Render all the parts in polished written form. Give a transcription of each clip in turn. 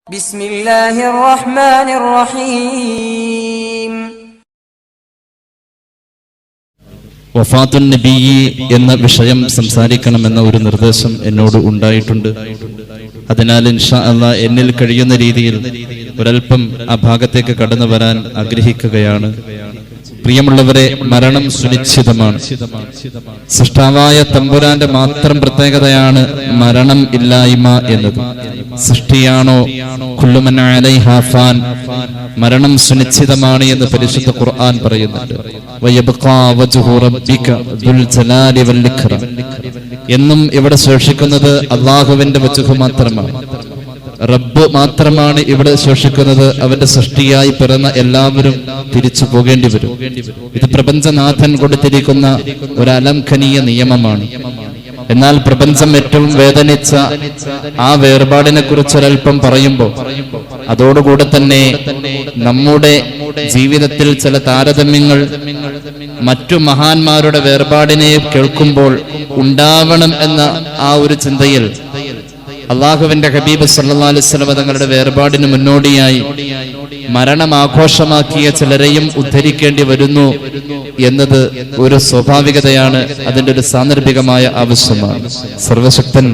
ബിസ്മില്ലാഹിർ റഹ്മാനിർ റഹീം. വഫാത്തുൻ നബി എന്ന വിഷയം സംസാരിക്കണമെന്ന ഒരു നിർദ്ദേശം എന്നോട് ഉണ്ടായിട്ടുണ്ട്. അതിനാൽ ഇൻഷാ അല്ലാഹ് എന്നിൽ കഴിയുന്ന രീതിയിൽ ഒരൽപ്പം ആ ഭാഗത്തേക്ക് കടന്നു വരാൻ ആഗ്രഹിക്കുകയാണ്. പ്രിയമുള്ളവരെ, മരണം സുനിശ്ചിതമാണ്. സൃഷ്ടാവായ തമ്പുരാന്റെ മാത്രം പ്രത്യേകതയാണ് മരണം ഇല്ലായ്മ എന്നത്. സൃഷ്ടിയാണോ? കുല്ലു മൻ അലൈഹാ ഫാൻ. മരണം സുനിശ്ചിതമാണ് എന്ന് പരിശുദ്ധ ഖുർആൻ പറയുന്നുണ്ട്. വയബ്ഖാ വജ്ഹു റബ്ബിക ദുൽ ജലാലി വൽ ഇക്റാം. എന്നും ഇവിടെ ശേഷിക്കുന്നത് അല്ലാഹുവിന്റെ വജ്ഹ് മാത്രമാണ്. റബ്ബ് മാത്രമാണ് ഇവിടെ ശേഷിക്കുന്നത്. അവന്റെ സൃഷ്ടിയായി പിറന്ന എല്ലാവരും തിരിച്ചു പോകേണ്ടി വരും. ഇത് പ്രപഞ്ചനാഥൻ കൊടുത്തിരിക്കുന്ന ഒരു അലംഘനീയ നിയമമാണ്. എന്നാൽ പ്രപഞ്ചം ഏറ്റവും വേദനിച്ച ആ വേർപാടിനെ കുറിച്ച് ഒരൽപ്പം പറയുമ്പോൾ അതോടുകൂടെ തന്നെ നമ്മുടെ ജീവിതത്തിൽ ചില താരതമ്യങ്ങൾ മറ്റു മഹാന്മാരുടെ വേർപാടിനെ കേൾക്കുമ്പോൾ ഉണ്ടാവണം എന്ന ആ ഒരു ചിന്തയിൽ അള്ളാഹുവിന്റെ ഹബീബ് സല്ലല്ലാഹു അലൈഹി വസല്ലം തങ്ങളുടെ വേർപാടിന് മുന്നോടിയായി മരണം ആഘോഷമാക്കിയ ചിലരെയും ഉദ്ധരിക്കേണ്ടി വരുന്നു എന്നത് ഒരു സ്വാഭാവികതയാണ്. അതിന്റെ ഒരു സാന്ദർഭികമായ ആവശ്യമാണ്. സർവശക്തൻ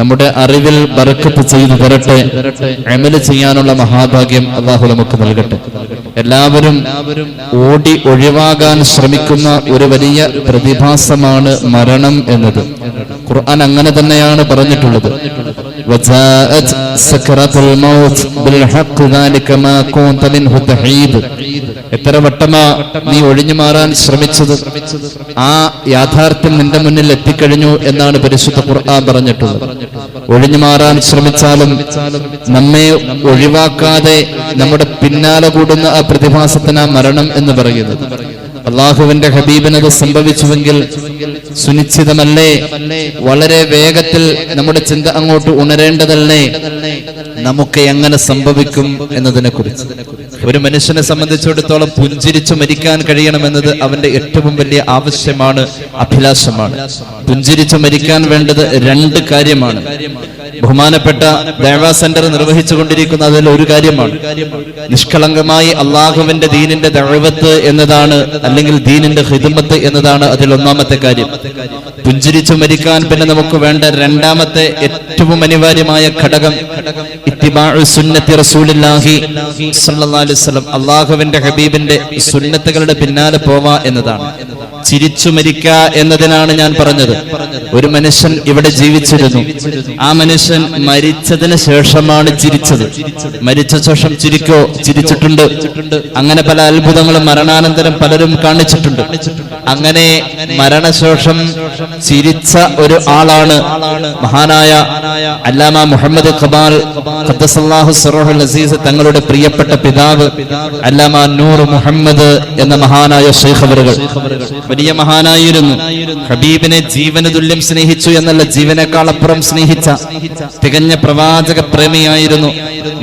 നമ്മുടെ അറിവിൽ ബർക്കത്ത് ചെയ്തു തരട്ടെ. അമല് ചെയ്യാനുള്ള മഹാഭാഗ്യം അള്ളാഹു നമുക്ക് നൽകട്ടെ. എല്ലാവരും ഓടി ഒഴിവാകാൻ ശ്രമിക്കുന്ന ഒരു വലിയ പ്രതിഭാസമാണ് മരണം എന്നത്. ഖുർആൻ അങ്ങനെ തന്നെയാണ് പറഞ്ഞിട്ടുള്ളത്. വജാഅത് സക്റത്തുൽ മൗത്ത് ബിൽ ഹഖ് ദാലിക മാ കുൻത മിൻഹു തഹീദ്. എത്ര വട്ടമാ നീ ഒഴിഞ്ഞു മാറാൻ ശ്രമിച്ചത്, ആ യാഥാർത്ഥ്യം നിന്റെ മുന്നിൽ എത്തിക്കഴിഞ്ഞു എന്നാണ് പരിശുദ്ധ ഖുർആൻ പറഞ്ഞിട്ടുള്ളത്. ഒഴിഞ്ഞു മാറാൻ ശ്രമിച്ചാലും നമ്മെ ഒഴിവാക്കാതെ നമ്മുടെ പിന്നാലെ കൂടുന്ന ആ പ്രതിഭാസത്തിന് മരണം എന്ന് പറയുന്നത്. അള്ളാഹുവിന്റെ ഹബീബിനത് സംഭവിച്ചുവെങ്കിൽ സുനിശ്ചിതമല്ലേ? വളരെ വേഗത്തിൽ നമ്മുടെ ചിന്ത അങ്ങോട്ട് ഉണരേണ്ടതല്ലേ? നമുക്ക് എങ്ങനെ സംഭവിക്കും എന്നതിനെ കുറിച്ച്. ഒരു മനുഷ്യനെ സംബന്ധിച്ചിടത്തോളം പുഞ്ചിരിച്ചു മരിക്കാൻ കഴിയണമെന്നത് അവന്റെ ഏറ്റവും വലിയ ആവശ്യമാണ്, അഭിലാഷമാണ്. പുഞ്ചിരിച്ചു മരിക്കാൻ വേണ്ടത് രണ്ട് കാര്യമാണ്. ബഹുമാനപ്പെട്ട ദഅവ സെന്റർ നിർവഹിച്ചുകൊണ്ടിരിക്കുന്ന അതിൽ ഒരു കാര്യമാണ് നിഷ്കളങ്കമായി അള്ളാഹുവിന്റെ ദീനിന്റെ ദഅവത്ത് എന്നതാണ്, അല്ലെങ്കിൽ ദീനിന്റെ ഖിദ്മത്ത് എന്നതാണ് അതിൽ ഒന്നാമത്തെ കാര്യം. പുഞ്ചിരിച്ചു മരിക്കാൻ പിന്നെ നമുക്ക് വേണ്ട രണ്ടാമത്തെ ഏറ്റവും അനിവാര്യമായ ഘടകം ഇത്തിബാഉ സുന്നത്തി റസൂലുള്ളാഹി സ്വല്ലല്ലാഹു അലൈഹി വസല്ലം. അള്ളാഹുവിന്റെ ഹബീബിന്റെ സുന്നത്തുകളുടെ പിന്നാലെ പോവാ എന്നതാണ്. ചിരിച്ചു മരിക്ക എന്നതിനാണ് ഞാൻ പറഞ്ഞത്. ഒരു മനുഷ്യൻ ഇവിടെ ജീവിച്ചിരുന്നു. ആ മനുഷ്യൻ മരിച്ചതിന് ശേഷമാണ് ചിരിച്ചത്. മരിച്ച ശേഷം ചിരിച്ചിട്ടുണ്ട്. അങ്ങനെ പല അത്ഭുതങ്ങളും മരണാനന്തരം പലരും കാണിച്ചിട്ടുണ്ട്. അങ്ങനെ മരണശേഷം ചിരിച്ച ഒരു ആളാണ് മഹാനായ അല്ലാമ മുഹമ്മദ് ഖബാൽ ഖദ്ദസല്ലാഹു സിറഹുൽ അസീസ് തങ്ങളുടെ പ്രിയപ്പെട്ട പിതാവ് അല്ലാമ നൂർ മുഹമ്മദ് എന്ന മഹാനായ ശൈഖ് അവറുകൾ. വലിയ മഹാനായിരുന്നു. ഹബീബിനെ ജീവന തുല്യം സ്നേഹിച്ചു എന്നല്ല, ജീവനേക്കാൾ അപ്പുറം സ്നേഹിച്ച തികഞ്ഞ പ്രവാചക പ്രേമിയായിരുന്നു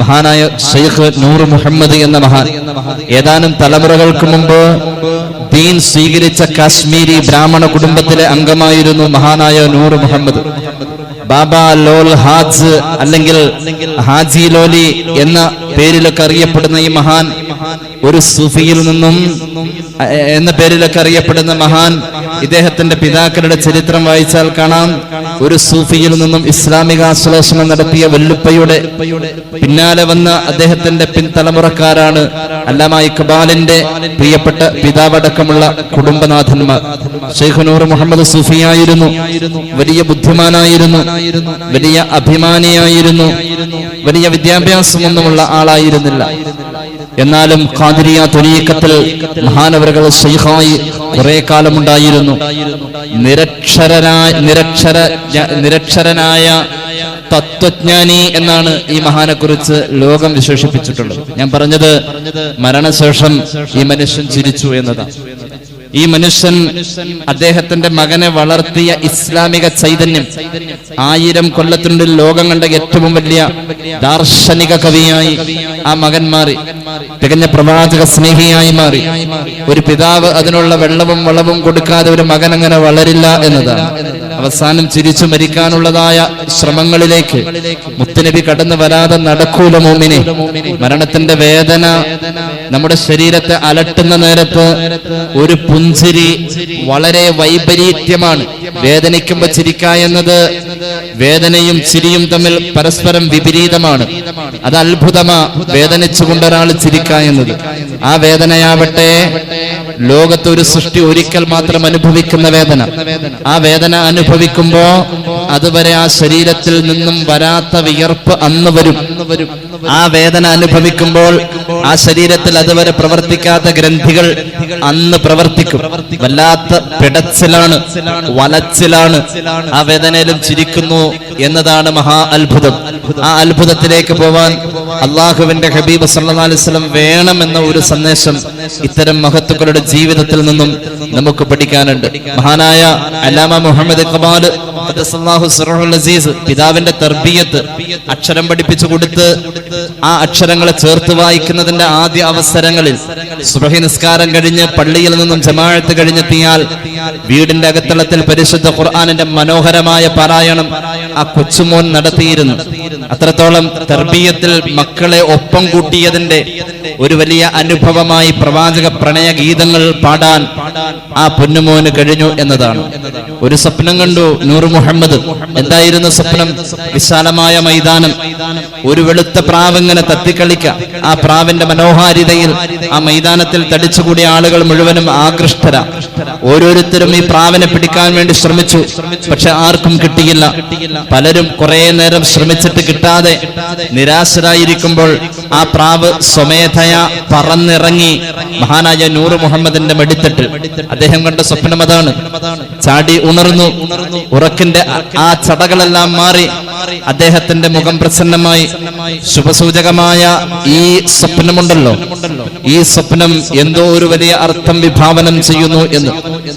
മഹാനായ ശൈഖ് നൂർ മുഹമ്മദ് എന്ന മഹാൻ. ഏതാനും തലമുറകൾക്ക് മുമ്പ് ദീൻ സ്വീകരിച്ച കാശ്മീരി ബ്രാഹ്മണ കുടുംബത്തിലെ അംഗമായിരുന്നു മഹാനായ നൂർ മുഹമ്മദ്. ബാബ ലോൽ ഹാജ് അല്ലെങ്കിൽ ഹാജി ലോലി എന്ന പേരിലൊക്കെ അറിയപ്പെടുന്ന ഈ മഹാൻ ഒരു സൂഫിയിൽ നിന്നും എന്ന പേരിലൊക്കെ അറിയപ്പെടുന്ന മഹാൻ, ഇദ്ദേഹത്തിന്റെ പിതാക്കളുടെ ചരിത്രം വായിച്ചാൽ കാണാം, ഒരു സൂഫിയിൽ നിന്നും ഇസ്ലാമിക ആശ്ലേഷണം നടത്തിയ വെല്ലുപ്പയുടെ പിന്നാലെ വന്ന അദ്ദേഹത്തിന്റെ പിൻതലമുറക്കാരാണ് അല്ലാമ ഇഖ്ബാലിന്റെ പ്രിയപ്പെട്ട പിതാവടക്കമുള്ള കുടുംബനാഥന്മാർ. ശൈഖ് നൂർ മുഹമ്മദ് സൂഫിയായിരുന്നു. വലിയ ബുദ്ധിമാനായിരുന്നു, വലിയ അഭിമാനിയായിരുന്നു, വലിയ വിദ്യാഭ്യാസമൊന്നുമുള്ള ആളായിരുന്നില്ല. എന്നാലും ഖാദിരിയ ത്വരീഖത്തിൽ മഹാനവറുകൾ ശൈഖായി കുറെ കാലമുണ്ടായിരുന്നു. നിരക്ഷരനായ തത്വജ്ഞാനി എന്നാണ് ഈ മഹാനെ കുറിച്ച് ലോകം വിശേഷിപ്പിച്ചിട്ടുള്ളത്. ഞാൻ പറഞ്ഞത് മരണശേഷം ഈ മനുഷ്യൻ ചിരിച്ചു എന്നതാണ്. ഈ മനുഷ്യൻ അദ്ദേഹത്തിന്റെ മകനെ വളർത്തിയ ഇസ്ലാമിക ചൈതന്യം 1000 കൊല്ലത്തിനുള്ളിൽ ലോകം കണ്ട ഏറ്റവും വലിയ ദാർശനിക കവിയായി ആ മകൻ മാറി. തികഞ്ഞ പ്രവാചക സ്നേഹിയായി മാറി. ഒരു പിതാവ് അതിനുള്ള വെള്ളവും വളവും കൊടുക്കാതെ ഒരു മകൻ അങ്ങനെ വളരില്ല എന്നതാണ്. അവസാനം ചിരിച്ചു മരിക്കാനുള്ളതായ ശ്രമങ്ങളിലേക്ക് മുത്തുനബി കടന്നു വരാതെ നടക്കൂല മോമിനെ. മരണത്തിന്റെ വേദന നമ്മുടെ ശരീരത്തെ അലട്ടുന്ന നേരത്ത് ഒരു പുഞ്ചിരി വളരെ വൈപരീത്യമാണ്. വേദനിക്കുമ്പോ ചിരിക്ക എന്നത് വേദനയും ചിരിയും തമ്മിൽ പരസ്പരം വിപരീതമാണ്. അത് അത്ഭുതമാ വേദനിച്ചുകൊണ്ട് ഒരാൾ ചിരിക്ക എന്നത്. ആ വേദനയാവട്ടെ ലോകത്ത് ഒരു സൃഷ്ടി ഒരിക്കൽ മാത്രം അനുഭവിക്കുന്ന വേദന. ആ വേദന അനുഭവിക്കുമ്പോ അതുവരെ ആ ശരീരത്തിൽ നിന്നും വരാത്ത വിയർപ്പ് അന്ന് വരും. ആ വേദന അനുഭവിക്കുമ്പോൾ ആ ശരീരത്തിൽ അതുവരെ പ്രവർത്തിക്കാത്ത ഗ്രന്ഥികൾ അന്ന് പ്രവർത്തിക്കും. വല്ലാത്ത പിടച്ചിലാണ്, വലച്ചിലാണ്. ആ വേദനയിലും ചിരിക്കുന്നു എന്നതാണ് മഹാ അത്ഭുതം. ആ അത്ഭുതത്തിലേക്ക് പോവാൻ അള്ളാഹുവിന്റെ ഹബീബ് സല്ലല്ലാഹു അലൈഹി വസല്ലം വേണമെന്ന ഒരു സന്ദേശം ഇത്തരം മഹത്തുക്കളുടെ ജീവിതത്തിൽ നിന്നും നമുക്ക് പഠിക്കാനുണ്ട്. മഹാനായ അല്ലാമ മുഹമ്മദ് ഇഖ്ബാൽ ഖദ്ദസല്ലാഹു സിർറുൽ അസീസ് പിതാവിന്റെ തർബിയത്ത് അക്ഷരം പഠിപ്പിച്ചു കൊടുത്ത് ആ അക്ഷരങ്ങളെ ചേർത്ത് വായിക്കുന്നതിന്റെ ആദ്യ അവസരങ്ങളിൽ സുബ്ഹി നിസ്കാരം കഴിഞ്ഞ് പള്ളിയിൽ നിന്നും ജമാഅത്ത് കഴിഞ്ഞെത്തിയാൽ വീടിന്റെ അകത്തളത്തിൽ പരിശുദ്ധ ഖുർആനിന്റെ മനോഹരമായ പാരായണം ആ കൊച്ചുമോൻ നടത്തിയിരുന്നു. അത്രത്തോളം തർബിയത്തിൽ മക്കളെ ഒപ്പം കൂട്ടിയതിന്റെ ഒരു വലിയ അനുഭവമായി പ്രവാചക പ്രണയ ഗീതങ്ങൾ പാടാൻ ആ പൊന്നുമോന് കഴിഞ്ഞു എന്നതാണ്. ഒരു സ്വപ്നം കണ്ടു നൂർ മുഹമ്മദ്. എന്തായിരുന്നു സ്വപ്നം? വിശാലമായ മൈതാനം, ഒരു വെളുത്ത പ്രാവ് ഇങ്ങനെ തത്തിക്കളിക്ക. ആ പ്രാവിന്റെ മനോഹാരിതയിൽ ആ മൈതാനത്തിൽ തടിച്ചുകൂടിയ ആളുകൾ മുഴുവനും ആകൃഷ്ടര. ഓരോരുത്തരും ഈ പ്രാവിനെ പിടിക്കാൻ വേണ്ടി ശ്രമിച്ചു, പക്ഷെ ആർക്കും കിട്ടിയില്ല. പലരും കുറെ നേരം ശ്രമിച്ചിട്ട് കിട്ടാതെ നിരാശരായിരിക്കുമ്പോൾ ആ പ്രാവ് സ്വമേധയാ പറന്നിറങ്ങി മഹാനായ നൂർ മുഹമ്മദിന്റെ മടിത്തട്ടിൽ. അദ്ദേഹം കണ്ട സ്വപ്നം അതാണ്. ചാടി ഉണർന്നു. ഉറക്കിന്റെ ആ ചടകളെല്ലാം മാറി അദ്ദേഹത്തിന്റെ മുഖം പ്രസന്നമായി. ശുഭസൂചകമായ ഈ സ്വപ്നമുണ്ടല്ലോ, ഈ സ്വപ്നം എന്തോ ഒരു വലിയ അർത്ഥം വിഭാവനം ചെയ്യുന്നു എന്ന്.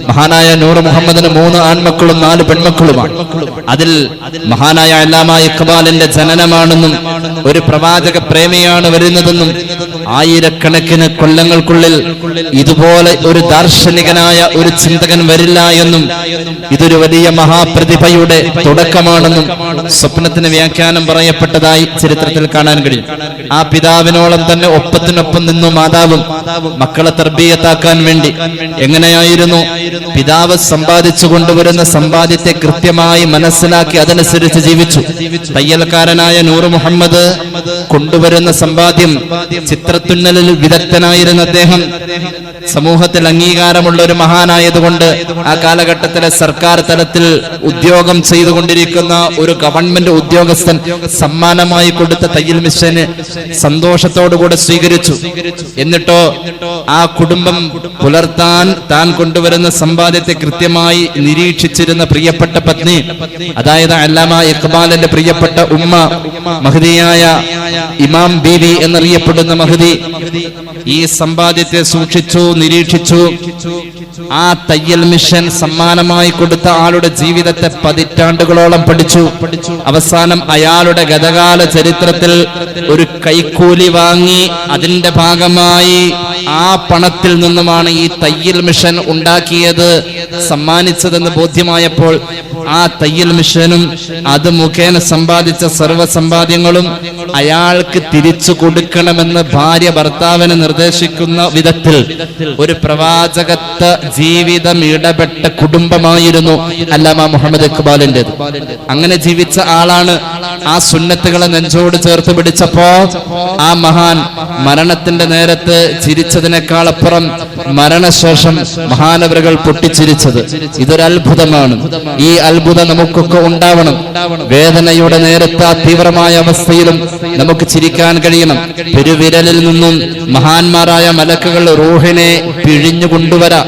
മഹാനായ നൂർ മുഹമ്മദിന് 3 ആൺമക്കളും 4 പെൺമക്കളുമാണ്. അതിൽ മഹാനായ അല്ലാമ ഇഖ്ബാലിന്റെ ജനനമാണെന്നും ഒരു പ്രവാചക പ്രേമിയാണ് വരുന്നതെന്നും ആയിരക്കണക്കിന് കൊല്ലങ്ങൾക്കുള്ളിൽ ഇതുപോലെ ഒരു ദാർശനികനായ ഒരു ചിന്തകൻ വരില്ല എന്നും ഇതൊരു വലിയ മഹാപ്രതിഭയുടെ തുടക്കമാണെന്നും സ്വപ്നത്തിന് വ്യാഖ്യാനം പറയപ്പെട്ടതായി ചരിത്രത്തിൽ കാണാൻ കഴിയും. ആ പിതാവിനോളം തന്നെ ഒപ്പത്തിനൊപ്പം നിന്നു മാതാവും മക്കളെ തർബീയത്താക്കാൻ വേണ്ടി. എങ്ങനെയായിരുന്നു? പിതാവ് സമ്പാദിച്ചു കൊണ്ടുവരുന്ന സമ്പാദ്യത്തെ കൃത്യമായി മനസ്സിലാക്കി അതനുസരിച്ച് ജീവിച്ചു. തയ്യൽക്കാരനായ നൂർ മുഹമ്മദ് കൊണ്ടുവരുന്ന സമ്പാദ്യം, ചിത്രത്തുന്നലിൽ വിദഗ്ധനായിരുന്ന അദ്ദേഹം സമൂഹത്തിൽ അംഗീകാരമുള്ള ഒരു മഹാനായതുകൊണ്ട് ആ കാലഘട്ടത്തിലെ സർക്കാർ തലത്തിൽ ഉദ്യോഗം ചെയ്തുകൊണ്ടിരിക്കുന്ന ഒരു ഗവൺമെന്റ് ഉദ്യോഗസ്ഥൻ സമ്മാനമായി കൊടുത്ത തയ്യൽ മിഷന് സന്തോഷത്തോടുകൂടെ സ്വീകരിച്ചു. എന്നിട്ടോ ആ കുടുംബം പുലർത്താൻ താൻ കൊണ്ടുവരുന്ന സമ്പാദ്യത്തെ കൃത്യമായി നിരീക്ഷിച്ചിരുന്ന പ്രിയപ്പെട്ട പത്നി, അതായത് അല്ലാമ ഇഖ്ബാലിന്റെ പ്രിയപ്പെട്ട ഉമ്മ മഹദിയായ ഇമാം ബീവി എന്നറിയപ്പെടുന്ന മഹദി, ഈ സമ്പാദ്യത്തെ സൂക്ഷിച്ചു, നിരീക്ഷിച്ചു. ആ തയ്യൽ മിഷൻ സമ്മാനമായി കൊടുത്ത ആളുടെ ജീവിതത്തെ പതിറ്റാണ്ടുകളോളം പഠിച്ചു. അവസാനം അയാളുടെ ഗതകാല ചരിത്രത്തിൽ ഒരു കൈക്കൂലി വാങ്ങി അതിന്റെ ഭാഗമായി ആ പണത്തിൽ നിന്നുമാണ് ഈ തയ്യൽ മിഷൻ ഉണ്ടാക്കിയത്, സമ്മാനിച്ചതെന്ന് ബോധ്യമായപ്പോൾ ആ തയ്യൽ മിഷനും അത് മുഖേന സമ്പാദിച്ച സർവ്വ സമ്പാദ്യങ്ങളും അയാൾക്ക് തിരിച്ചു കൊടുക്കണമെന്ന് ഭാര്യ ഭർത്താവിന് നിർദ്ദേശിക്കുന്ന വിധത്തിൽ ഒരു പ്രവാചകത്വ ജീവിതം ഇടപെട്ട കുടുംബമായിരുന്നു അല്ലാമ മുഹമ്മദ് ഇഖ്ബാലിന്റേത്. അങ്ങനെ ജീവിച്ച ആളാണ്. ആ സുന്നത്തുകളെ നെഞ്ചോട് ചേർത്ത് പിടിച്ചപ്പോ ആ മഹാൻ മരണത്തിന്റെ നേരത്ത് ചിരിച്ചതിനേക്കാളപ്പുറം മരണശേഷം മഹാനവറുകൾ പൊട്ടിച്ചിരിച്ചത് ഇതൊരു അത്ഭുതമാണ്. ഈ അത്ഭുതം നമുക്കൊക്കെ ഉണ്ടാവണം. വേദനയുടെ നേരത്തെ ആ തീവ്രമായ അവസ്ഥയിലും നമുക്ക് ചിരിക്കാൻ കഴിയണം. പെരുവിരലിൽ നിന്നും മഹാന്മാരായ മലക്കുകൾ റൂഹിനെ പിഴിഞ്ഞു കൊണ്ടുവരാം.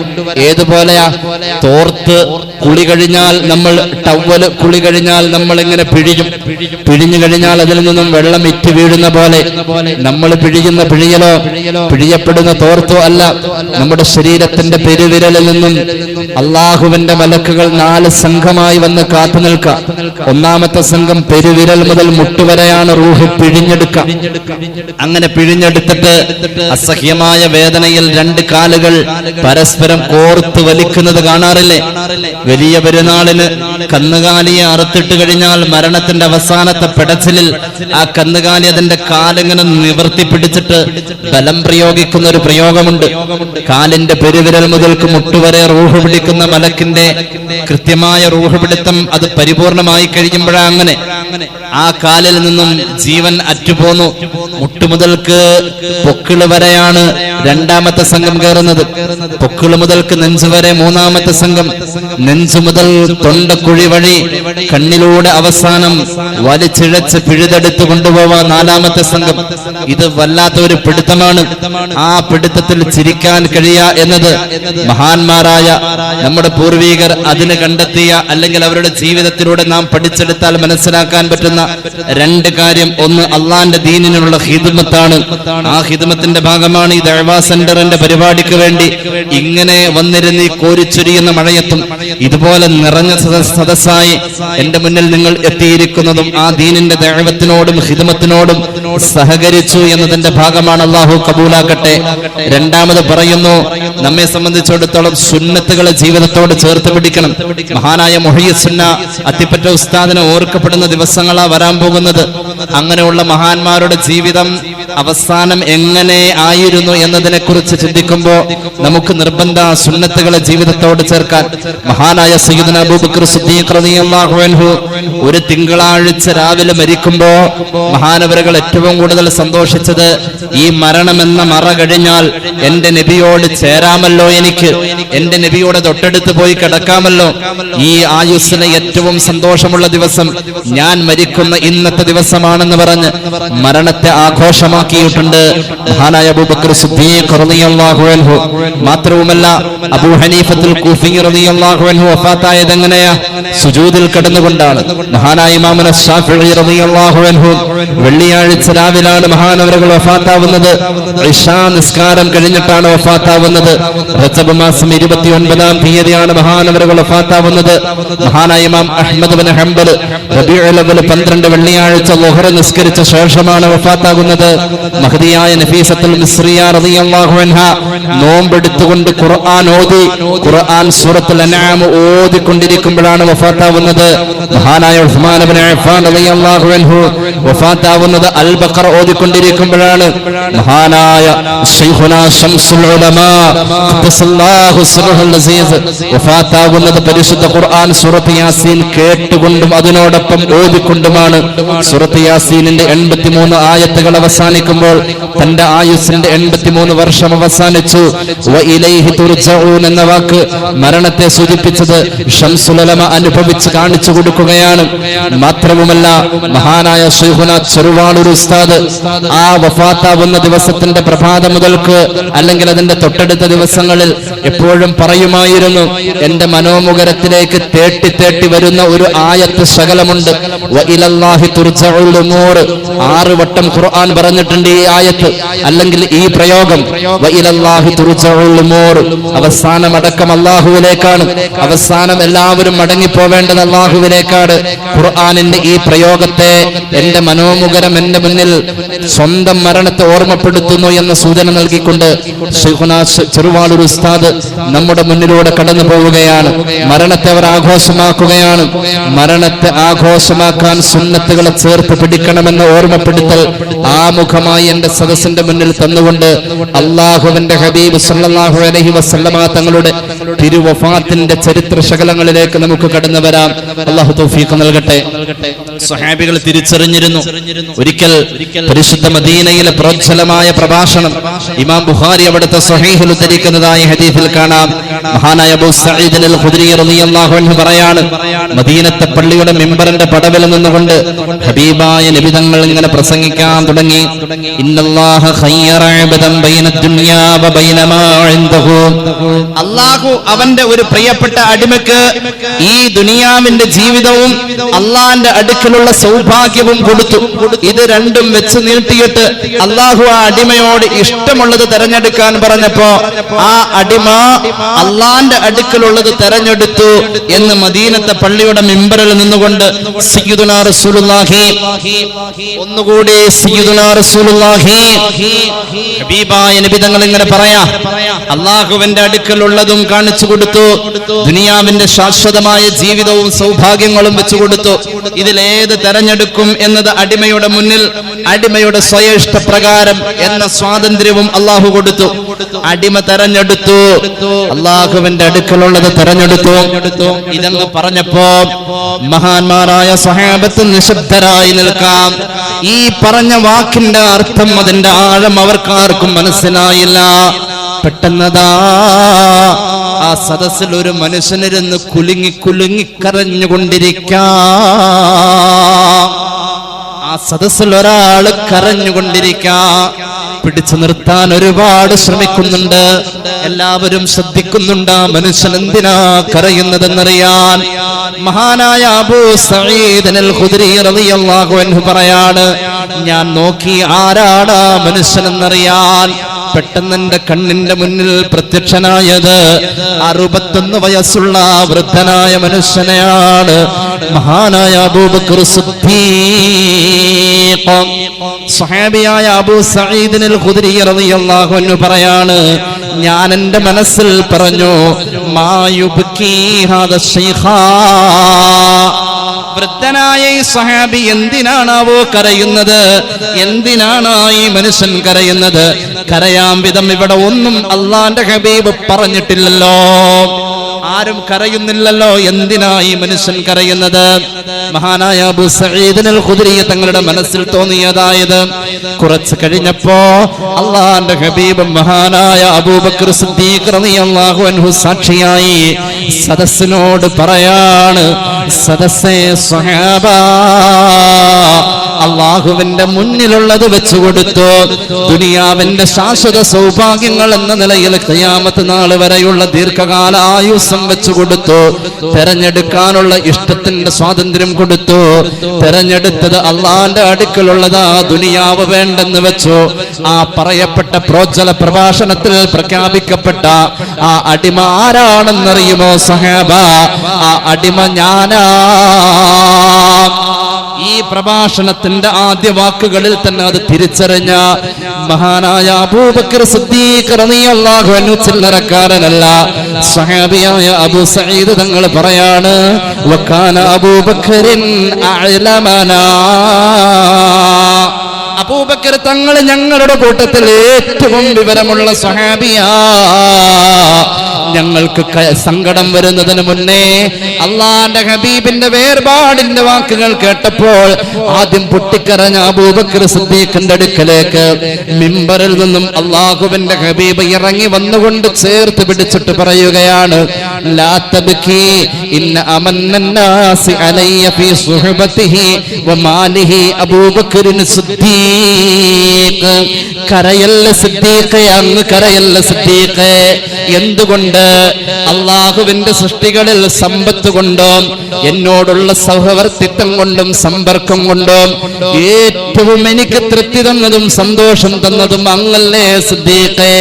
ഏതുപോലെയാ? തോർത്ത് കുളി കഴിഞ്ഞാൽ നമ്മൾ ടവല് കുളി കഴിഞ്ഞാൽ നമ്മൾ എങ്ങനെ പിഴിഞ്ഞു കഴിഞ്ഞാൽ അതിൽ നിന്നും വെള്ളം ഇറ്റ് വീഴുന്ന പോലെ നമ്മൾ പിഴിയുന്ന പിഴിയലോ പിഴിയപ്പെടുന്ന തോർത്തോ അല്ല. നമ്മുടെ ശരീരത്തിന്റെ പെരുവിരലിൽ നിന്നും അള്ളാഹുവിന്റെ മലക്കുകൾ 4 സംഘമായി വന്ന് കാത്തു നിൽക്കാം. ഒന്നാമത്തെ സംഘം പെരുവിരൽ മുതൽ മുട്ടുവരെയാണ് റൂഹ് പിഴിഞ്ഞെടുക്കുക. അങ്ങനെ പിഴിഞ്ഞെടുത്തിട്ട് അസഹ്യമായ വേദനയിൽ രണ്ട് കാലുകൾ പരസ്പരം കോർത്ത് വലിക്കുന്നത് കാണാറില്ലേ? വലിയ പെരുന്നാളിന് കന്നുകാലിയെ അറുത്തിട്ട് കഴിഞ്ഞാൽ മരണത്തിന്റെ അവസാനത്തെ പിടച്ചിലിൽ ആ കന്നുകാലി അതിന്റെ കാലിങ്ങനെ നിവർത്തി പിടിച്ചിട്ട് ബലം പ്രയോഗിക്കുന്ന ഒരു പ്രയോഗമുണ്ട്. കാലിന്റെ പെരുവിരൽ മുതൽക്ക് മുട്ടുവരെ റൂഹ് പിടിക്കുന്ന മലക്കിന്റെ കൃത്യമായ റൂഹ് പിടുത്തം അത് പരിപൂർണമായി കഴിയുമ്പോഴാണ് അങ്ങനെ ആ കാലിൽ നിന്നും ജീവൻ അറ്റുപോന്നു. മുട്ടുമുതൽക്ക് പൊക്കിള് വരെയാണ് രണ്ടാമത്തെ സംഘം കയറുന്നത്. പൊക്കിള് മുതൽക്ക് നെഞ്ച് വരെ മൂന്നാമത്തെ സംഘം. നെഞ്ചു മുതൽ തൊണ്ടക്കുഴി വഴി കണ്ണിലൂടെ അവസാനം വലിച്ചിഴച്ച് പിഴുതെടുത്ത് കൊണ്ടുപോവാൻ നാലാമത്തെ സംഘം. ഇത് വല്ലാത്ത ഒരു പിടുത്തമാണ്. ആ പിടുത്തത്തിൽ ചിരിക്കാൻ കഴിയുക എന്നത് മഹാന്മാരായ നമ്മുടെ പൂർവികർ അതിന് കണ്ടെത്തിയ അല്ലെങ്കിൽ അവരുടെ ജീവിതത്തിലൂടെ നാം പഠിച്ചെടുത്താൽ മനസ്സിലാക്കാൻ പറ്റുന്ന രണ്ട് കാര്യം. ഒന്ന്, അള്ളാന്റെ ദീനിനുള്ള ഹിദ്മത്താണ്. ആ ഹിദ്മത്തിന്റെ ഭാഗമാണ് ഈ ദഅ്വാ സെന്ററിന്റെ പരിപാടിക്ക് വേണ്ടി ഇങ്ങനെ വന്നിരുന്ന് ഈ കോരിച്ചൊരിയുന്ന മഴയത്തും ഇതുപോലെ നിറഞ്ഞ സദസ്സായി എന്റെ മുന്നിൽ നിങ്ങൾ എത്തിയിരിക്കുന്നതും ആ ദീനിന്റെ ദഅവത്തിനോടും ഹിദ്മത്തിനോടും സഹകരിച്ചു എന്നതിന്റെ ഭാഗമാണ്. അല്ലാഹു കബൂലാക്കട്ടെ. രണ്ടാമത് പറയുന്നു, നമ്മെ സംബന്ധിച്ചിടത്തോളം സുന്നത്തുകളെ ജീവിതത്തോട് ചേർത്ത് പിടിക്കണം. മഹാനായ മുഹയ്യിസുന്ന അത്തിപ്പറ്റ ഉസ്താദിനെ ഓർക്കപ്പെടുന്ന ദിവസങ്ങളാ വരാൻ പോകുന്നത്. അങ്ങനെയുള്ള മഹാന്മാരുടെ ജീവിതം അവസാനം എങ്ങനെ ആയിരുന്നു എന്നതിനെ കുറിച്ച് ചിന്തിക്കുമ്പോൾ നമുക്ക് നിർബന്ധ സുന്നത്തുകളെ ജീവിതത്തോട് ചേർക്കാൻ. മഹാനായ സയ്യിദുനാ അബൂബക്കർ സിദ്ദീഖ് റളിയല്ലാഹു അൻഹു ഒരു തിങ്കളാഴ്ച രാവിലെ മരിക്കുമ്പോ മഹാനവറുകൾ ഏറ്റവും കൂടുതൽ സന്തോഷിച്ചത്, ഈ മരണമെന്ന മറ കഴിഞ്ഞാൽ എന്റെ നബിയോട് ചേരാമല്ലോ, എനിക്ക് എന്റെ നബിയോട് തൊട്ടടുത്ത് പോയി കിടക്കാമല്ലോ. ഈ ആയുസ്സിന് ഏറ്റവും സന്തോഷമുള്ള ദിവസം ഞാൻ മരിക്കുന്ന ഇന്നത്തെ ദിവസമാണെന്ന് പറഞ്ഞ് മരണത്തെ ആഘോഷമാക്കിയിട്ടുണ്ട് മഹാനായ അബൂബക്കർ സിദ്ദീഖ് റളിയല്ലാഹു അൻഹു. മാത്രവുമല്ല, അബൂ ഹനീഫത്തുൽ കൂഫി റളിയല്ലാഹു അൻഹു വഫാത്തായത് എങ്ങനെയാ? സുജൂദിൽ കിടന്നുകൊണ്ടാണ്. മഹാനായ ഇമാമുന ശാഫിഈ റളിയല്ലാഹു അൻഹു വെള്ളിയാഴ്ച രാവിലാണ് മഹാനവറുകൾ വഫാത്താവുന്നത്. ഇശാ നിസ്കാരം കഴിഞ്ഞിട്ടാണ് വഫാത്താവുന്നത്. റജബ് മാസം 29-ാം തീയതിയാണ് മഹാനവറുകൾ വഫാത്താവുന്നത്. മഹാനായ ഇമാം അഹ്മദ് ബിൻ ഹംബൽ റബീഉൽ അവ്വൽ 12 വെള്ളിയാഴ്ച ളുഹർ നിസ്കരിച്ച ശേഷമാണ് വഫാത്താകുന്നത്. മഹദിയായ നഫീസത്തുൽ മിസ്രിയ റളിയല്ലാഹു അൻഹ നോമ്പെടുത്തുകൊണ്ട് ഖുർആൻ ഓതി, ഖുർആൻ സൂറത്തുൽ അൻആം ഓതിക്കൊണ്ടിരിക്കുമ്പോഴാണ് വഫാത്താവുന്നത്. മഹാനായ ഉസ്മാൻ ഇബ്നു അഫ്ഫാൻ റളിയല്ലാഹു അൻഹു വഫാത്താവുന്നത് അൽ ബഖറ ഓതിക്കൊണ്ടിരിക്കുമ്പോഴാണ്. മഹാനായ ശൈഖുനാ ശംസുൽ ഉലമാ ഖദ്ദസല്ലാഹു സിർറഹുൽ അസീസ് വഫാത്താവുന്നത് പരിശുദ്ധ ഖുർആൻ സൂറത്ത് യാസീൻ കേട്ടുകൊണ്ടും അതിനോടൊപ്പം ഓതിക്കൊണ്ടുമാണ്. സൂറത്ത് യാസീനിന്റെ 83 ആയത്തുകൾ അവസാനിക്കുമ്പോൾ തന്റെ ആയുസ്സിന്റെ 83 വർഷം അവസാനിച്ചു. വഇലൈഹി തുർജഊൻ എന്ന വാക്ക് മരണത്തെ സൂചിപ്പിച്ചത് ശംസുൽ ഉലമ അനുഭവിച്ച് കാണിച്ചു കൊടുക്കുകയാണ്. മാത്രവുമല്ല, മഹാനായ ശൈഖുനാ ചെറുവാളൂർ ഉസ്താദ് ആ വഫാത്താവുന്ന ദിവസത്തിന്റെ പ്രഭാതം മുതൽക്ക് അല്ലെങ്കിൽ അതിന്റെ തൊട്ടടുത്ത ദിവസങ്ങളിൽ എപ്പോഴും പറയുമായിരുന്നു, എന്റെ മനോമുഖരത്തിലേക്ക് തേട്ടി തേട്ടി വരുന്ന ഒരു ആയത്ത് ശകലമുണ്ട്. വഇലല്ലാഹി തുർജഉൽ ഉമൂർ. 6 വട്ടം ഖുർആൻ പറഞ്ഞിട്ടുണ്ട് ഈ ആയത്ത് അല്ലെങ്കിൽ ഈ പ്രയോഗം. വഇലല്ലാഹി തുർജഉൽ ഉമൂർ. അവസാനം അടക്കം അല്ലാഹുവിലേക്കാണ്. അവസാനം എല്ലാവരും മടങ്ങിപ്പോവേണ്ടത് അല്ലാഹുവിലേക്കാണ്. ഖുർആനിന്റെ ഈ പ്രയോഗത്തെ എന്റെ മനോമുഖരം എന്റെ മുന്നിൽ സ്വന്തം മരണത്തെ ഓർമ്മപ്പെടുത്തുന്നു എന്ന സൂചന നൽകിക്കൊണ്ട് ശൈഖുനാ ചെറുവാളൂർ ഉസ്താദ് നമ്മുടെ മുന്നിലൂടെ കടന്നു പോവുകയാണ്. മരണത്തെ അവർ ആഘോഷമാക്കുകയാണ്. മരണത്തെ ആഘോഷമാക്കാൻ സുന്നത്തുകളെ ചേർത്ത് പിടിക്കണമെന്ന ഓർമ്മപ്പെടുത്തൽ ആമുഖമായി എന്റെ സദസ്സിന്റെ മുന്നിൽ തന്നുകൊണ്ട് അള്ളാഹുവിന്റെ ഹബീബ് സല്ലല്ലാഹു അലൈഹി വസല്ലമ തങ്ങളുടെ തിരുവഫാത്തിന്റെ ചരിത്ര ശകലങ്ങളിലേക്ക് നമുക്ക് കടന്നു വരാം. അല്ലാഹു തൗഫീഖ് നൽകട്ടെ. സ്വഹാബികൾ തിരിച്ചറിഞ്ഞിരുന്നു. ഒരിക്കൽ പരിശുദ്ധ മദീനയിലെ പ്രോജ്വലമായ പ്രഭാഷണം ഇമാം ബുഖാരി അവിടുത്തെ സ്വഹീഹിൽ ഉദ്ധരിക്കുന്നതായ ഹദീസിൽ കാണാം. മഹാനായ അബൂ സഈദ് അൽ ഖുദ്രി റളിയല്ലാഹു അൻഹു പറയാണ്, മദീനത്തെ പള്ളിയുടെ മിമ്പറിന്റെ പടവിൽ നിന്നുകൊണ്ട് ഹബീബായ നബി തങ്ങൾ ഇങ്ങനെ പ്രസംഗിക്കാൻ തുടങ്ങി. ഇന്നല്ലാഹ ഖയ്യറ അബ്ദൻ ബൈന ദുനിയാ വ ബൈന മാ ഇൻദഹു. അല്ലാഹു അവന്റെ ഒരു പ്രിയപ്പെട്ട അടിമക്ക് ഈ ദുനിയാവിന്റെ ജീവിതവും അള്ളാന്റെ അടുക്കലുള്ള സൗഭാഗ്യവും കൊടുത്തു. ഇത് രണ്ടും വെച്ച് നീട്ടിയിട്ട് അള്ളാഹു ആ അടിമയോട് ഇഷ്ടമുള്ളത് തെരഞ്ഞെടുക്കാൻ പറഞ്ഞപ്പോ ആ അടിമ അള്ളാന്റെ അടുക്കലുള്ളത് തെരഞ്ഞെടുത്തു എന്ന് മദീനത്തെ പള്ളിയുടെ മിമ്പറിൽ നിന്നുകൊണ്ട് സയ്യിദുനാ റസൂലുള്ളാഹി, ഒന്നുകൂടി സയ്യിദുനാ റസൂലുള്ളാഹി, ഹബീബായ നബി തങ്ങൾ ഇങ്ങനെ പറയാ, അള്ളാഹുവിന്റെ അടുക്കലുള്ളതും കാണിച്ചു കൊടുത്തു, ദുനിയാവിന്റെ ശാശ്വതമായ ജീവിതവും സൗഭാഗ്യങ്ങളും വെച്ചു കൊടുത്തു. ഇതിലേത് തെരഞ്ഞെടുക്കും എന്നത് അടിമയുടെ മുന്നിൽ അടിമയുടെ സ്വയിഷ്ടപ്രകാരം എന്ന സ്വാതന്ത്ര്യവും അള്ളാഹു കൊടുത്തു. അടിമ തെരഞ്ഞെടുത്തു, അള്ളാഹുവിന്റെ അടുക്കലുള്ളത് തെരഞ്ഞെടുത്തു. ഇതെന്ന് പറഞ്ഞപ്പോ മഹാന്മാരായ സ്വഹാബത്ത് നിശബ്ദരായി നിൽക്കാം. ഈ പറഞ്ഞ വാക്കിന്റെ അർത്ഥം, അതിന്റെ ആഴം അവർക്കാർക്കും മനസ്സിലായില്ല. പെട്ടെന്നതാ ആ സദസ്സിൽ ഒരു മനുഷ്യനിരുന്ന് കുലുങ്ങി കുലുങ്ങി കരഞ്ഞുകൊണ്ടിരിക്കാം. ആ സദസ്സിൽ ഒരാള് കരഞ്ഞുകൊണ്ടിരിക്കാം. പിടിച്ചു നിർത്താൻ ഒരുപാട് ശ്രമിക്കുന്നുണ്ട്. എല്ലാവരും ശ്രദ്ധിക്കുന്നുണ്ട് ആ മനുഷ്യൻ എന്തിനാ കരയുന്നതെന്നറിയാൻ. മഹാനായ അബൂ സഈദ് അൽ ഖുദ്രി റളിയല്ലാഹു അൻഹു പറയാണ്, ഞാൻ നോക്കി ആരാണ് ആ മനുഷ്യനെന്നറിയാൻ. പെട്ടെന്ന് എന്റെ കണ്ണിന്റെ മുന്നിൽ പ്രത്യക്ഷനായത് 61 വയസ്സുള്ള വൃദ്ധനായ മനുഷ്യനെയാണ്. മഹാനായ അബൂബക്കർ സിദ്ദീഖ്. സ്വഹാബിയായ അബൂ സഈദ് അൽ ഖുദ്രി റളിയല്ലാഹു അൻഹു പറയാണ്, ഞാൻ എന്റെ മനസ്സിൽ പറഞ്ഞു, മാ യുബ്കി ഹാദ ശൈഖാ, വൃദ്ധനായ ഈ സ്വഹാബി എന്തിനാണാവോ കരയുന്നത്? എന്തിനാണ് ഈ മനുഷ്യൻ കരയുന്നത്? കരയാൻ വിധം ഇവിടെ ഒന്നും അള്ളാന്റെ ഹബീബ് പറഞ്ഞിട്ടില്ലല്ലോ, ആരും കരയുന്നില്ലല്ലോ. എന്തിനാ ഈ മനുഷ്യൻ കരയുന്നത്? മഹാനായ അബൂ സഈദ് അൽ ഖുദ്രി തങ്ങളുടെ മനസ്സിൽ തോന്നിയതായത് കുറച്ച് കഴിഞ്ഞപ്പോ അള്ളാന്റെ ഹബീബ് മഹാനായ അബൂബക്കർ സിദ്ദീഖ് റളിയല്ലാഹു അൻഹു സാക്ഷിയായി സദസ്സിനോട് പറയാണ്, സദസ്സേ സ്വഹാബ, അള്ളാഹുവിന്റെ മുന്നിലുള്ളത് വെച്ചുകൊടുത്തു. ദുനിയാവിന്റെ ശാശ്വത സൗഭാഗ്യങ്ങൾ എന്ന നിലയിൽ ഖിയാമത്ത് നാൾ വരെയുള്ള ദീർഘകാല ആയുസ്സം വെച്ചുകൊടുത്തു. തെരഞ്ഞെടുക്കാനുള്ള ഇഷ്ടത്തിന്റെ സ്വാതന്ത്ര്യം കൊടുത്തു. തെരഞ്ഞെടുത്തത് അള്ളാന്റെ അടുക്കലുള്ളത്, ആ ദുനിയാവ് വേണ്ടെന്ന് വെച്ചു. ആ പറയപ്പെട്ട പ്രോജ്വല പ്രഭാഷണത്തിൽ പ്രഖ്യാപിക്കപ്പെട്ട ആ അടിമ ആരാണെന്നറിയുമോ സഹാബ? ആ അടിമ ഞാനാ. ഈ പ്രഭാഷണത്തിന്റെ ആദ്യ വാക്കുകളിൽ തന്നെ അത് തിരിച്ചറിഞ്ഞ മഹാനായ അബൂബക്കർ സിദ്ദീഖ് റളിയല്ലാഹു അൻഹു ചില്ലറക്കാരനല്ല. സ്വഹാബിയായ അബൂ സഈദ് തങ്ങൾ പറയാണ്, വകാന അബൂബക്കറിൻ അഅലമനാ, അബൂബക്കർ തങ്ങൾ ഞങ്ങളുടെ കൂട്ടത്തിൽ ഏറ്റവും വിവരമുള്ള സ്വഹാബിയാ. ഞങ്ങൾക്ക് സങ്കടം വരുന്നതിന് മുന്നേ അള്ളാന്റെ ഹബീബിന്റെ വേർപാടിന്റെ വാക്കുകൾ കേട്ടപ്പോൾ ആദ്യം പൊട്ടിക്കരഞ്ഞ അബൂബക്കർ സിദ്ദീഖിന്റെ അടുക്കലേക്ക് മിമ്പറിൽ നിന്നും അള്ളാഹുവിന്റെ ഹബീബ് ഇറങ്ങി വന്നുകൊണ്ട് ചേർത്ത് പിടിച്ചിട്ട് പറയുകയാണ്, ലാ തബ്കി ഇന്ന അമന്നന്നാസി അലയ്യ ഫീ സുഹബതിഹി വമാലിഹി അബൂബക്കറിൻ സിദ്ദീഖ്. കരയല്ല സിദ്ദീഖേ, അങ്ങ് കരയല്ല സിദ്ദീഖേ. എന്തുകൊണ്ട്? അള്ളാഹുവിന്റെ സൃഷ്ടികളിൽ സമ്പത്ത് കൊണ്ടും എന്നോടുള്ള സൗഹൃദത്വം കൊണ്ടും സമ്പർക്കം കൊണ്ടും ഏറ്റവും എനിക്ക് തൃപ്തി തന്നതും സന്തോഷം തന്നതും അങ്ങല്ലേ സിദ്ദീഖേ.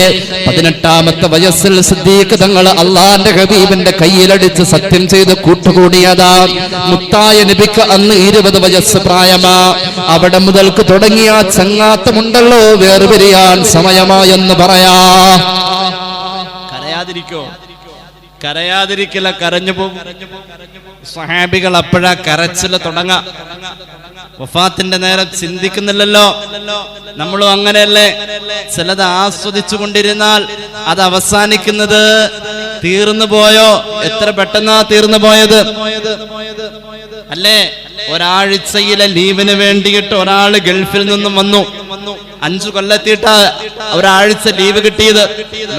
18ാമത്തെ വയസ്സിൽ സിദ്ദീഖ് തങ്ങൾ അള്ളാന്റെ ഹബീബിന്റെ കയ്യിലടിച്ച് സത്യം ചെയ്ത് കൂട്ടുകൂടിയതാ. മുത്തായ നബിക്ക് അന്ന് 20 വയസ്സ് പ്രായമാ. അവിടെ മുതൽക്ക് തുടങ്ങിയ ചങ്ങാത്തമുണ്ടല്ലോ, വേർപിരിയാൻ സമയമായെന്ന് പറയാ. കരയാതിരിക്കില്ല, കരഞ്ഞു പോകും. സ്വഹാബികൾ അപ്പോഴാ കരച്ചില് തുടങ്ങാ. വഫാത്തിന്റെ നേരം ചിന്തിക്കുന്നില്ലല്ലോ. നമ്മളും അങ്ങനെയല്ലേ, ചിലത് ആസ്വദിച്ചു കൊണ്ടിരുന്നാൽ അത് അവസാനിക്കുന്നത് തീർന്നു പോയോ, എത്ര പെട്ടെന്നാ തീർന്നു പോയത് അല്ലേ? ഒരാഴ്ചയിലെ ലീവിന് വേണ്ടിയിട്ട് ഒരാള് ഗൾഫിൽ നിന്നും വന്നു. 5 കൊല്ലത്തിയിട്ട ഒരാഴ്ച ലീവ് കിട്ടിയത്.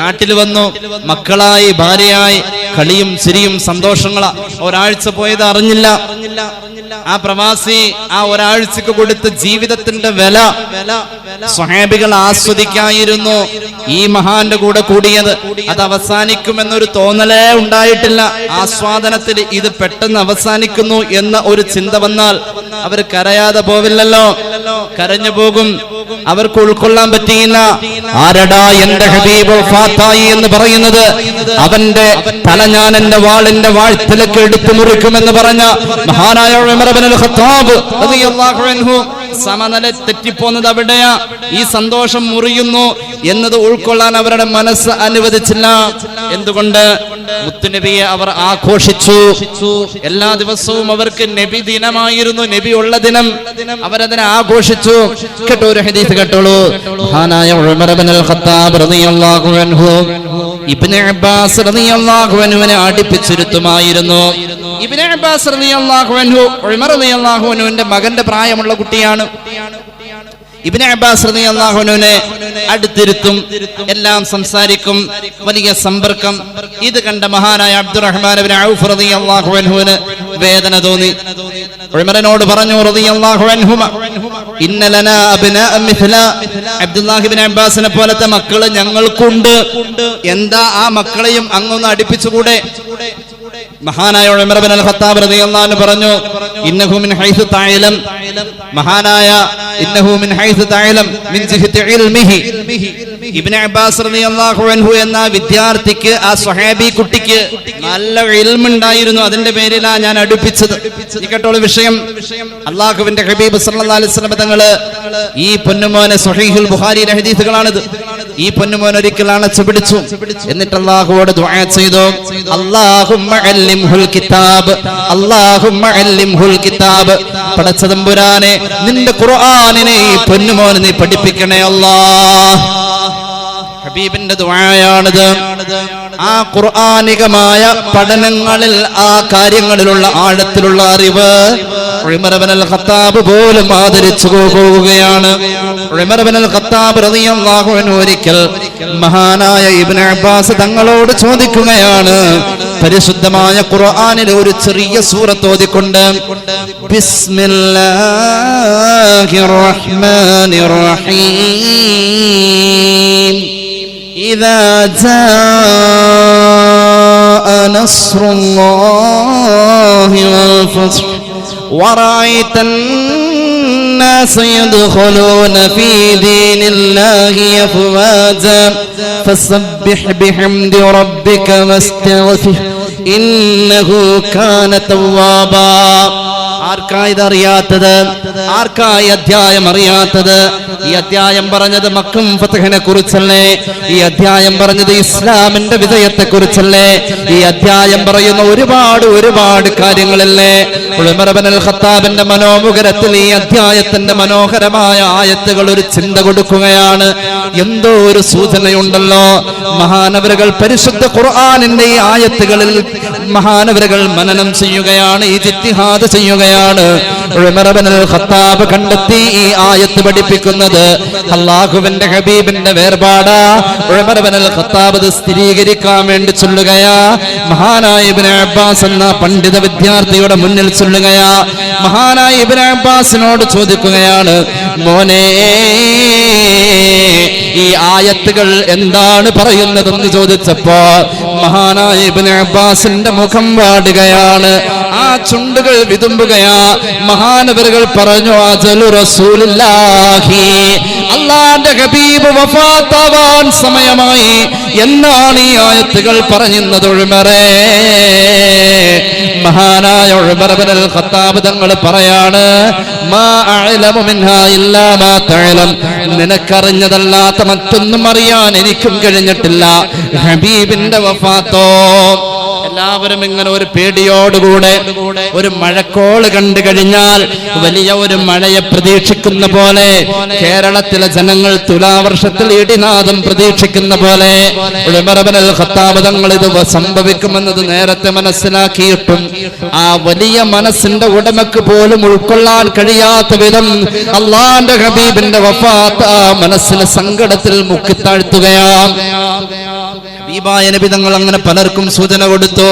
നാട്ടിൽ വന്നു, മക്കളായി ഭാര്യയായി കളിയും ചിരിയും സന്തോഷങ്ങളാ. ഒരാഴ്ച പോയത് അറിഞ്ഞില്ല. ആ പ്രവാസി ആ ഒരാഴ്ചക്ക് കൊടുത്ത ജീവിതത്തിന്റെ വില സ്വഹാബികൾ ആസ്വദിക്കായിരുന്നു. ഈ മഹാന്റെ കൂടെ കൂടിയത് അത് അവസാനിക്കുമെന്നൊരു തോന്നലേ ഉണ്ടായിട്ടില്ല. ആസ്വാദനത്തിൽ ഇത് പെട്ടെന്ന് അവസാനിക്കുന്നു എന്ന ഒരു ചിന്ത വന്നാൽ അവർ കരയാതെ പോവില്ലല്ലോ, കരഞ്ഞു പോകും. അവർക്ക് ഉൾക്കൊള്ളാൻ പറ്റിയില്ല. ആരടാ എന്റെ ഹബീബ് ഫാത്തായി എന്ന് പറയുന്നത്? അവന്റെ തല ഞാൻ എന്റെ വാളിന്റെ വാഴ്ത്തിലേക്ക് എടുത്തു മുറിക്കുമെന്ന് പറഞ്ഞ മഹാനായ ഉമർ ഇബ്നുൽ ഖത്താബ് റളിയല്ലാഹു അൻഹു സമനില തെറ്റിപ്പോന്നത് അവിടെയാ. ഈ സന്തോഷം മുറിയുന്നു എന്നത് ഉൾക്കൊള്ളാൻ അവരുടെ മനസ്സ് അനുവദിച്ചില്ല. എന്തുകൊണ്ട്? മുത്തുനബിയെ അവർ ആഘോഷിച്ചു. എല്ലാ ദിവസവും അവർക്ക് നബി ദിനമായിരുന്നു, നബി ഉള്ള ദിനം. അവരതിനെ ആഘോഷിച്ചു. കേട്ടോ, ഒരു ഹദീസ് കേട്ടോളൂ. മഹാനായ ഉമർ ഇബ്നുൽ ഖത്താബ് റളിയല്ലാഹു അൻഹു ഇബ്നു അബ്ബാസ് റളിയല്ലാഹു അൻഹുവിനെ അടുപ്പിച്ചിരുത്തുമായിരുന്നു. ഇബ്നു അബ്ബാസ് റളിയല്ലാഹു അൻഹു ഉമർ റളിയല്ലാഹു അൻഹുവിന്റെ മകന്റെ പ്രായമുള്ള കുട്ടിയാണ്. ഇബ്നു അബ്ബാസ് റളിയല്ലാഹു അൻഹുവിനെ അടുത്തിരുത്തും, എല്ലാം സംസാരിക്കും, വലിയ സമ്പർക്കം. ഇത് കണ്ട മഹാനായ അബ്ദുറഹ്മാൻ ഇബ്നു ഔഫ് റളിയല്ലാഹു അൻഹുവിന് വേദന തോന്നി. ഉമറിനോട് പറഞ്ഞു റളിയല്ലാഹു അൻഹുമ, ഇന്ന ലനാ അബ്നാഅ മിഥ്ല, അബ്ദുല്ലാഹി ഇബ്നു അബ്ബാസിനെ പോലത്തെ മക്കള് ഞങ്ങൾക്കുണ്ട്. എന്താ ആ മക്കളെയും അങ്ങൊന്ന് അടുപ്പിച്ചുകൂടെ? മഹാനായ ഉമർ ഇബ്നുൽ ഖത്താബ് റളിയല്ലാഹു അൻഹു പറഞ്ഞു, ഇന്നഹു മിൻ ഹൈസു തഅലം, മഹാനായ ഇന്നഹു മിൻ ഹൈസു തഅലം മിൻ ജിഹതി ഇൽമിഹി. ഇബ്നു അബ്ബാസ് റളിയല്ലാഹു അൻഹു എന്ന വിദ്യാർത്ഥിക്ക്, ആ സ്വഹാബി കുട്ടിക്ക് നല്ല ഇൽമു ഉണ്ടായിരുന്നു. അതിന്റെ പേരിലാ ഞാൻ അടുപ്പിച്ചത്. കേട്ടോളൂ വിഷയം. അല്ലാഹുവിന്റെ ഹബീബ് സല്ലല്ലാഹു അലൈഹി വസല്ലം തങ്ങള് ഈ പൊന്നുമോനെ, സ്വഹീഹുൽ ബുഖാരിയിലെ ഹദീസുകളാണിത്, ഈ പൊന്നുമോൻ ഒരിക്കൽ അണച്ചു പിടിച്ചു. എന്നിട്ട് അല്ലാഹുവോട് ദുആ ചെയ്തു, അല്ലാഹുമ്മ അല്ലിംഹുൽ കിതാബ്, അല്ലാഹുമ്മ അല്ലിംഹുൽ കിതാബ്. പടച്ച തമ്പുരാനെ, നിന്റെ ഖുർആനിനെ ഈ പൊന്നുമോനെ നീ പഠിപ്പിക്കണേ അല്ലാഹ്. ഹബീബിന്റെ ദുആയാണിത്. ആ ഖുർആനികമായ പഠനങ്ങളിൽ, ആ കാര്യങ്ങളിലുള്ള ആഴത്തിലുള്ള അറിവ് ഉമർ ഇബ്നുൽ ഖത്താബ് പോലും ആദരിച്ചു പോവുകയാണ്. ഉമർ ഇബ്നുൽ ഖത്താബ് റളിയല്ലാഹു അൻഹു ഒരിക്കൽ മഹാനായ ഇബ്നു അബ്ബാസ് തങ്ങളോട് ചോദിക്കുകയാണ്, പരിശുദ്ധമായ ഖുർആനിലെ ഒരു ചെറിയ സൂറത്ത് ഓതിക്കൊണ്ട്, ബിസ്മില്ലാഹിർ റഹ്മാനിർ റഹീം, إذا جاء نصر الله والفتح ورأيت الناس يدخلون في دين الله أفواجا فسبح بحمد ربك واستغفره إنه كان توابا. ആർക്കാ ഇതറിയാത്തത്? ആർക്കാ ഈ അധ്യായം അറിയാത്തത്? ഈ അധ്യായം പറഞ്ഞത് മക്കം ഫതഹിനെ കുറിച്ചല്ലേ? ഈ അധ്യായം പറഞ്ഞത് ഇസ്ലാമിന്റെ വിജയത്തെ കുറിച്ചല്ലേ? ഈ അധ്യായം പറയുന്ന ഒരുപാട് കാര്യങ്ങളല്ലേ? ഉമർ ഇബ്നുൽ ഖത്താബിന്റെ മനോമുഖരത്തിൽ ഈ അധ്യായത്തിന്റെ മനോഹരമായ ആയത്തുകൾ ഒരു ചിന്ത കൊടുക്കുകയാണ്. എന്തോ ഒരു സൂചനയുണ്ടല്ലോ. മഹാനവരുകൾ പരിശുദ്ധ ഖുർആനിന്റെ ഈ ആയത്തുകളിൽ മഹാനവരുകൾ മനനം ചെയ്യുകയാണ്, ഇജ്തിഹാദ് ചെയ്യുകയാണ്. ഉമർ ഇബ്നുൽ ഖത്താബ് കണ്ടെത്തി ഈ ആയത്ത് പഠിപ്പിക്കുന്നത് അല്ലാഹുവിന്റെ ഹബീബിന്റെ വേർപാടാ. ഉമർ ഇബ്നുൽ ഖത്താബ് ഇത് സ്ഥിരീകരിക്കാൻ വേണ്ടി ചൊല്ലുകയാ. മഹാനായ ഇബ്നു അബ്ബാസ് എന്ന പണ്ഡിത വിദ്യാർത്ഥിയുടെ മുന്നിൽ ചൊല്ലുകയാ. മഹാനായ ഇബ്നു അബ്ബാസിനോട് ചോദിക്കുകയാണ്, മോനെ, ഈ ആയത്തുകൾ എന്താണ് പറയുന്നതെന്ന് ചോദിച്ചപ്പോ മഹാനായ ഇബ്നു അബ്ബാസിന്റെ മുഖം വാടുകയാണ്, ആ ചുണ്ടുകൾ വിതുമ്പുകയാ. മഹാനവരുകൾ പറഞ്ഞു, അജലു റസൂലുള്ളാഹി, അല്ലാഹുവിന്റെ ഹബീബ് വഫാത്താവാൻ സമയമായി എന്നാണ് ഈ ആയത്തുകൾ പറയുന്നത്. ഉമറേ, മഹാനായ ഉമർ ഇബ്നുൽ ഖത്താബ് തങ്ങൾ പറയാണ്, മാ അഅലമു മിൻഹാ ഇല്ലാ മാ തഅലം, നിനക്കറിഞ്ഞതല്ലാത്ത മറ്റൊന്നും അറിയാൻ എനിക്കും കഴിഞ്ഞിട്ടില്ല. ഹബീബിന്റെ വഫാത്തോ. എല്ലാവരും ഇങ്ങനെ ഒരു പേടിയോടുകൂടെ ഒരു മഴക്കോള് കണ്ടു കഴിഞ്ഞാൽ വലിയ ഒരു മഴയെ പ്രതീക്ഷിക്കുന്ന പോലെ, കേരളത്തിലെ ജനങ്ങൾ തുലാവർഷത്തിൽ ഇടിനാദം പ്രതീക്ഷിക്കുന്ന പോലെ ഉമർ ഇബ്നുൽ ഖത്താബ് തങ്ങൾ ഇത് സംഭവിക്കുമെന്നത് നേരത്തെ മനസ്സിലാക്കിയിട്ടും ആ വലിയ മനസ്സിന്റെ ഉടമക്ക് പോലും ഉൾക്കൊള്ളാൻ കഴിയാത്ത വിധം അല്ലാഹുവിന്റെ ഹബീബിന്റെ വഫാത്ത് ആ മനസ്സിനെ സങ്കടത്തിൽ മുക്കിത്താഴ്ത്തുകയാണ്. ഹബീബായ നബി തങ്ങൾ അങ്ങനെ പലർക്കും സൂചന കൊടുത്തു.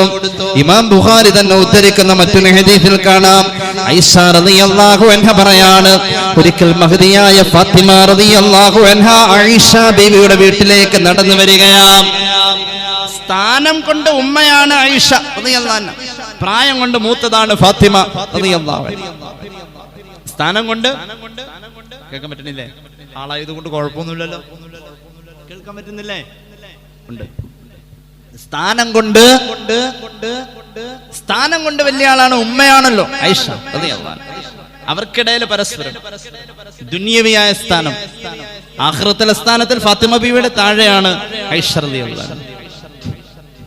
ഇമാം ബുഖാരി തന്നെ ഉദ്ധരിക്കുന്ന മറ്റൊരു ഹദീസിൽ കാണാം, ഐഷ റളിയല്ലാഹു അൻഹ പറയാണ്, ഒരിക്കൽ മഹദിയായ ഫാത്തിമ റളിയല്ലാഹു അൻഹ ആയിഷ ബീവിയുടെ വീട്ടിലേക്ക് നടന്നു വരികയാണ്. സ്ഥാനം കൊണ്ട് ഉമ്മയാണ് ആയിഷ റളിയല്ലാഹു അൻഹ, പ്രായം കൊണ്ട് മൂത്തതാണ് ഫാത്തിമ റളിയല്ലാഹു അൻഹ. സ്ഥാനം കൊണ്ട് കേൾക്കാൻ പറ്റുന്നില്ലേ? ആളായതുകൊണ്ട് കുഴപ്പമൊന്നുമില്ലല്ലോ, കേൾക്കാൻ പറ്റുന്നില്ലേ? ഉണ്ട്. സ്ഥാനം കൊണ്ട് വലിയ ആളാണ്, ഉമ്മയാണല്ലോ ആയിഷ റളിയല്ലാഹു അൻഹ. അവർക്കിടയിൽ പരസ്പരം ദുനിയവിയായ സ്ഥാനം, ആഖിറത്തിലെ സ്ഥാനത്തിൽ ഫാത്തിമ ബീവിയുടെ താഴെയാണ് ആയിഷ റളിയല്ലാഹു അൻഹ.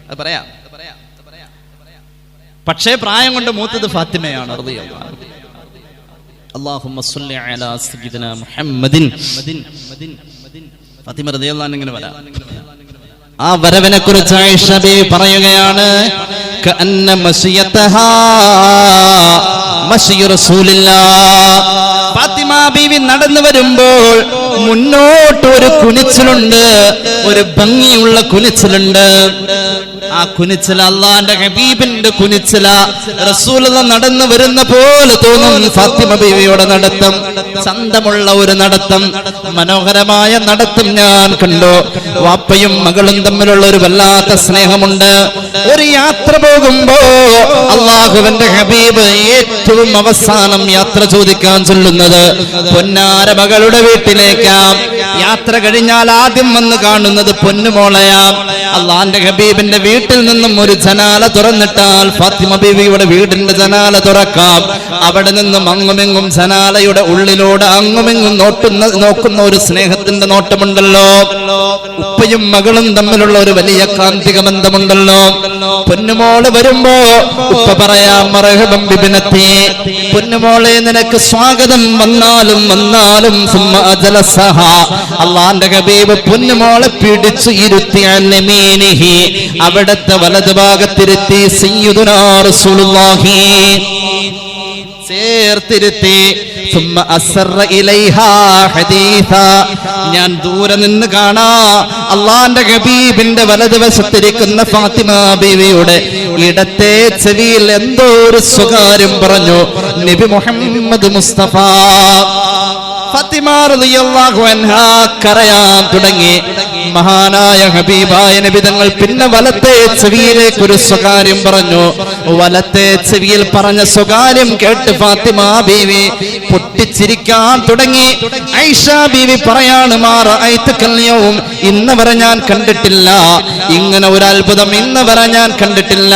അത് പറയാം. പക്ഷേ പ്രായം കൊണ്ട് മൂത്തത് ഫാത്തിമയാണ് റളിയല്ലാഹു അൻഹ. അല്ലാഹുമ്മ സ്വല്ലി അലാ സയ്യിദിനാ മുഹമ്മദിൻ. ഫാത്തിമ റളിയല്ലാഹു അൻഹ ഇങ്ങനെ വരാം. ആ വരവിനെ കുറിച്ച് ആയിഷ ബീവി പറയുകയാണ്, കഅന്ന മസിയതഹാ മസിയ റസൂലില്ലാഹ്. ഫാത്തിമ ബീവി നടന്നു വരുമ്പോൾ മുന്നോട്ട് ഒരു കുനിച്ചിലുണ്ട്, ഒരു ഭംഗിയുള്ള കുനിച്ചിലുണ്ട്. ആ കുനിച്ചില അള്ളാന്റെ ഹബീബിന്റെ കുനിച്ചില. റസൂലുള്ളാഹ് നടന്നു വരുന്ന പോലെ തോന്നും ഫാത്തിമ ബീവിയുടെ നടത്തം. ചന്തമുള്ള ഒരു നടത്തം, മനോഹരമായ നടത്തം ഞാൻ കണ്ടു. വാപ്പയും മകളും തമ്മിലുള്ള ഒരു വല്ലാത്ത സ്നേഹമുണ്ട്. ഒരു യാത്ര പോകുമ്പോ അള്ളാഹുവിന്റെ ഹബീബ് ഏറ്റവും അവസാനം യാത്ര ചോദിക്കാൻ ചൊല്ലുന്നത് പൊന്നാര മകളുടെ വീട്ടിലേക്കാം. യാത്ര കഴിഞ്ഞാൽ ആദ്യം വന്ന് കാണുന്നത് പൊന്നുമോളയാം. അള്ളാന്റെ ഹബീബിന്റെ വീട്ടിൽ നിന്നും ഒരു ജനാല തുറന്നിട്ടാൽ ഫാത്തിമ ബീവിയുടെ വീടിന്റെ ജനാല തുറക്കാം. അവിടെ നിന്നും അങ്ങുമെങ്ങും ജനാലയുടെ ഉള്ളിലൂടെ അങ്ങുമെങ്ങും നോക്കുന്ന ഒരു സ്നേഹത്തിന്റെ നോട്ടമുണ്ടല്ലോ. ഉപ്പയും മകളും തമ്മിലുള്ള ഒരു വലിയ കാന്തിക ബന്ധമുണ്ടല്ലോ. പൊന്നുമോള് വരുമ്പോ ഉപ്പ പറയാം, മർഹബൻ ബിബിനത്തി, പൊന്നുമോളെ നിനക്ക് സ്വാഗതം, വന്നാലും സുമ്മ അജലസഹ. അള്ളാന്റെ ഹബീബ് പൊന്നുമോളെ പിടിച്ചു ഇരുത്തി അന്നമീനിഹി, അവിടത്തെ വലതു ഭാഗത്തിരുത്തി സയ്യിദുനാ റസൂലുള്ളാഹി ചേർത്തിരുത്തി. ഞാൻ ദൂരെ നിന്ന് കാണാ അള്ളാന്റെ ഹബീബിന്റെ വലതുവശത്തിരിക്കുന്ന ഫാത്തിമ ബീവിയുടെ ഇടത്തെ ചെവിയിൽ എന്തോ ഒരു സ്വകാര്യം പറഞ്ഞു നബി മുഹമ്മദ് മുസ്തഫ. ഫാത്തിമ റളിയല്ലാഹു അൻഹ കരയാൻ തുടങ്ങി. മഹാനായ ഹബീബായ നബി തങ്ങൾ പിന്നെ വലത്തെ ചെവിയിലേക്ക് ഒരു സ്വകാര്യം പറഞ്ഞു. വലത്തെ ചെവിയിൽ പറഞ്ഞ സ്വകാര്യം കേട്ട് ഫാത്തിമ ബീവി പൊട്ടിച്ചിരിക്കാൻ തുടങ്ങി. ആയിഷ ബീവി പറയാണ്, ഇന്ന് വരെ ഞാൻ കണ്ടിട്ടില്ല ഇങ്ങനെ ഒരു അത്ഭുതം, ഇന്ന് വരെ ഞാൻ കണ്ടിട്ടില്ല.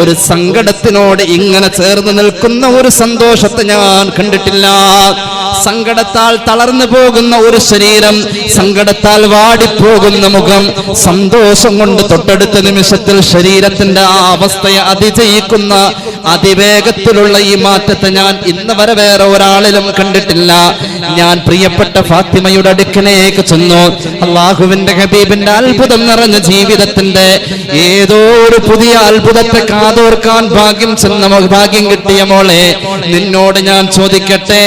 ഒരു സങ്കടത്തിനോട് ഇങ്ങനെ ചേർന്ന് നിൽക്കുന്ന ഒരു സന്തോഷത്തെ ഞാൻ കണ്ടിട്ടില്ല. സങ്കടത്താൽ തളർന്നു പോകുന്ന ഒരു ശരീരം, സങ്കടത്താൽ വാടിപ്പോകുന്ന മുഖം, സന്തോഷം കൊണ്ട് തൊട്ടടുത്ത നിമിഷത്തിൽ ശരീരത്തിന്റെ ആ അവസ്ഥയെ അതിജയിക്കുന്ന അതിവേഗത്തിലുള്ള ഈ മാറ്റത്തെ ഞാൻ ഇന്ന് വരെ വേറെ ഒരാളിലും കണ്ടിട്ടില്ല. ഞാൻ പ്രിയപ്പെട്ട ഫാത്തിമയുടെ അടുക്കലേക്ക് ചെന്നു. അള്ളാഹുവിന്റെ ഹബീബിന്റെ അത്ഭുതം നിറഞ്ഞ ജീവിതത്തിന്റെ ഏതോ ഒരു പുതിയ അത്ഭുതത്തെ കാതോർക്കാൻ ഭാഗ്യം കിട്ടിയ മോളെ, നിന്നോട് ഞാൻ ചോദിക്കട്ടെ,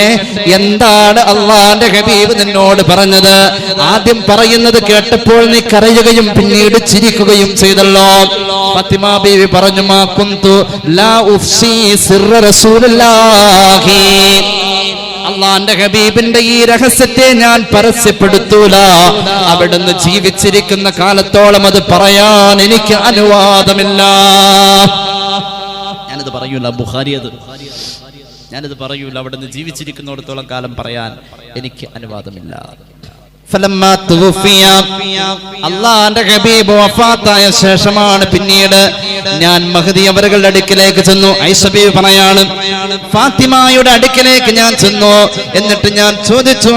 എന്താണ് അള്ളാന്റെ ഹബീബ് നിന്നോട് പറഞ്ഞത്? ആദ്യം പറയുന്നത് കേട്ടപ്പോൾ നീ കരയുകയും പിന്നീട് ചിരിക്കുകയും ചെയ്തല്ലോ. ഫാത്തിമ ബീവി പറഞ്ഞു, മാ കുന്തു ലാ ഉഫ്സി സിർറ റസൂലുള്ളാഹി, അള്ളാന്റെ ഹബീബിന്റെ ഈ രഹസ്യത്തെ ഞാൻ പരസ്യപ്പെടുത്തൂല. അവിടുന്ന് ജീവിച്ചിരിക്കുന്ന കാലത്തോളം അത് പറയാൻ എനിക്ക് അനുവാദമില്ല. ഞാനിത് പറയൂല, ബുഖാരി അത് ഞാനിത് പറയൂല, അവിടുന്ന് ജീവിച്ചിരിക്കുന്നിടത്തോളം കാലം പറയാൻ എനിക്ക് അനുവാദമില്ല. അള്ളാന്റെ ഹബീബ് വഫാത്തായ ശേഷമാണ് പിന്നീട് ഞാൻ മഹദി അവരുടെ അടുക്കിലേക്ക് ചെന്നു. ആയിഷ ബീവി പറയാണ്, ഫാത്തിമയുടെ അടുക്കിലേക്ക് ഞാൻ ചെന്നു. എന്നിട്ട് ഞാൻ ചോദിച്ചു,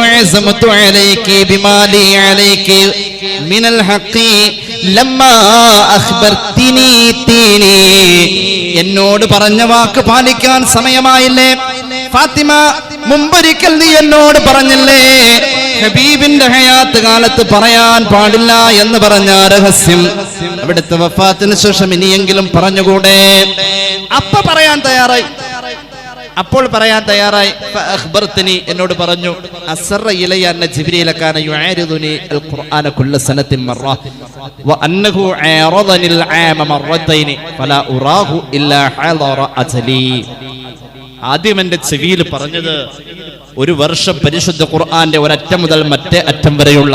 എന്നോട് പറഞ്ഞ വാക്ക് പാലിക്കാൻ സമയമായില്ലേ ഫാത്തിമ? മുമ്പൊരിക്കൽ നീ എന്നോട് പറഞ്ഞില്ലേ ഹബീബിന്റെ ഹയാത്ത് കാലത്ത് പറയാൻ പാടില്ല എന്ന് പറഞ്ഞ രഹസ്യം അവിടുത്തെ വഫാത്തിന് ശേഷം ഇനിയെങ്കിലും പറഞ്ഞുകൂടെ? അപ്പ പറയാൻ തയ്യാറായി. അപ്പോൾ പറയാൻ തയ്യാറായി. ഫഅഖ്ബർതനി, എന്നോട് പറഞ്ഞു, അസ്റ ഇലയ അന്ന ജിബ്രീല കാന യുആരിദുനി അൽ ഖുർആന കുല്ല സനത്തിൻ മറ വ അന്നഹു ആറദനി അൽ ആമ മറതൈനി ഫലാ ഉറാഹു ഇല്ലാ ഹളറ അജലി. ആദ്യം എന്റെ ചെവിയിൽ പറഞ്ഞത്, ഒരു വർഷം പരിശുദ്ധ ഖുർആന്റെ ഒരറ്റം മുതൽ മറ്റേ അറ്റം വരെയുള്ള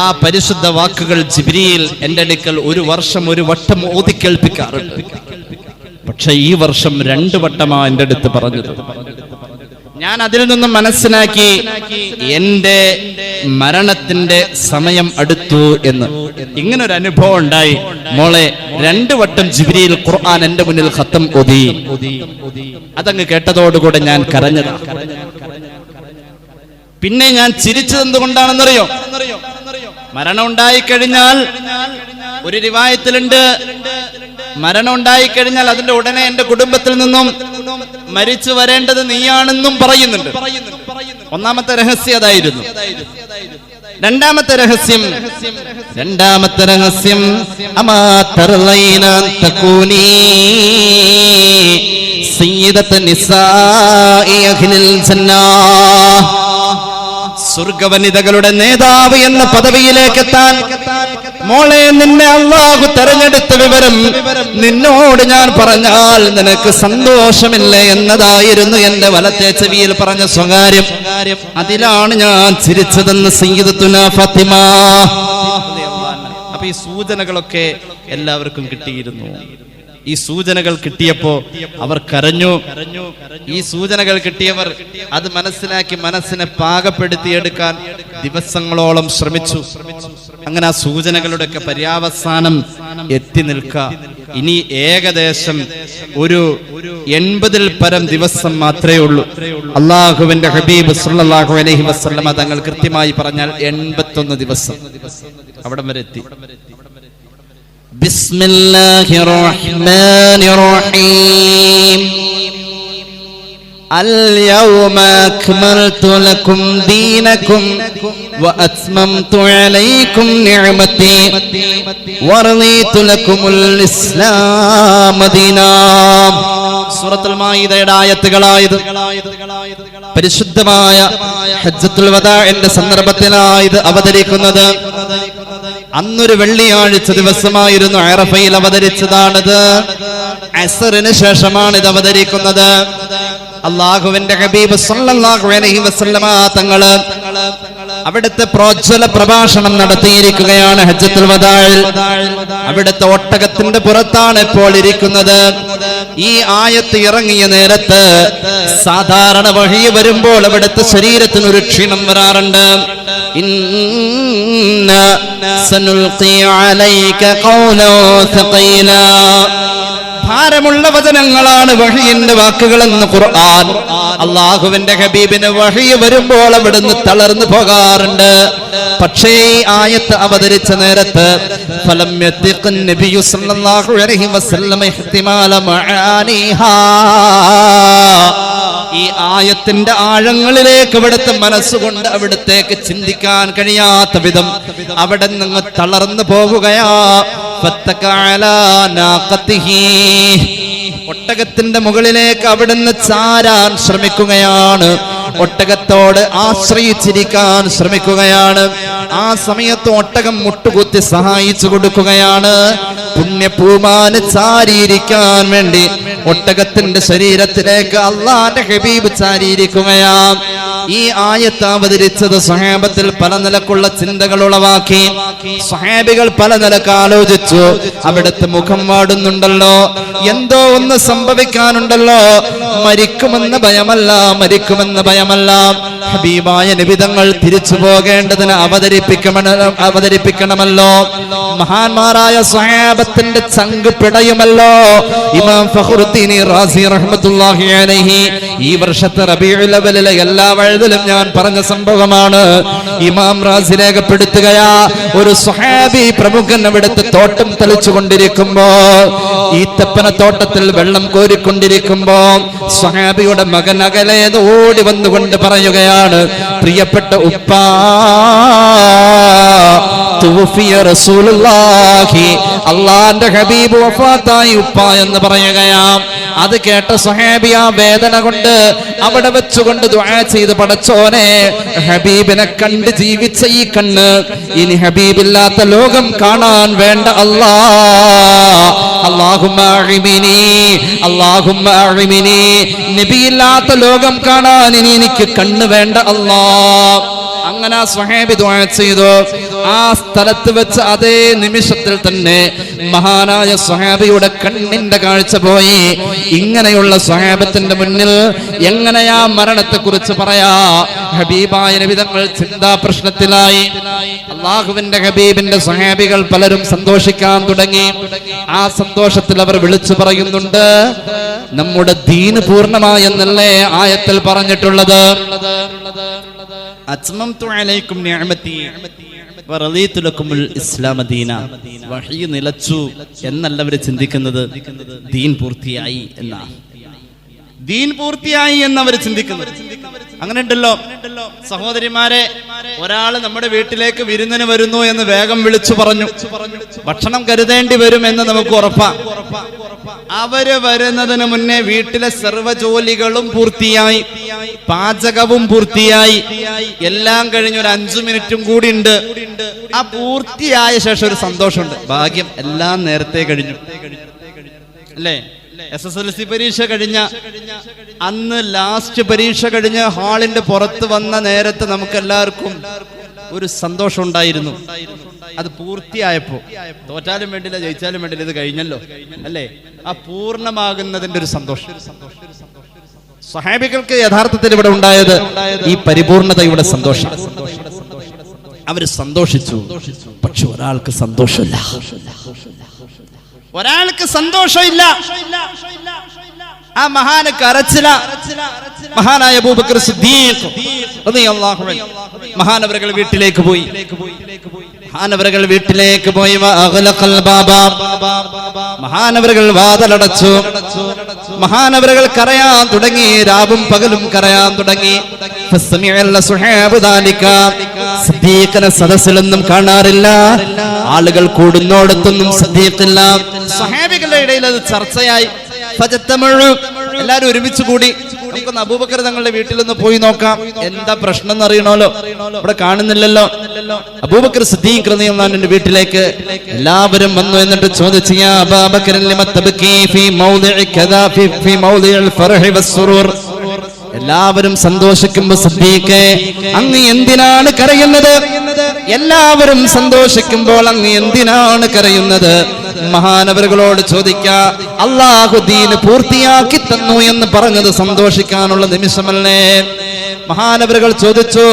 ആ പരിശുദ്ധ വാക്കുകൾ ജിബ്രീൽ എന്റെ അടുക്കൽ ഒരു വർഷം ഒരു വട്ടം ഓതി കേൾപ്പിക്കാറുണ്ട്. പക്ഷെ ഈ വർഷം 2 വട്ടമാണ് എന്റെ അടുത്ത് പറഞ്ഞത്. ഞാൻ അതിൽ നിന്നും മനസ്സിലാക്കി എന്റെ മരണത്തിന്റെ സമയം അടുത്തു എന്ന്. ഇങ്ങനൊരു അനുഭവം ഉണ്ടായി. മോളെ, 2 വട്ടം ജിബ്രീൽ ഖുർആൻ എന്റെ മുന്നിൽ ഖത്തം ഓതി. അതങ്ങ് കേട്ടതോടുകൂടെ ഞാൻ കരഞ്ഞതാ. പിന്നെ ഞാൻ ചിരിച്ചത് എന്തുകൊണ്ടാണെന്നറിയോ? മരണം ഉണ്ടായിക്കഴിഞ്ഞാൽ, ഒരു റിവായത്തിലുണ്ട്, മരണം ഉണ്ടായിക്കഴിഞ്ഞാൽ അതിന്റെ ഉടനെ എന്റെ കുടുംബത്തിൽ നിന്നും മരിച്ചു വരേണ്ടത് നീയാണെന്നും പറയുന്നുണ്ട്. ഒന്നാമത്തെ രഹസ്യം അതായിരുന്നു. രണ്ടാമത്തെ രഹസ്യം അമാ തർലൈന തകൂനി സയ്യിദത നിസാഇ അഹ്ലിൽ ജന്നാഹ്. സ്വർഗവനിതകളുടെ നേതാവ് എന്ന പദവിയിലേക്ക് എത്താൻ മോളെ നിന്നെ അല്ലാഹു തെരഞ്ഞെടുത്ത വിവരം നിന്നോട് ഞാൻ പറഞ്ഞാൽ നിനക്ക് സന്തോഷമില്ലേ എന്നതായിരുന്നു എന്റെ വലത്തെ ചെവിയിൽ പറഞ്ഞ സ്വകാര്യം. അതിലാണ് ഞാൻ ചിരിച്ചതെന്ന് സയ്യിദത്തുന ഫാത്തിമ. അപ്പൊ ഈ സൂചനകളൊക്കെ എല്ലാവർക്കും കിട്ടിയിരുന്നു. ഈ സൂചനകൾ കിട്ടിയപ്പോ അവർ കരഞ്ഞു. ഈ സൂചനകൾ കിട്ടിയവർ അത് മനസ്സിലാക്കി മനസ്സിനെ പാകപ്പെടുത്തിയെടുക്കാൻ ദിവസങ്ങളോളം ശ്രമിച്ചു. അങ്ങനെ ആ സൂചനകളുടെ ഒക്കെ പര്യാവസാനം എത്തി നിൽക്കുക. ഇനി ഏകദേശം ഒരു 80-ൽ പരം ദിവസം മാത്രമേ ഉള്ളൂ. അള്ളാഹുവിന്റെ ഹബീബ് സല്ലല്ലാഹു അലൈഹി വസല്ലമ തങ്ങൾ കൃത്യമായി പറഞ്ഞാൽ 81 ദിവസം അവിടം വരെ എത്തി. ബിസ്മില്ലാഹിർ റഹ്മാനിർ റഹീം. اليوم أكملت لكم دينكم وأتممت عليكم نعمتي ورضيت لكم الإسلام دينا. സൂറത്തുൽ മാഇദയുടെ ആയത്തുകളായത് പരിശുദ്ധമായ ഹജ്ജത്തുൽ വദാഇന്റെ സന്ദർഭത്തിലായത് അവതരിക്കുന്നത്. അന്നൊരു വെള്ളിയാഴ്ച ദിവസമായിരുന്നു. അറഫയിൽ അവതരിച്ചതാണിത്. അസ്റിന് ശേഷമാണ് ഇത് അവതരിക്കുന്നത്. അല്ലാഹുവിന്റെ ഹബീബ് സല്ലല്ലാഹു അലൈഹി വസല്ലമ തങ്ങള് അവിടുത്തെ പ്രോജ്വല പ്രഭാഷണം നടത്തിയിരിക്കുകയാണ് ഹജ്ജത്തുൽ വദാഇൽ. അവിടുത്തെ ഒട്ടകത്തിന്റെ പുറത്താണ് ഇപ്പോൾ ഇരിക്കുന്നത്. ഈ ആയത്ത് ഇറങ്ങിയ നേരത്ത് സാധാരണ വഹി വരുമ്പോൾ അവിടുത്തെ ശരീരത്തിന് ഒരു ക്ഷീണം വരാറുണ്ട്. ഇന്ന സനുൽഖി അലൈക ഖൗലൻ സഖീലാ. ഭാരമുള്ള വചനങ്ങളാണ് വഹിയിന്റെ വാക്കുകളെന്ന് ഖുർആൻ. അള്ളാഹുവിന്റെ ഹബീബിന് വഹി വരുമ്പോൾ അവിടുന്ന് തളർന്നു പോകാറുണ്ട്. പക്ഷേ ഈ ആയത്ത് അവതരിച്ച നേരത്ത് ഫലം യത്തിഖൻ നബിയു സല്ലല്ലാഹു അലൈഹി വസല്ലം ഇഹ്തിമാല മആനിഹാ. ഈ ആയത്തിന്റെ ആഴങ്ങളിലേക്ക് അവിടുത്തെ മനസ്സുകൊണ്ട് അവിടത്തേക്ക് ചിന്തിക്കാൻ കഴിയാത്ത വിധം അവിടെ നിന്ന് തളർന്നു പോവുകയാ. ഒട്ടകത്തിന്റെ മുകളിലേക്ക് അവിടുന്ന് ചാരാൻ ശ്രമിക്കുകയാണ്. ഒട്ടകത്തോട് ആശ്രയിച്ചിരിക്കാൻ ശ്രമിക്കുകയാണ്. ആ സമയത്ത് ഒട്ടകം മുട്ടുകുത്തി സഹായിച്ചു കൊടുക്കുകയാണ്. പുണ്യപൂമാന് ചാരിയിരിക്കാൻ വേണ്ടി ഒട്ടകത്തിന്റെ ശരീരത്തിലേക്ക് അള്ളാന്റെ ഹബീബ് ചാരിയിരിക്കുകയാ. ഈ ആയത്ത് അവതരിച്ചത് സ്വഹാബത്തിൽ പല നിലക്കുള്ള ചിന്തകൾ ഉളവാക്കി. സ്വഹാബികൾ പല നിലക്ക് ആലോചിച്ചു. അവിടുത്തെ മുഖം വാടുന്നുണ്ടല്ലോ, എന്തോ ഒന്ന് സംഭവിക്കാനുണ്ടല്ലോ. മരിക്കുമെന്ന ഭയമല്ല. ഹബീബായ നിബിതങ്ങൾ തിരിച്ചു പോകേണ്ടതിന് അവതരിപ്പിക്കണമല്ലോ. മഹാന്മാരായ സ്വഹാബത്തിന്റെ ചങ്ക് പിടയുമല്ലോ. ഇമാം ഫഖ്റുദ്ദീൻ റാസി റഹ്മത്തുള്ളാഹി അലൈഹി ഈ വർഷത്തെ റബീഉൽ അവ്വലിലെ എല്ലാ വഴുതിലും ഞാൻ പറഞ്ഞ സംഭവമാണ്. ഇമാം റാസി രേഖപ്പെടുത്തുകയാ, ഒരു സ്വഹാബി പ്രമുഖൻ അവിടുത്തെ തോട്ടം തെളിച്ചുകൊണ്ടിരിക്കുമ്പോ, ഈത്തപ്പന തോട്ടത്തിൽ വെള്ളം കോരിക്കൊണ്ടിരിക്കുമ്പോ സ്വഹാബിയുടെ മകൻ അകലേത് ഓടി വന്നുകൊണ്ട് പറയുകയാണ്, പ്രിയപ്പെട്ട ഉപ്പാ, തുവഫിയ റസൂലുള്ളാഹി, അല്ലാഹുവിന്റെ ഹബീബ് വഫാത്തായി ഉപ്പ എന്ന് പറയുകയാ. അത് കേട്ട സ്വഹാബി ആ വേദന കൊണ്ട് അവിടെ വെച്ചുകൊണ്ട് ദുആ ചെയ്ത്, പടച്ചോനെ ഹബീബിനെ കണ്ട് ജീവിച്ച ഈ കണ്ണ് ഇനി ഹബീബില്ലാത്ത ലോകം കാണാൻ വേണ്ട അല്ലാ. അല്ലാഹുമ്മ അഇമിനി, അല്ലാഹുമ്മ അഇമിനി, നബിയില്ലാത്ത ലോകം കാണാൻ ഇനി എനിക്ക് കണ്ണ് വേണ്ട അല്ലാ. അങ്ങനെ സ്വഹാബി ദുആ ചെയ്തു. ആ സ്ഥലത്ത് വെച്ച് അതേ നിമിഷത്തിൽ തന്നെ മഹാനായ സ്വഹാബിയുടെ കണ്ണിന്റെ കാഴ്ച പോയി. ഇങ്ങനെയുള്ള സ്വഹാബത്തിന്റെ മുന്നിൽ എങ്ങനെയാ മരണത്തെ കുറിച്ച് പറയാ? ഹബീബായ നബി തങ്ങൾ ചിന്താ പ്രശ്നത്തിലായി. അല്ലാഹുവിന്റെ ഹബീബിന്റെ സ്വഹാബികൾ പലരും സന്തോഷിക്കാൻ തുടങ്ങി. ആ സന്തോഷത്തിൽ അവർ വിളിച്ചു പറയുന്നുണ്ട്, നമ്മുടെ ദീൻ പൂർണ്ണമായെന്നല്ലേ ആയത്തിൽ പറഞ്ഞിട്ടുള്ളത്? അത്മംതു അലൈക്കും നിഅമതി വറദീതു ലക്കുമുൽ ഇസ്ലാമ ദീന. വഹീ നിലച്ചു എന്നല്ല അവർ ചിന്തിക്കുന്നത്, ദീൻ പൂർത്തിയായി എന്നാണ്. ദീൻ പൂർത്തിയായി എന്നവർ ചിന്തിക്കുന്നത്. അങ്ങനെ ഉണ്ടല്ലോ സഹോദരിമാരെ, ഒരാള് നമ്മുടെ വീട്ടിലേക്ക് വിരുന്നിന് വരുന്നു എന്ന് വേഗം വിളിച്ചു പറഞ്ഞു. ഭക്ഷണം കരുതേണ്ടി വരും എന്ന് നമുക്ക് ഉറപ്പാ. അവര് വരുന്നതിന് മുന്നേ വീട്ടിലെ സർവ്വ ജോലികളും പൂർത്തിയായി, പാചകവും പൂർത്തിയായി, എല്ലാം കഴിഞ്ഞ് ഒരു 5 മിനിറ്റും കൂടി ഉണ്ട്. ആ പൂർത്തിയായ ശേഷം ഒരു സന്തോഷമുണ്ട്, ഭാഗ്യം, എല്ലാം നേരത്തെ കഴിഞ്ഞു അല്ലേ? SSLC പരീക്ഷ കഴിഞ്ഞ അന്ന് ലാസ്റ്റ് പരീക്ഷ കഴിഞ്ഞ് ഹാളിന്റെ പുറത്ത് വന്ന നേരത്ത് നമുക്ക് എല്ലാവർക്കും ഒരു സന്തോഷം ഉണ്ടായിരുന്നു. അത് പൂർത്തിയായപ്പോ തോറ്റാലും വേണ്ടില്ല ജയിച്ചാലും വേണ്ടില്ല, ഇത് കഴിഞ്ഞല്ലോ അല്ലേ? ആ പൂർണ്ണമാകുന്നതിന്റെ ഒരു സന്തോഷം സ്വഹാബികൾക്ക് യഥാർത്ഥത്തിൽ ഇവിടെ ഉണ്ടായത് ഈ പരിപൂർണതയുടെ സന്തോഷം. അവര് സന്തോഷിച്ചു. പക്ഷെ ഒരാൾക്ക് സന്തോഷമില്ല, ഒരാൾക്ക് സന്തോഷമില്ല. ആ മഹാന് കരച്ചില. മഹാനായ അബൂബക്കർ സിദ്ദീഖ് റളിയല്ലാഹു അൻഹു മഹാനവറുകൾ വീട്ടിലേക്ക് പോയി. മഹാനവറുകൾ വാതിലടച്ചു. മഹാനവറുകൾ കരയാൻ തുടങ്ങി, രാവും പകലും കരയാൻ തുടങ്ങി. സിദ്ദീഖിനെ സദസ്സിലൊന്നും കാണാറില്ല, ആളുകൾ കൂടുന്നോടത്തൊന്നും സിദ്ദീഖില്ല. സ്വഹാബികളുടെ ഇടയിൽ അത് ചർച്ചയായി. എല്ലാരും ഒരുമിച്ച് കൂടി, നമുക്കൊന്ന് അബൂബക്കർ തങ്ങളുടെ വീട്ടിലൊന്ന് പോയി നോക്കാം, എന്താ പ്രശ്നം എന്ന് അറിയണമല്ലോ, ഇവിടെ കാണുന്നില്ലല്ലോ. അബൂബക്കർ സിദ്ദീഖ് റളിയല്ലാഹു അൻഹുവിന്റെ വീട്ടിലേക്ക് എല്ലാവരും വന്നു. എന്നിട്ട് ചോദിച്ചു, യാ അബൂബക്കർ ലിമ തബ്കീ ഫീ മൗദിഇ കദാ ഫീ മൗദിഇൽ ഫർഹി വസ്സുറൂർ. എല്ലാവരും സന്തോഷിക്കുമ്പോൾ സിദ്ദീഖേ, അങ്ങ് എന്തിനാണ് കരയുന്നത്? എല്ലാവരും സന്തോഷിക്കുമ്പോൾ അങ്ങ് എന്തിനാണ് കരയുന്നത്? മഹാനവറുകളോട് ചോദിക്കാ, അല്ലാഹു ദീൻ പൂർത്തിയാക്കി തന്നു എന്ന് പറഞ്ഞത് സന്തോഷിക്കാനുള്ള നിമിഷമല്ലേ? മഹാനവറുകൾ ചോദിച്ചു,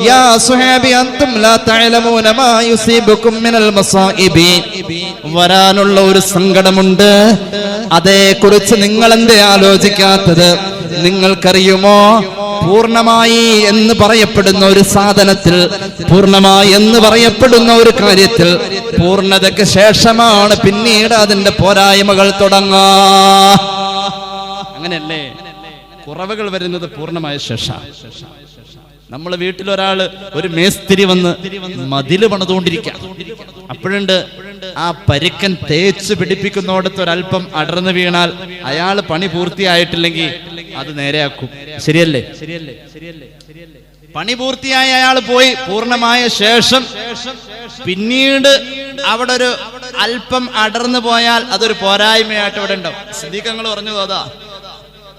യാ സുഹാബി അൻതും ലാ തഅലമൂന മാ യുസീബുകും മിനൽ മസാഇബി. വരാനുള്ള ഒരു സങ്കടമുണ്ട്, അതേക്കുറിച്ച് നിങ്ങൾ എന്തേ ആലോചിക്കാത്തത്? നിങ്ങൾക്കറിയുമോ, പൂർണ്ണമായി എന്ന് പറയപ്പെടുന്ന ഒരു സാധനത്തിൽ, പൂർണ്ണമായി എന്ന് പറയപ്പെടുന്ന ഒരു കാര്യത്തിൽ പൂർണ്ണതയ്ക്ക് ശേഷമാണ് പിന്നീട് അതിന്റെ പോരായ്മകൾ തുടങ്ങാ. അങ്ങനെയല്ലേ കുറവുകൾ വരുന്നത് പൂർണ്ണമായ ശേഷം. നമ്മളെ വീട്ടിലൊരാള്, ഒരു മേസ്തിരി വന്ന് മതില് പണിതുകൊണ്ടിരിക്കുക, അപ്പോഴുണ്ട് ആ പരുക്കൻ തേച്ച് പിടിപ്പിക്കുന്നോടത്ത് ഒരല്പം അടർന്നു വീണാൽ അയാൾ പണി പൂർത്തിയായിട്ടില്ലെങ്കിൽ അത് നേരെയാക്കും. ശരിയല്ലേ? പണി പൂർത്തിയായ അയാൾ പോയി പൂർണ്ണമായ ശേഷം പിന്നീട് അവിടെ ഒരു അല്പം അടർന്നു പോയാൽ അതൊരു പോരായ്മയായിട്ട് ഇവിടെ ഉണ്ടാവും. സിദ്ദീഖുകൾ പറഞ്ഞു, അതാ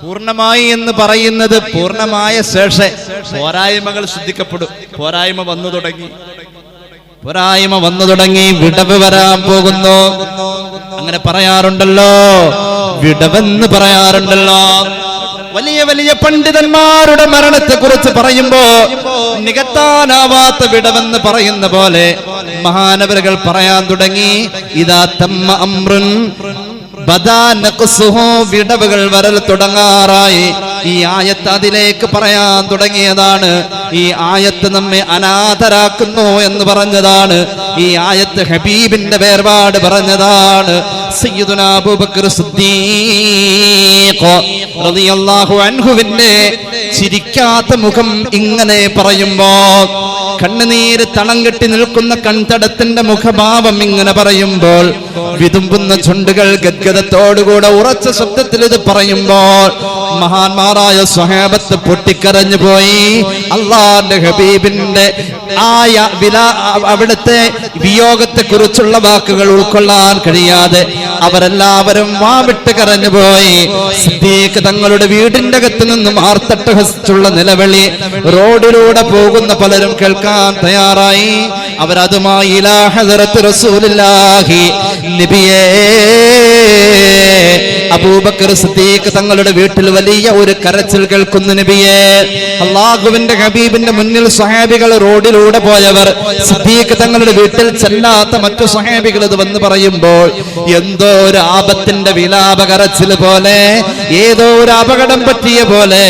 പൂർണ്ണമായി എന്ന് പറയുന്നത് പൂർണ്ണമായ ശേഷം പോരായ്മകൾ ശ്രദ്ധിക്കപ്പെടും. പോരായ്മ വന്നു തുടങ്ങി, വിടവ് വരാൻ പോകുന്നു. അങ്ങനെ പറയാറുണ്ടല്ലോ, വിടവെന്ന് പറയാറുണ്ടല്ലോ. വലിയ വലിയ പണ്ഡിതന്മാരുടെ മരണത്തെ കുറിച്ച് പറയുമ്പോ നികത്താനാവാത്ത വിടവെന്ന് പറയുന്ന പോലെ മഹാനവറുകൾ പറയാൻ തുടങ്ങി, ഇദാ തമ്മ അംറുൻ ബദാ നഖ്സുഹു, വിടവുകൾ വരൽ തുടങ്ങാറായി. ഈ ആയത്ത് അതിലേക്ക് പറയാൻ തുടങ്ങിയതാണ്. ഈ ആയത്ത് നമ്മെ അനാഥരാക്കുന്നു എന്ന് പറഞ്ഞതാണ്. ഈ ആയത്ത് ഹബീബിന്റെ വേർപാട് പറഞ്ഞതാണ്. സയ്യിദുനാ അബൂബക്കർ സിദ്ദീഖ് റളിയല്ലാഹു അൻഹുവിന്റെ ചിരിക്കാത്ത മുഖം ഇങ്ങനെ പറയുമ്പോ കണ്ണുനീര് തളം കെട്ടി നിൽക്കുന്ന കൺതടത്തിന്റെ മുഖഭാവം ഇങ്ങനെ പറയുമ്പോൾ, വിതുമ്പുന്ന ചുണ്ടുകൾ ഗദ്ഗദത്തോടുകൂടെ ഉറച്ച ശബ്ദത്തിൽ ഇത് പറയുമ്പോൾ മഹാന്മാരായ സ്വഹാബത്ത് പൊട്ടിക്കരഞ്ഞു പോയി. അള്ളാന്റെ ഹബീബിന്റെ അവിടുത്തെ വിയോഗത്തെ കുറിച്ചുള്ള വാക്കുകൾ ഉൾക്കൊള്ളാൻ കഴിയാതെ അവരെല്ലാവരും വാവിട്ട് കരഞ്ഞുപോയി. സിദ്ദീഖ് തങ്ങളുടെ വീടിന്റെ അകത്ത് നിന്നും ആർത്തട്ടഹസിച്ചുള്ള നിലവിളി റോഡിലൂടെ പോകുന്ന പലരും കേൾക്കാൻ തയ്യാറായി. അവരതുമായി ഇലാ ഹദറത്ത് റസൂലുള്ളാഹി നബിയേ, അബൂബക്കർ സിദ്ദീഖ് തങ്ങളുടെ വീട്ടിൽ വലിയ ഒരു കരച്ചിൽ കേൾക്കുന്നു. നബിയേ, അള്ളാഹുവിന്റെ ഹബീബിന്റെ മുന്നിൽ സ്വഹാബികൾ റോഡിലൂടെ പോയവർ സിദ്ദീഖ് തങ്ങളുടെ വീട്ടിൽ ചെല്ലാത്ത മറ്റു സ്വഹാബികൾ ഇത് വന്ന് പറയുമ്പോൾ എന്തോ ഒരു ആപത്തിന്റെ വിലാപ കരച്ചിൽ പോലെ, ഏതോ ഒരു അപകടം പറ്റിയ പോലെ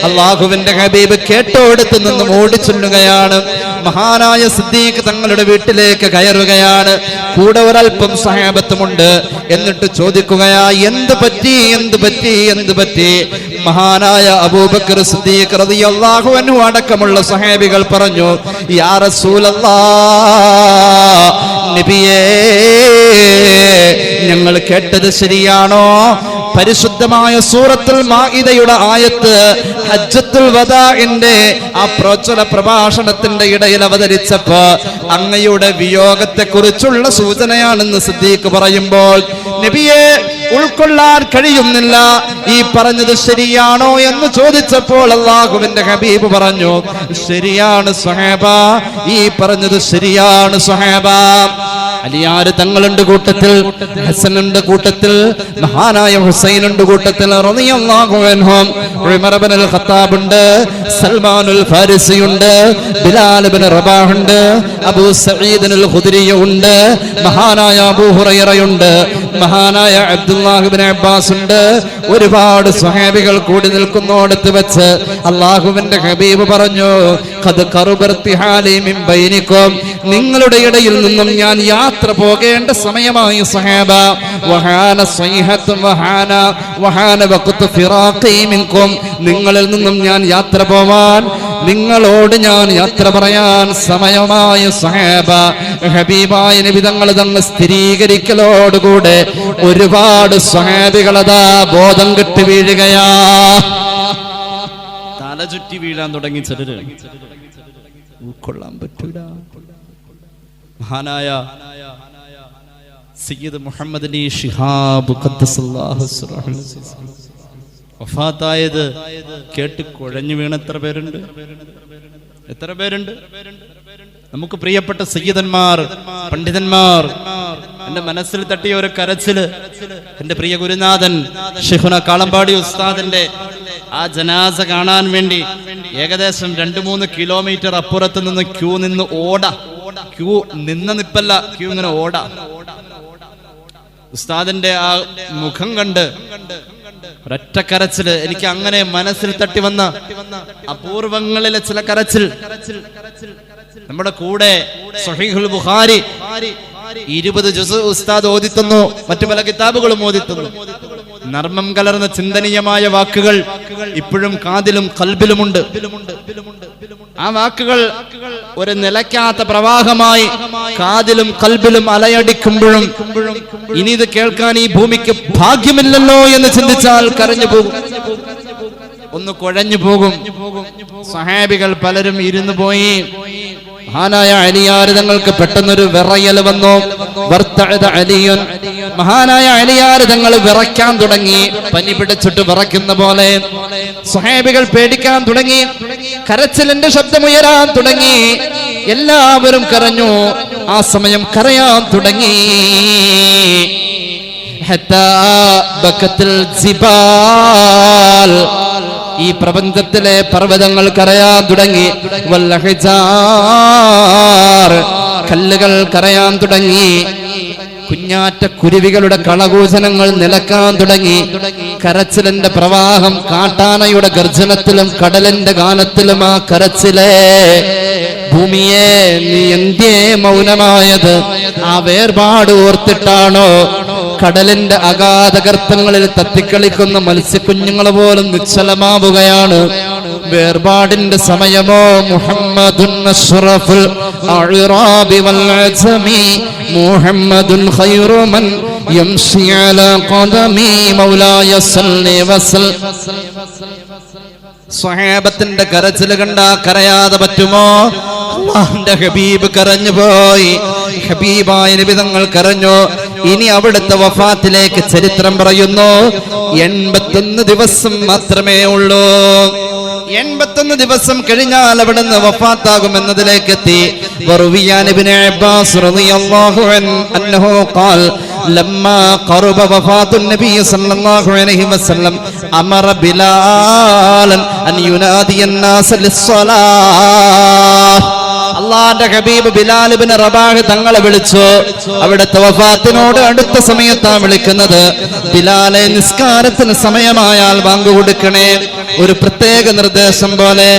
അള്ളാഹുവിന്റെ ഹബീബ് കേട്ടോടുത്ത് നിന്നും ഓടിച്ചൊല്ലുകയാണ്. മഹാനായ സിദ്ദീഖ് തങ്ങളുടെ വീട്ടിലേക്ക് കയറുകയാണ്. കൂടെ ഒരൽപ്പം സ്വഹാബത്തുമുണ്ട്. എന്നിട്ട് ചോദിക്കുകയാ, എന്ത് പറ്റി, എന്ത് പറ്റി, എന്ത് പറ്റി? മഹാനായ അബൂബക്കർ സിദ്ദീഖ് റളിയല്ലാഹു അൻഹു അടക്കമുള്ള സ്വഹാബികൾ പറഞ്ഞു, യാ റസൂലല്ലാഹ്, നബിയേ, ഞങ്ങൾ കേട്ടത് ശരിയാണോ? പരിശുദ്ധമായ സൂറത്തുൽ മാഇദയുടെ ആയത്ത് ഹജ്ജത്തുൽ വദാഇന്റെ ആ പ്രോജ്വല പ്രഭാഷണത്തിന്റെ ഇടയിൽ അവതരിച്ചപ്പോ അങ്ങയുടെ വിയോഗത്തെ കുറിച്ചുള്ള സൂചനയാണെന്ന് സിദ്ദീഖ് പറയുമ്പോൾ നബിയെ ഉൾക്കൊള്ളാൻ കഴിയുന്നില്ല. ഈ പറഞ്ഞത് ശരിയാണോ എന്ന് ചോദിച്ചപ്പോൾ അല്ലാഹുവിന്റെ ഹബീബ് പറഞ്ഞു, ശരിയാണ് സ്വഹാബ, ഈ പറഞ്ഞത് ശരിയാണ് സ്വഹാബ. അലിയാർ തങ്ങളുണ്ട് കൂട്ടത്തിൽ, ഹസനുണ്ട് കൂട്ടത്തിൽ, മഹാനായ ഹുസൈനുണ്ട് കൂട്ടത്തിൽ റളിയല്ലാഹു അൻഹും, ഉമർ ഇബ്നുൽ ഖത്താബ് ഉണ്ട്, സൽമാനുൽ ഫാരിസി ഉണ്ട്, ബിലാൽ ഇബ്നു റബാഹ് ഉണ്ട്, അബൂ സഈദുൽ ഖുദരി ഉണ്ട്, മഹാനായ അബൂ ഹുറൈറയുണ്ട്, മഹാനായ അബ്ദുല്ലാഹ് ഇബ്നു അബ്ബാസ് ഉണ്ട്. ഒരുപാട് സ്വഹാബികൾ കൂടി നിൽക്കുന്നോടത്ത് വെച്ച് അല്ലാഹുവിന്റെ ഹബീബ് പറഞ്ഞു, ഖദ് ഖറുബർതിഹാലി മിൻ ബൈനികും, നിങ്ങളുടെ ഇടയിൽ നിന്നും ഞാൻ യാത്ര പോകേണ്ട സമയമായി സ്വഹാബ. വഹാന സ്വൈഹത്തും വഹാന വഖ്തു ഫിറാഖി മിൻകും, നിങ്ങളിൽ നിന്നും ഞാൻ യാത്ര പോവാൻ, നിങ്ങളോട് ഞാൻ യാത്ര പറയാൻ സമയമായ സ്വഹാബ. ഹബീബായ നബി തങ്ങൾ തങ്ങൾ സ്ഥിരീകരിക്കലോടുകൂടെ ഒരുപാട് സ്വഹാബികളതാ ബോധം കെട്ട് വീഴുകയാ, തല ചുറ്റി വീഴാൻ തുടങ്ങി. ചിലര് ഉൾക്കൊള്ളാൻ പറ്റൂല. മഹാനായ സയ്യിദ് മുഹമ്മദ് അലി ശിഹാബ് ഖദ്ദസല്ലാഹു സിറഹു വഫാത്തായത് കേട്ട് കുഴഞ്ഞു വീണ എത്ര പേരുണ്ട്, എത്ര പേരുണ്ട്? നമുക്ക് പ്രിയപ്പെട്ട സയ്യിദന്മാർ, പണ്ഡിതന്മാർ. എന്റെ മനസ്സിൽ തട്ടിയ ഒരു കരച്ചില് എന്റെ പ്രിയ ഗുരുനാഥൻ ശൈഖുന കാളമ്പാടി ഉസ്താദിന്റെ ആ ജനാസ കാണാൻ വേണ്ടി ഏകദേശം 2-3 കിലോമീറ്റർ അപ്പുറത്ത് നിന്ന് ക്യൂ നിന്ന് ക്യൂ നിന്ന നിപ്പല്ല, ക്യൂ ഇങ്ങനെ ഉസ്താദിന്റെ ആ മുഖം കണ്ട് ഒരൊറ്റ കരച്ചില് എനിക്ക് അങ്ങനെ മനസ്സിൽ തട്ടി വന്ന അപൂർവങ്ങളിലെ ചില കരച്ചിൽ. നമ്മുടെ കൂടെ സ്വഹീഹുൽ ബുഖാരി 20 ജുസ് ഉസ്താദ് ഓതിത്തുന്നു, മറ്റു പല കിതാബുകളും ഓതിത്തുന്നു. നർമ്മം കലർന്ന ചിന്തനീയമായ വാക്കുകൾ ഇപ്പോഴും കാതിലും കൽബിലുമുണ്ട്. ആ വാക്കുകൾ ഒരു നിലയ്ക്കാത്ത പ്രവാഹമായി കാതിലും കൽബിലും അലയടിക്കുമ്പോഴും ഇനി ഇത് കേൾക്കാൻ ഈ ഭൂമിക്ക് ഭാഗ്യമില്ലല്ലോ എന്ന് ചിന്തിച്ചാൽ കരഞ്ഞു പോകും, ഒന്ന് കുഴഞ്ഞു പോകും. സഹാബികൾ പലരും ഇരുന്നു പോയി. മഹാനായ അലിയാർ തങ്ങൾക്ക് പെട്ടെന്നൊരു വിറയൽ വന്നു. മഹാനായ അലിയാർ തങ്ങൾ വിറയ്ക്കാൻ തുടങ്ങി, പനി പിടിച്ചിട്ട് വിറയ്ക്കുന്ന പോലെ. സ്വഹാബികൾ പേടിക്കാൻ തുടങ്ങി, കരച്ചിലിന്റെ ശബ്ദമുയരാൻ തുടങ്ങി. എല്ലാവരും കരഞ്ഞു. ആ സമയം കരയാൻ തുടങ്ങി. ഹത്താ ബക്കത്തിൽ ജിബാൽ, ഈ പ്രപഞ്ചത്തിലെ പർവ്വതങ്ങൾ കരയാൻ തുടങ്ങി. വല്ലഹിജാർ, കല്ലുകൾ കരയാൻ തുടങ്ങി. കുഞ്ഞാറ്റ കുരുവികളുടെ കളകൂചനങ്ങൾ നിലക്കാൻ തുടങ്ങി. കരച്ചിലിന്റെ പ്രവാഹം കാട്ടാനയുടെ ഗർജനത്തിലും കടലിന്റെ ഗാനത്തിലും ആ കരച്ചിലേ ഭൂമിയെ നീ എന്തേ മൗനമായത്? ആ വേർപാട് ഓർത്തിട്ടാണോ? കടലിന്റെ അഗാധഗർത്തങ്ങളിൽ തത്തിക്കളിക്കുന്ന മത്സ്യക്കുഞ്ഞുങ്ങൾ പോലും നിശ്ചലമാവുകയാണ്. വേർപാടിന്റെ സമയമോ? മുഹമ്മദുൻ അഷ്റഫുൽ അഅ്റാബി വൽ അജ്മി മുഹമ്മദുൻ ഖൈറു മൻ യംശി അലാ ഖദമി മൗലായ സല്ലി വസൽ. സ്വഹാബത്തിന്റെ കരച്ചിൽ കണ്ടാ കരയാതെ പറ്റുമോ? അല്ലാഹുവിന്റെ ഹബീബ് കരഞ്ഞുപോയി. ഹബീബായ നബി തങ്ങൾ കരഞ്ഞു. ഇനി അവിടുത്തെ വഫാത്തിലേക്ക് ചരിത്രം പറയുന്നു. 81 ദിവസം മാത്രമേ ഉള്ളൂ. 81 ദിവസം കഴിഞ്ഞാൽ അവിടുന്ന് വഫാത്താകുമെന്നതിലേക്ക് എത്തി. വറുവിയാൻ ഇബ്നു അബ്ബാസ് റളിയല്ലാഹു അൻഹു ഖാൽ ലമ്മാ ഖറബ വഫാത്തുൻ നബി സല്ലല്ലാഹു അലൈഹി വസല്ലം അമറ ബിലാലൻ അൻ യുനാദിയ الناس للصلاه. അള്ളാന്റെ ഹബീബ് ബിലാൽ ഇബ്നു റബാഹ് തങ്ങളെ വിളിച്ചു. അവിടുത്തെ വഫാത്തിനോട് അടുത്ത സമയത്താണ് വിളിക്കുന്നത്. ബിലാലെ, നിസ്കാരത്തിന് സമയമായാൽ ബാങ്ക് കൊടുക്കണേ. ഒരു പ്രത്യേക നിർദ്ദേശം പോലെ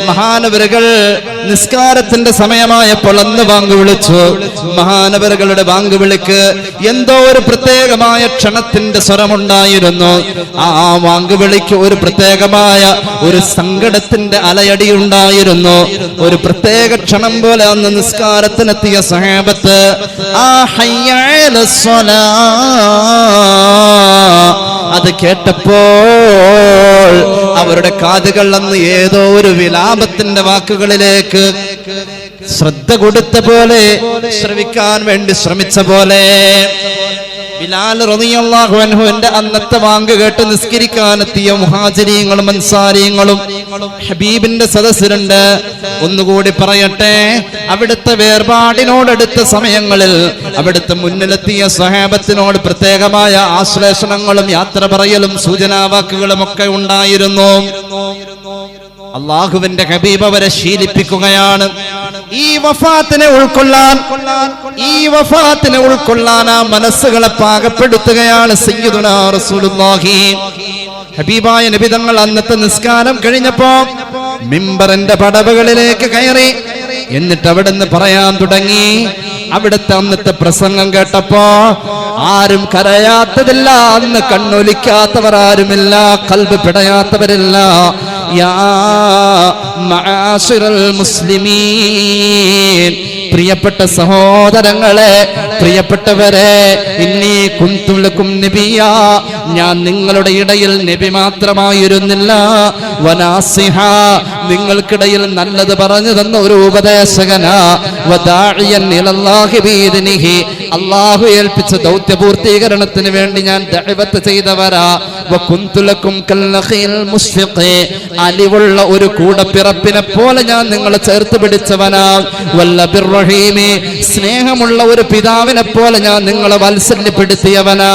മഹാനവരുകൾ നിസ്കാരത്തിന്റെ സമയമായപ്പോൾ അന്ന് ബാങ്ക് വിളിച്ചു. മഹാനവരുകളുടെ ബാങ്ക് വിളിക്ക് എന്തോ ഒരു പ്രത്യേകമായ ക്ഷണത്തിന്റെ സ്വരമുണ്ടായിരുന്നു. ആ ബാങ്ക് വിളിക്ക് ഒരു പ്രത്യേകമായ ഒരു സങ്കടത്തിന്റെ അലയടി ഉണ്ടായിരുന്നു. ഒരു പ്രത്യേക ക്ഷണം പോലെ അന്ന് നിസ്കാരത്തിനെത്തിയ സഹാബത്ത് ആ ഹയ്യ അലസ്സലാ അത് കേട്ടപ്പോൾ അവരുടെ കാതുകൾ അന്ന് ഏതോ ഒരു വിലാപത്തിന്റെ വാക്കുകളിലേക്ക് ശ്രദ്ധ കൊടുത്ത പോലെ, ശ്രവിക്കാൻ വേണ്ടി ശ്രമിച്ച പോലെ ബിലാൽ റളിയല്ലാഹു അൻഹുവിന്റെ അന്നത്തെ വാങ്ക് കേട്ട് നിസ്കരിക്കാനെത്തിയ മുഹാജിരീങ്ങളും അൻസാരികളും ഹബീബിന്റെ സദസ്സിലുണ്ട്. ഒന്നുകൂടി പറയട്ടെ, അവിടുത്തെ വേർപാടിനോടടുത്ത സമയങ്ങളിൽ അവിടുത്തെ മുന്നിലെത്തിയ സ്വഹാബത്തിനോട് പ്രത്യേകമായ ആശ്ലേഷണങ്ങളും യാത്ര പറയലും സൂചനാവാക്കുകളും ഒക്കെ ഉണ്ടായിരുന്നു. അള്ളാഹുവിന്റെ ഹബീബ് അവരെ ശീലിപ്പിക്കുകയാണ്. ഈ വഫാത്തിനെ ഉൾക്കൊള്ളാൻ ആ മനസ്സുകളെ പാകപ്പെടുത്തുകയാണ് സയ്യിദുനാ റസൂലുള്ളാഹി. ഹബീബായ നബി തങ്ങൾ അന്നത്തെ നിസ്കാരം കഴിഞ്ഞപ്പോ മിമ്പറിന്റെ പടവുകളിലേക്ക് കയറി. എന്നിട്ട് അവിടുന്ന് പറയാൻ തുടങ്ങി. അവിടുത്തെ അന്നത്തെ പ്രസംഗം കേട്ടപ്പോ ആരും കരയാത്തതില്ല, അന്ന് കണ്ണൊലിക്കാത്തവർ ആരുമില്ല, കൽബ് പിടയാത്തവരില്ല. യാ മആശിറൽ മുസ്ലിമീൻ, പ്രിയപ്പെട്ട സഹോദരങ്ങളെ, പ്രിയപ്പെട്ടവരെ, ഇന്നി കുന്തു ലക്കും നബിയാ, ഞാൻ നിങ്ങളുടെ ഇടയിൽ നബി മാത്രമായിരുന്നില്ല, വനാസിഹ, നിങ്ങൾക്കിടയിൽ നല്ലത് പറഞ്ഞു തന്ന ഒരു ഉപദേശകനാ, വദാഇയൻ ഇലല്ലാഹി ബിഇദ്നിഹി, അല്ലാഹു ഏൽപ്പിച്ച ദൗത്യ പൂർത്തീകരണത്തിന് വേണ്ടി ഞാൻ ദഅവത്ത് ചെയ്തവരാ, വകുന്തു ലക്കും കൽനഖിൽ മുസ്ഫിഖി, അലിവുള്ള ഒരു കൂടപ്പിറപ്പിനെ പോലെ ഞാൻ നിങ്ങളെ ചേർത്ത് പിടിച്ചവനാ, വല്ലബിർ റഹീമി, സ്നേഹമുള്ള ഒരു പിതാവിനെ പോലെ ഞാൻ നിങ്ങളെ വാത്സല്യപ്പെടുത്തിയവനാ,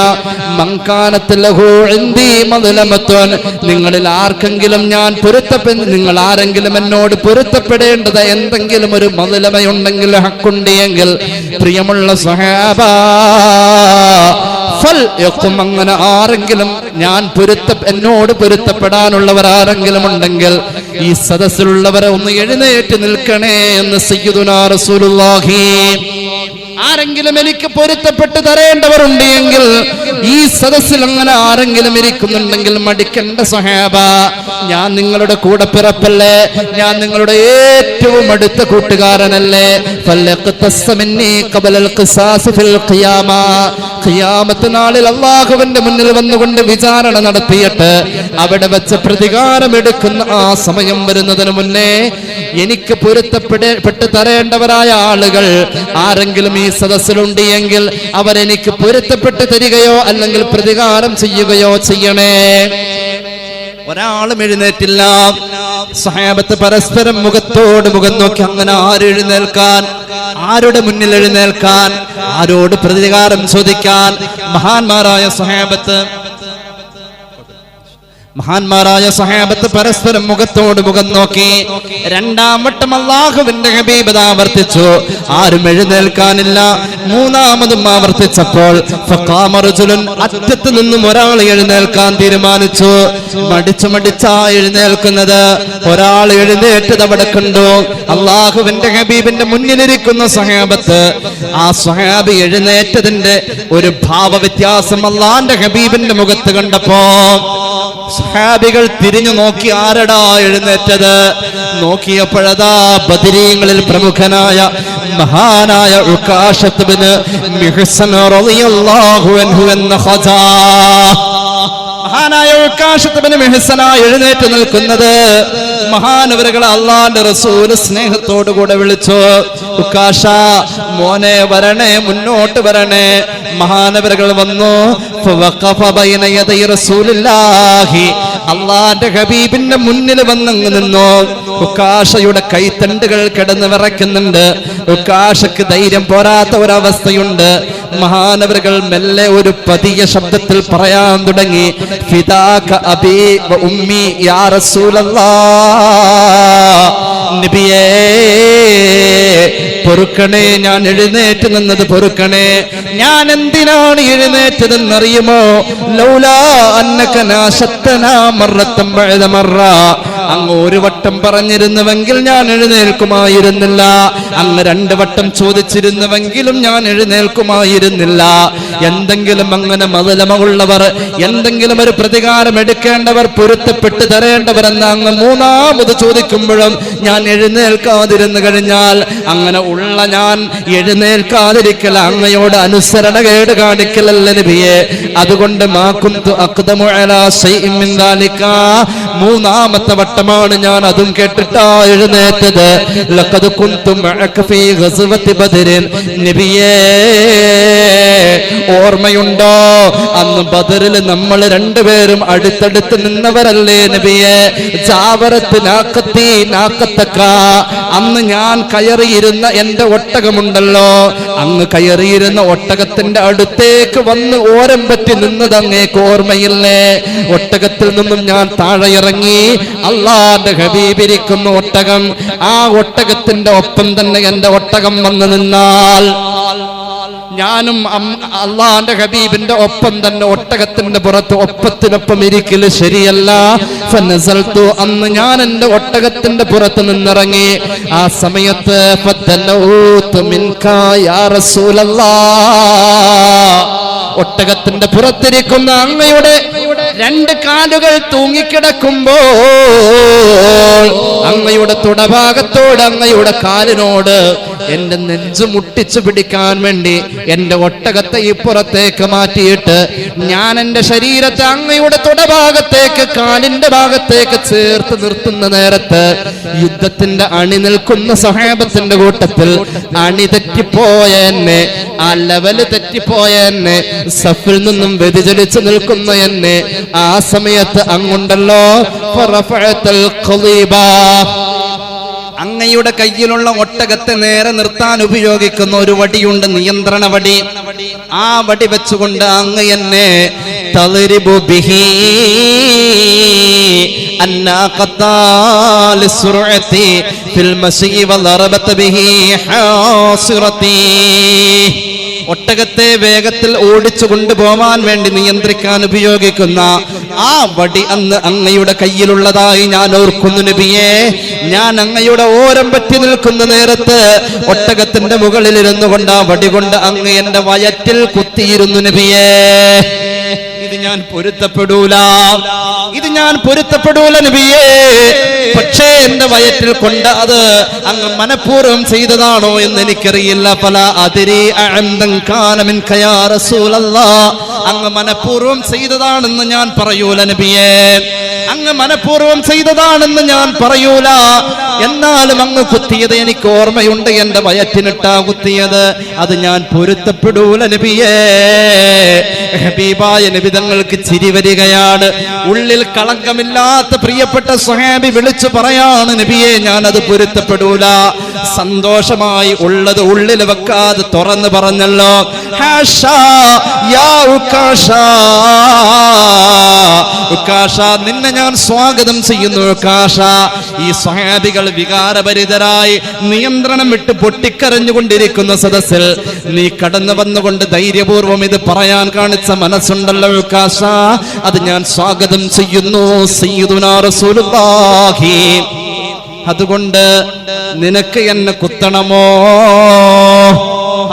മൻകാനത ലഹു ഇൻദി മദ്ലമത്തുൻ, നിങ്ങളിൽ ആർക്കെങ്കിലും ഞാൻ നിങ്ങൾ ആരെങ്കിലും എന്നോട് പൊരുത്തപ്പെടേണ്ടത് എന്തെങ്കിലും ഒരു മദ്ലമയുണ്ടെങ്കിൽ, ഹക്കുണ്ടെങ്കിൽ, പ്രിയമുള്ള സ്വഹാബ, അങ്ങനെ ആരെങ്കിലും എന്നോട് പൊരുത്തപ്പെടാനുള്ളവർ ആരെങ്കിലും ഉണ്ടെങ്കിൽ ഈ സദസ്സിലുള്ളവരെ ഒന്ന് എഴുന്നേറ്റ് നിൽക്കണേ എന്ന് സയ്യിദുനാ റസൂലുള്ളാഹി. ആരെങ്കിലും എനിക്ക് പൊരുത്തപ്പെട്ട് തരേണ്ടവരുണ്ട് എങ്കിൽ ഈ സദസ്സിൽ അങ്ങനെ ആരെങ്കിലും ഇരിക്കുന്നുണ്ടെങ്കിൽ മടിക്കണ്ട സ്വഹാബ, ഞാൻ നിങ്ങളുടെ കൂടെ പിറപ്പല്ലേ, ഞാൻ നിങ്ങളുടെ ഏറ്റവും അടുത്ത കൂട്ടുകാരനല്ലേ. ഖിയാമത്ത് നാളിൽ അല്ലാഹുവിന്റെ മുന്നിൽ വന്നുകൊണ്ട് വിചാരണ നടത്തിയിട്ട് അവിടെ വെച്ച് പ്രതികാരം എടുക്കുന്ന ആ സമയം വരുന്നതിന് മുന്നേ എനിക്ക് പൊരുത്തപ്പെട്ട് തരേണ്ടവരായ ആളുകൾ ആരെങ്കിലും ഈ സദസ്സിലുണ്ട് എങ്കിൽ അവരെനിക്ക് പൊരുത്തപ്പെട്ട് തരികയോ അല്ലെങ്കിൽ പ്രതികാരം ചെയ്യുകയോ ചെയ്യണേ. ഒരാളും എഴുന്നേറ്റില്ല. സഹാബത്ത് പരസ്പരം മുഖത്തോട് മുഖം നോക്കി, അങ്ങനെ എഴുന്നേൽക്കാൻ, ആരുടെ മുന്നിൽ എഴുന്നേൽക്കാൻ, ആരോട് പ്രതികാരം ചോദിക്കാൻ? മഹാന്മാരായ സഹാബത്ത് മഹാന്മാരായ സഹാബത്ത് പരസ്പരം മുഖത്തോട് മുഖം നോക്കി. രണ്ടാം വട്ടം അല്ലാഹുവിന്റെ ഹബീബ് ആവർത്തിച്ചു. ആരും എഴുന്നേൽക്കാനില്ല. മൂന്നാമതും ആവർത്തിച്ചപ്പോൾ ഫഖാമ റജുലുൻ, അറ്റത്ത് നിന്നും ഒരാൾ എഴുന്നേൽക്കാൻ തീരുമാനിച്ചു. മടിച്ചാ എഴുന്നേൽക്കുന്നത്. ഒരാൾ എഴുന്നേറ്റത് അവിടെ കണ്ടു. അല്ലാഹുവിന്റെ ഹബീബിന്റെ മുന്നിലിരിക്കുന്ന സഹാബത്ത്. ആ സഹാബി എഴുന്നേറ്റതിന്റെ ഒരു ഭാവ വ്യത്യാസം അല്ലാഹുവിന്റെ ഹബീബിന്റെ മുഖത്ത് കണ്ടപ്പോ സഹാബികൾ തിരിഞ്ഞു നോക്കി. ആരടാ എഴുന്നേറ്റത്? നോക്കിയപ്പോഴതാ ബദരീങ്ങളിൽ പ്രമുഖനായ മഹാനായ ഉകാശത്ത് ഇബ്നു മിഹ്സൻ റളിയല്ലാഹു അൻഹു എന്ന ഖസാ. മഹാനായ ഉകാശത്ത് ഇബ്നു മിഹ്സൻ എഴുന്നേറ്റ് നിൽക്കുന്നത്. മഹാനവറുകൾ അല്ലാഹുവിന്റെ റസൂൽ സ്നേഹത്തോടു കൂടെ വിളിച്ചു, ഉകാശ മോനെ വരണേ, മുന്നോട്ട് വരണേ. മഹാനവറുകൾ വന്നു. ഫവഖഫ ബൈന യദൈ റസൂലില്ലാഹി, അല്ലാഹുവിന്റെ ഹബീബിന്റെ മുന്നിൽ വന്നങ്ങ് നിന്നു. ഉകാശയുടെ കൈത്തണ്ടുകൾ കിടന്ന് വിറയ്ക്കുന്നുണ്ട്. ഉകാശക്ക് ധൈര്യം പോരാത്ത ഒരവസ്ഥയുണ്ട്. മഹാനവറുകൾ മെല്ലെ ഒരു പതിയ ശബ്ദത്തിൽ പറയാൻ തുടങ്ങി, ഫിദാക അബീ വ ഉമ്മി യാ റസൂലല്ലാഹ്, നബിയേ പൊറുക്കണേ, ഞാൻ എഴുന്നേറ്റ് നിന്നത് പൊറുക്കണേ. ഞാൻ എന്തിനാണ് എഴുന്നേറ്റതെന്നറിയുമോ? ലൗലാ അന്നക നാശത്തനാ മറത്തം ബഅദ മറ, അങ്ങ് ഒരു വട്ടം പറഞ്ഞിരുന്നുവെങ്കിൽ ഞാൻ എഴുന്നേൽക്കുമായിരുന്നില്ല. അങ്ങ് 2 വട്ടം ചോദിച്ചിരുന്നുവെങ്കിലും ഞാൻ എഴുന്നേൽക്കുമായിരുന്നില്ല. എന്തെങ്കിലും അങ്ങനെ മദലമുള്ളവർ, എന്തെങ്കിലും ഒരു പ്രതികാരം എടുക്കേണ്ടവർ, പൊരുത്തപ്പെട്ട് തരേണ്ടവരെന്ന് അങ്ങ് 3ാമത് ചോദിക്കുമ്പോഴും ഞാൻ എഴുന്നേൽക്കാതിരുന്നു കഴിഞ്ഞാൽ അങ്ങനെ ഉള്ള ഞാൻ എഴുന്നേൽക്കാതിരിക്കൽ അങ്ങയോട് അനുസരണ കേട് കാണിക്കലല്ല നബിയെ. അതുകൊണ്ട് മാകുന്തു അഖ്ദമു അലാ ശൈഇൻ മിൻ ദാലിക, 3ാമത്തെ വട്ടമാണ് ഞാൻ അതും കേട്ടിട്ടാ എഴുന്നേറ്റത്. ലഖദ് കുന്തു മഅക ഫീ ഗസ്വതി ബദരിൻ, നബിയേ ഓർമ്മയുണ്ടോ? അന്ന് ബദറിൽ നമ്മൾ 2 പേരും അടുത്തടുത്ത് നിന്നവരല്ലേ നബിയെ? ജാവറത്ത് നാഖത്തി നാഖത്തക, അന്ന് ഞാൻ കയറിയിരുന്ന എന്റെ ഒട്ടകമുണ്ടല്ലോ, അങ്ങ് കയറിയിരുന്ന ഒട്ടകത്തിന്റെ അടുത്തേക്ക് വന്ന് ഓരം പറ്റി നിന്നത് അങ്ങേക്ക് ഓർമ്മയില്ലേ? ഒട്ടകത്തിൽ നിന്നും ഞാൻ താഴെ ഇറങ്ങി. അല്ലാഹുവിന്റെ ഹബീബിരിക്കുന്ന ഒട്ടകം, ആ ഒട്ടകത്തിന്റെ ഒപ്പം തന്നെ എന്റെ ഒട്ടകം വന്ന് നിന്നാൽ ഞാനും അല്ലാഹുവിന്റെ ഹബീബിന്റെ ഒപ്പം തന്നെ ഒട്ടകത്തിന്റെ പുറത്ത് ഒപ്പത്തിനൊപ്പം ഇരിക്കല് ശരിയല്ല. ഫനസൽതു, അന്ന് ഞാൻ എന്റെ ഒട്ടകത്തിന്റെ പുറത്ത് നിന്നിറങ്ങി. ആ സമയത്ത് ഫതനൗതു മിൻകാ യാ റസൂലല്ലാഹ്, ഒട്ടകത്തിന്റെ പുറത്തിരിക്കുന്ന അങ്ങയുടെ 2 കാലുകൾ തൂങ്ങിക്കിടക്കുമ്പോൾ അങ്ങയുടെ തുടഭാഗത്തോട്, അങ്ങയുടെ കാലിനോട് എന്റെ നെഞ്ചു മുട്ടിച്ചു പിടിക്കാൻ വേണ്ടി എന്റെ ഒട്ടകത്തെ ഇപ്പുറത്തേക്ക് മാറ്റിയിട്ട് ഞാൻ എന്റെ ശരീരത്തെ അങ്ങയുടെ തുടഭാഗത്തേക്ക്, കാലിന്റെ ഭാഗത്തേക്ക് ചേർത്ത് നിർത്തുന്ന നേരത്ത് യുദ്ധത്തിന്റെ അണി നിൽക്കുന്ന സഹാബത്തിന്റെ കൂട്ടത്തിൽ അണി തെറ്റിപ്പോയ എന്നെ, ആ ലെവല് തെറ്റിപ്പോയ എന്നെ, സഫിൽ നിന്നും വ്യതിചലിച്ചു നിൽക്കുന്ന എന്നെ ആ സമയത്ത് അങ്ങുണ്ടല്ലോ ഫറഫഅതൽ ഖളീബ, അങ്ങയുടെ കയ്യിലുള്ള ഒട്ടകത്തെ നേരെ നിർത്താൻ ഉപയോഗിക്കുന്ന ഒരു വടിയുണ്ട്, നിയന്ത്രണ വടി. ആ വടി വെച്ചുകൊണ്ട് അങ്ങ് എന്നെ തളിരിബു ബിഹി അന്നാഖത്താ ലിസ്റുഅതി ഫിൽ മശീ വളറബത ബിഹി ഹാസിറതി, ഒട്ടകത്തെ വേഗത്തിൽ ഓടിച്ചു കൊണ്ടുപോകാൻ വേണ്ടി നിയന്ത്രിക്കാൻ ഉപയോഗിക്കുന്ന ആ വടി അന്ന് അങ്ങയുടെ കയ്യിലുള്ളതായി ഞാൻ ഓർക്കുന്നു നബിയെ. ഞാൻ അങ്ങയുടെ ഓരം പറ്റി നിൽക്കുന്ന നേരത്ത് ഒട്ടകത്തിന്റെ മുകളിലിരുന്നു കൊണ്ട് ആ വടി കൊണ്ട് അങ്ങ് എന്റെ വയറ്റിൽ കുത്തിയിരുന്നു നബിയെ. ഇത് ഞാൻ പൊരുത്തപ്പെടൂല, ഇത് ഞാൻ പൊരുത്തപ്പെടൂല നബിയേ. പക്ഷേ എന്റെ വയറ്റിൽ കൊണ്ട് അത് അങ്ങ് മനഃപൂർവ്വം ചെയ്തതാണോ എന്ന് എനിക്കറിയില്ല. പല അതിരി യാ റസൂലല്ലാഹ്, അങ്ങ് മനഃപൂർവ്വം ചെയ്തതാണെന്ന് ഞാൻ പറയൂല നബിയേ, അങ്ങ് മനഃപൂർവ്വം ചെയ്തതാണെന്ന് ഞാൻ പറയൂല. എന്നാലും അങ്ങ് കുത്തിയത് എനിക്ക് ഓർമ്മയുണ്ട്, എന്റെ വയറ്റിനിട്ടാ കുത്തിയത്. അത് ഞാൻ പൊരുത്തപ്പെടൂല നബിയേ. ഹബീബായ നബി തങ്ങൾക്ക് ചിരി വരികയാണ്. ഉള്ളിൽ കളങ്കമില്ലാത്ത പ്രിയപ്പെട്ട സ്വഹാബി വിളിച്ചു പറയാണ്, നബിയെ ഞാൻ അത് പൊരുത്തപ്പെടൂല. സന്തോഷമായി ഉള്ളത് ഉള്ളിൽ വെക്കാതെ തുറന്ന് പറഞ്ഞല്ലോ, ഹാഷാ യാ ഉക്കാഷ, ഉക്കാഷ നിന്നെ ഞാൻ സ്വാഗതം ചെയ്യുന്നു ഉക്കാഷ. ഈ സ്വഹാബികൾ വികാരഭരിതരായി നിയന്ത്രണം വിട്ട് പൊട്ടിക്കരഞ്ഞുകൊണ്ടിരിക്കുന്ന സദസ്സിൽ നീ കടന്നു വന്നുകൊണ്ട് ധൈര്യപൂർവ്വം ഇത് പറയാൻ കാണിച്ച മനസ്സുണ്ടല്ലോ ഉക്കാഷ, അത് ഞാൻ സ്വാഗതം ചെയ്യുന്നു സയ്യിദുനാ റസൂലുള്ളാഹി. അതുകൊണ്ട് നിനക്ക് എന്നെ കുത്തണമോ?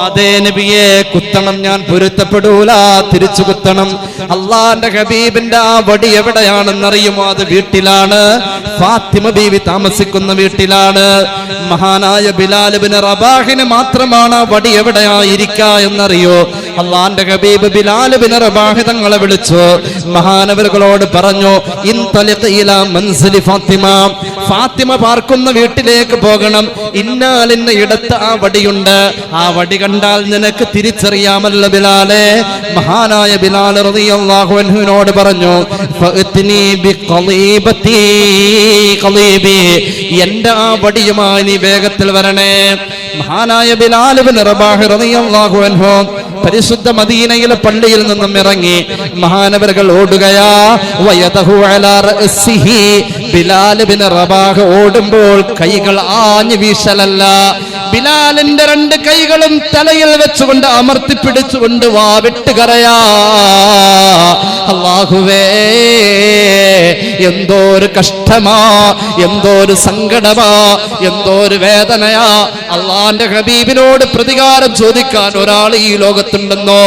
അതേ നബിയെ, കുത്തണം, ഞാൻ പൊരുത്തപ്പെടൂല, തിരിച്ചു കുത്തണം. അള്ളാന്റെ ഹബീബിന്റെ ആ വടി എവിടെയാണെന്നറിയുമോ? അത് വീട്ടിലാണ്, ഫാത്തിമ ബീവി താമസിക്കുന്ന വീട്ടിലാണ്. മഹാനായ ബിലാൽ ഇബ്നു റബാഹിന് മാത്രമാണ് ആ വടി എവിടെയായിരിക്കുക എന്നറിയോ? അള്ളാന്റെ ഹബീബ് ബിലാൽ ഇബ്നു റബാഹ് തങ്ങളെ വിളിച്ചു മഹാനവറുകളോട് പറഞ്ഞു, ഇൻതലിഖ് ഇലാ മൻസിലി ഫാത്തിമ, ഫാത്തിമ പാർക്കുന്ന വീട്ടിലേക്ക് പോകണം. ഇന്നാലിന്ന ഇടത്ത് ആ വടിയുണ്ട്, ആ വടി കണ്ടാൽ നിനക്ക് തിരിച്ചറിയാമല്ലോ ബിലാലെ. മഹാനായ ബിലാൽ റളിയല്ലാഹു അൻഹുവിനോട് പറഞ്ഞു, ഫഅത്നി ബിഖളീബതി, ഖളീബി, എന്റെ ആ വടിയുമായി നീ വേഗത്തിൽ വരണേ. മഹാനായ ബിലാൽ ഇബ്നു റബാഹ് റളിയല്ലാഹു അൻഹു പരിശുദ്ധ മദീനയിലെ പള്ളിയിൽ നിന്നും ഇറങ്ങി മഹാനവറുകൾ ഓടുകയാ. വയദഹു അലാ റഅസിഹി, ബിലാൽ ഇബ്നു റബാഹ് ഓടുമ്പോൾ കൈകൾ ആഞ്ഞു വീശലല്ല, ബിലാലിന്റെ രണ്ട് കൈകളും തലയിൽ വെച്ചുകൊണ്ട് അമർത്തി പിടിച്ചുകൊണ്ട് വാവിട്ട് കരയാ. അല്ലാഹുവേ, എന്തോ ഒരു കഷ്ടമാ, എന്തോ ഒരു സങ്കടമാ, എന്തോ ഒരു വേദനയാ. അള്ളാന്റെ ഹബീബിനോട് പ്രതികാരം ചോദിക്കാൻ ഒരാൾ ഈ ലോകത്തുണ്ടെന്നോ?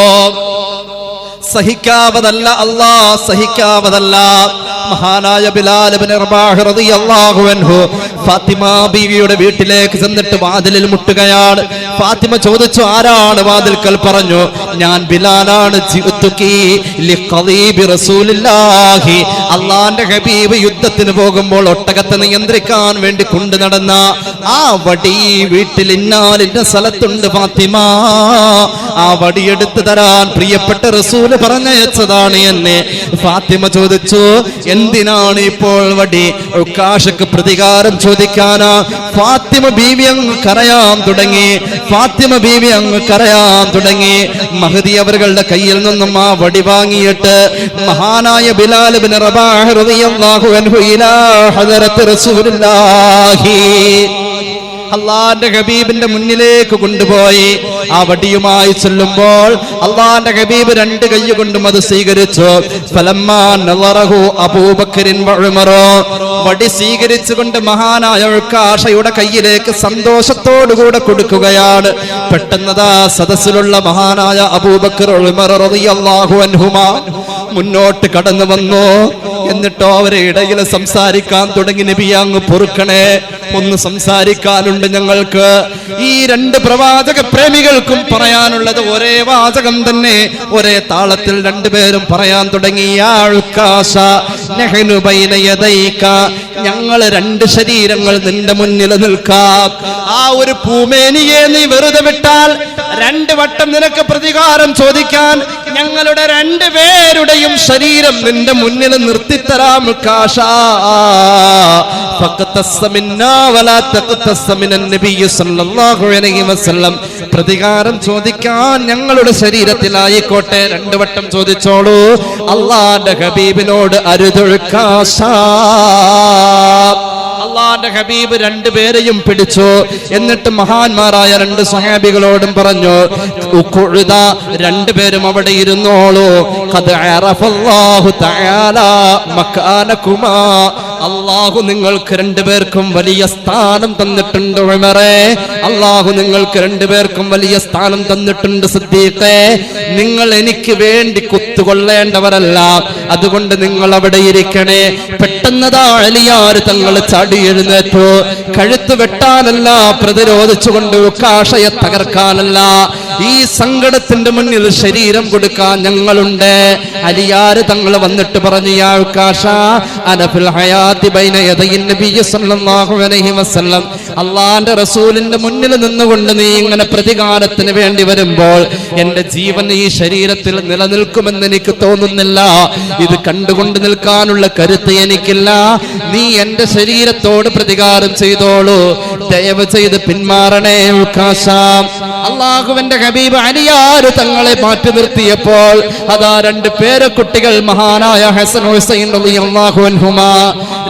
സഹിക്കാവതല്ല, അല്ലാ സഹിക്കാവതല്ല. മഹാനായ ബിലാൽ ഇബ്നു റബാഹ് റളിയല്ലാഹു അൻഹു ഫാത്തിമ ബീവിയുടെ വീട്ടിലേക്ക് ചെന്നിട്ട് വാതിലിൽ മുട്ടുകയാണ്. ഫാത്തിമ ചോദിച്ചു, ആരാണ് വാതിൽക്കൽ? പറഞ്ഞു, ഞാൻ ബിലാലാണ്. ജിഅ്തുകി ലിഖളീബി റസൂലില്ലാഹി, അല്ലാഹുവിന്റെ ഹബീബ് യുദ്ധത്തിന് പോകുമ്പോൾ ഒട്ടകത്തെ നിയന്ത്രിക്കാൻ വേണ്ടി കൊണ്ടു നടന്ന ആ വടി വീട്ടിൽ ഇന്നാലിന്റെ സ്ഥലത്തുണ്ട് ഫാത്തിമ. ആ വടി എടുത്തു തരാൻ പ്രിയപ്പെട്ട റസൂൽ പറഞ്ഞയച്ചതാണ് എന്നെ. ഫാത്തിമ ചോദിച്ചു, എന്തിനാണ് ഇപ്പോൾ വടി? ഉക്കാഷക്ക് പ്രതികാരം ചോദിക്കാനാ. ഫാത്തിമ ബീവി അങ്ങ് കരയാൻ തുടങ്ങി, ഫാത്തിമ ബീവി അങ്ങ് കരയാൻ തുടങ്ങി. മഹദി അവരുടെ കയ്യിൽ നിന്നും ആ വടി വാങ്ങിയിട്ട് മഹാനായ ബിലാൽ ഇബ്നു റബാഹ് റളിയല്ലാഹു അൻഹു ഇലാ ഹദറത്ത് റസൂലുള്ളാഹി, അള്ളാന്റെ ഹബീബിന്റെ മുന്നിലേക്ക് കൊണ്ടുപോയി. ആ വടിയുമായി ചെല്ലുമ്പോൾ അള്ളാന്റെ ഹബീബ് രണ്ട് കൈ കൊണ്ടും അത് സ്വീകരിച്ചു. ഫലമ്മാ നളറഹു അബൂബക്കറിൻ വഉമർ, വടി സ്വീകരിച്ചുകൊണ്ട് മഹാനായ ഉക്കാഷയുടെ കയ്യിലേക്ക് സന്തോഷത്തോടുകൂടെ കൊടുക്കുകയാണ്. പെട്ടെന്നതാ സദസ്സിലുള്ള മഹാനായ അബൂബക്കർ ഉമർ റളിയല്ലാഹു അൻഹുമാ മുന്നോട്ട് കടന്നു വന്നു. എന്നിട്ടോ അവരെ ഇടയിൽ സംസാരിക്കാൻ തുടങ്ങി. നബിയെ, അങ്ങ് പൊറുക്കണേ, ഒന്ന് സംസാരിക്കാനുണ്ട് ഞങ്ങൾക്ക്. ഈ രണ്ട് പ്രവാചക പ്രേമികൾക്കും പറയാനുള്ളത് ഒരേ വാചകം തന്നെ, ഒരേ താളത്തിൽ രണ്ടുപേരും പറയാൻ തുടങ്ങി. യാ ഉക്കാഷ നഹ്നു ബൈന യദൈക, ഞങ്ങൾ രണ്ട് ശരീരങ്ങൾ നിന്റെ മുന്നിൽ നിൽക്കാം. ആ ഒരു പൂമേനിയെ നീ വെറുതെ വിട്ടാൽ രണ്ട് വട്ടം നിനക്ക് പ്രതികാരം ചോദിക്കാൻ ഞങ്ങളുടെ രണ്ടുപേരുടെയും ശരീരം നിന്റെ മുന്നിൽ നിർത്തിത്തരാം. പ്രതികാരം ചോദിക്കാൻ ഞങ്ങളുടെ ശരീരത്തിലായിക്കോട്ടെ, രണ്ടു വട്ടം ചോദിച്ചോളൂ. അള്ളാന്റെ ഹബീബിനോട് അരുതൊഴുക്കാശ. അള്ളാന്റെ ഹബീബ് രണ്ടുപേരെയും പിടിച്ചു. എന്നിട്ട് മഹാന്മാരായ രണ്ട് സ്വഹാബികളോടും പറഞ്ഞു, രണ്ടുപേരും അവിടെ ഇരുന്നോളൂ. ഖദ് അറഫല്ലാഹു തആല മകാനകുമാ, അല്ലാഹു നിങ്ങൾക്ക് രണ്ടുപേർക്കും വലിയ സ്ഥാനം തന്നിട്ടുണ്ട് ഉമറേ, അല്ലാഹു നിങ്ങൾക്ക് രണ്ടുപേർക്കും വലിയ സ്ഥാനം തന്നിട്ടുണ്ട് സിദ്ദീഖേ. നിങ്ങൾ എനിക്ക് വേണ്ടി കുത്തുകൊള്ളേണ്ടവരല്ല, അതുകൊണ്ട് നിങ്ങൾ അവിടെ ഇരിക്കണേ. പെട്ടെന്നതാ അലിയാർ തങ്ങൾ ചാടി എഴുന്നേറ്റു. കഴുത്ത് വെട്ടാനല്ല, പ്രതിരോധിച്ചുകൊണ്ട് ഉക്കാഷയെ തകർക്കാനല്ല. ഈ സങ്കടത്തിന്റെ മുന്നിൽ ശരീരം കൊടുക്കാൻ ഞങ്ങളുണ്ട്. അലിയാര് തങ്ങൾ വന്നിട്ട് പറഞ്ഞു, യാ ഉക്കാശ അനഫിൽ ഹയാതി ബൈന യദയിൻ നബി സല്ലല്ലാഹു അലൈഹി വസല്ലം, അല്ലാഹുവിന്റെ റസൂലിന്റെ മുന്നിൽ നിന്നുകൊണ്ട് നീ ഇങ്ങനെ പ്രതികാരത്തിന് വേണ്ടി വരുമ്പോൾ എന്റെ ജീവൻ ഈ ശരീരത്തിൽ നിലനിൽക്കുമെന്ന് എനിക്ക് തോന്നുന്നില്ല. ഇത് കണ്ടുകൊണ്ട് നിൽക്കാനുള്ള കരുത്ത് എനിക്കില്ല. നീ എന്റെ ശരീരത്തോട് പ്രതികാരം ചെയ്തോളൂ, ദയവ് ചെയ്ത് പിന്മാറണേ ഉക്കാശ. അള്ളാഹുവിന്റെ ഹബീബ് അലിയാര് തങ്ങളെ മാറ്റി നിർത്തിയപ്പോൾ അതാ രണ്ട് പേരക്കുട്ടികൾ മഹാനായ ഹസൻ ഹുസൈൻ റളിയല്ലാഹു അൻഹുമാ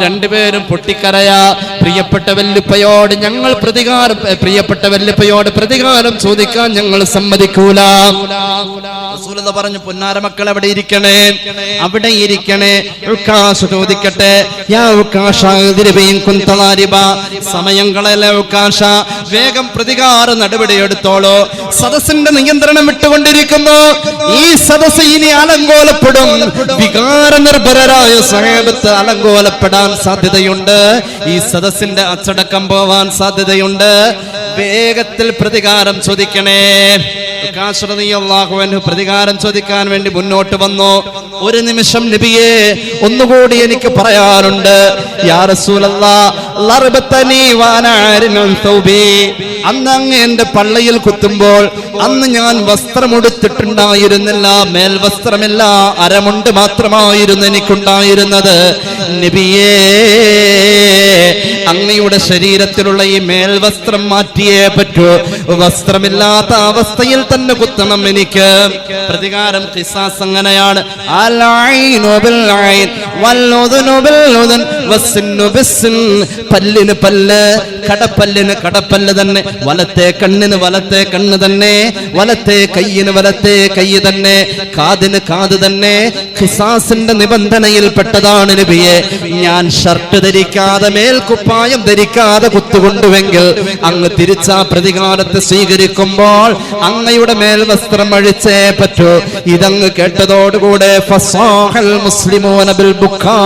രണ്ടുപേരും പൊട്ടിക്കരയാ. പ്രിയപ്പെട്ട വല്ലുപ്പയോട് ഞങ്ങൾ പ്രിയപ്പെട്ട വല്ലുപ്പയോട് പ്രതികാരം ചോദിക്കാൻ ഞങ്ങൾ സമ്മതിക്കൂല. റസൂലുള്ളാഹി പറഞ്ഞു, പൊന്നാര മക്കൾ അവിടെ ഇരിക്കണേ, അവിടെ ഇരിക്കണേ. ഉക്കാശ ചോദിക്കട്ടെ, യാ ഉക്കാശ സമയം കളയല്ലേ ഉക്കാശ, വേഗം പ്രതികാര നടപടി എടുത്തോളൂ. സദസ്സിന്റെ നിയന്ത്രണം വിട്ടുകൊണ്ടിരിക്കുന്നു. ഈ സദസ്സ് ഇനി അലങ്കോലപ്പെടും. വികാര നിർഭരരായ സ്വഹാബത്ത് അലങ്കോലപ്പെടാൻ സാധ്യതയുണ്ട്. ഈ സദസ്സിന്റെ അച്ചടക്കം പോവാൻ സാധ്യതയുണ്ട്. വേഗത്തിൽ പ്രതികാരം ചോദിക്കണേ. പ്രതികാരം ചോദിക്കാൻ വേണ്ടി മുന്നോട്ട് വന്നു. ഒരു നിമിഷം നബിയെ, ഒന്നുകൂടി എനിക്ക് പറയാറുണ്ട്. യാ റസൂലല്ലാഹ്, അന്ന് അങ്ങ് എന്റെ പള്ളയിൽ കുത്തുമ്പോൾ അന്ന് ഞാൻ വസ്ത്രമുടുത്തിട്ടുണ്ടായിരുന്നില്ല, മേൽവസ്ത്രമില്ല, അരമുണ്ട് മാത്രമായിരുന്നു എനിക്കുണ്ടായിരുന്നത്. നബിയേ, അങ്ങയുടെ ശരീരത്തിലുള്ള ഈ മേൽവസ്ത്രം മാറ്റിയേ പറ്റൂ. വസ്ത്രമില്ലാത്ത അവസ്ഥയിൽ തന്നെ കുത്തണം എനിക്ക്. പ്രതികാരം ഖിസാസ് അങ്ങനെയാണ്. പല്ലിന് പല്ല്, കടപ്പല്ലിന് കടപ്പല്ല് തന്നെ, വലത്തെ കണ്ണിന് വലത്തെ കണ്ണ് തന്നെ, വലത്തെ കയ്യിന് വലത്തെ കൈ തന്നെ, കാതിന് കാത് തന്നെ. ഖിസാസിന്റെ നിബന്ധനയിൽ പെട്ടതാണ് നബിയെ. ഞാൻ ഷർട്ട് ധരിക്കാതെ മേൽക്കുപ്പായം ധരിക്കാതെ കുത്തുകൊണ്ടുവെങ്കിൽ അങ്ങ് തിരിച്ച പ്രതികാരത്തെ സ്വീകരിക്കുമ്പോൾ അങ്ങയുടെ മേൽവസ്ത്രം അഴിച്ചേ പറ്റൂ. ഇതങ്ങ് കേട്ടതോടുകൂടെ ഫസാഹൽ മുസ്ലിമൂന ബിൽ ബുക്കാ,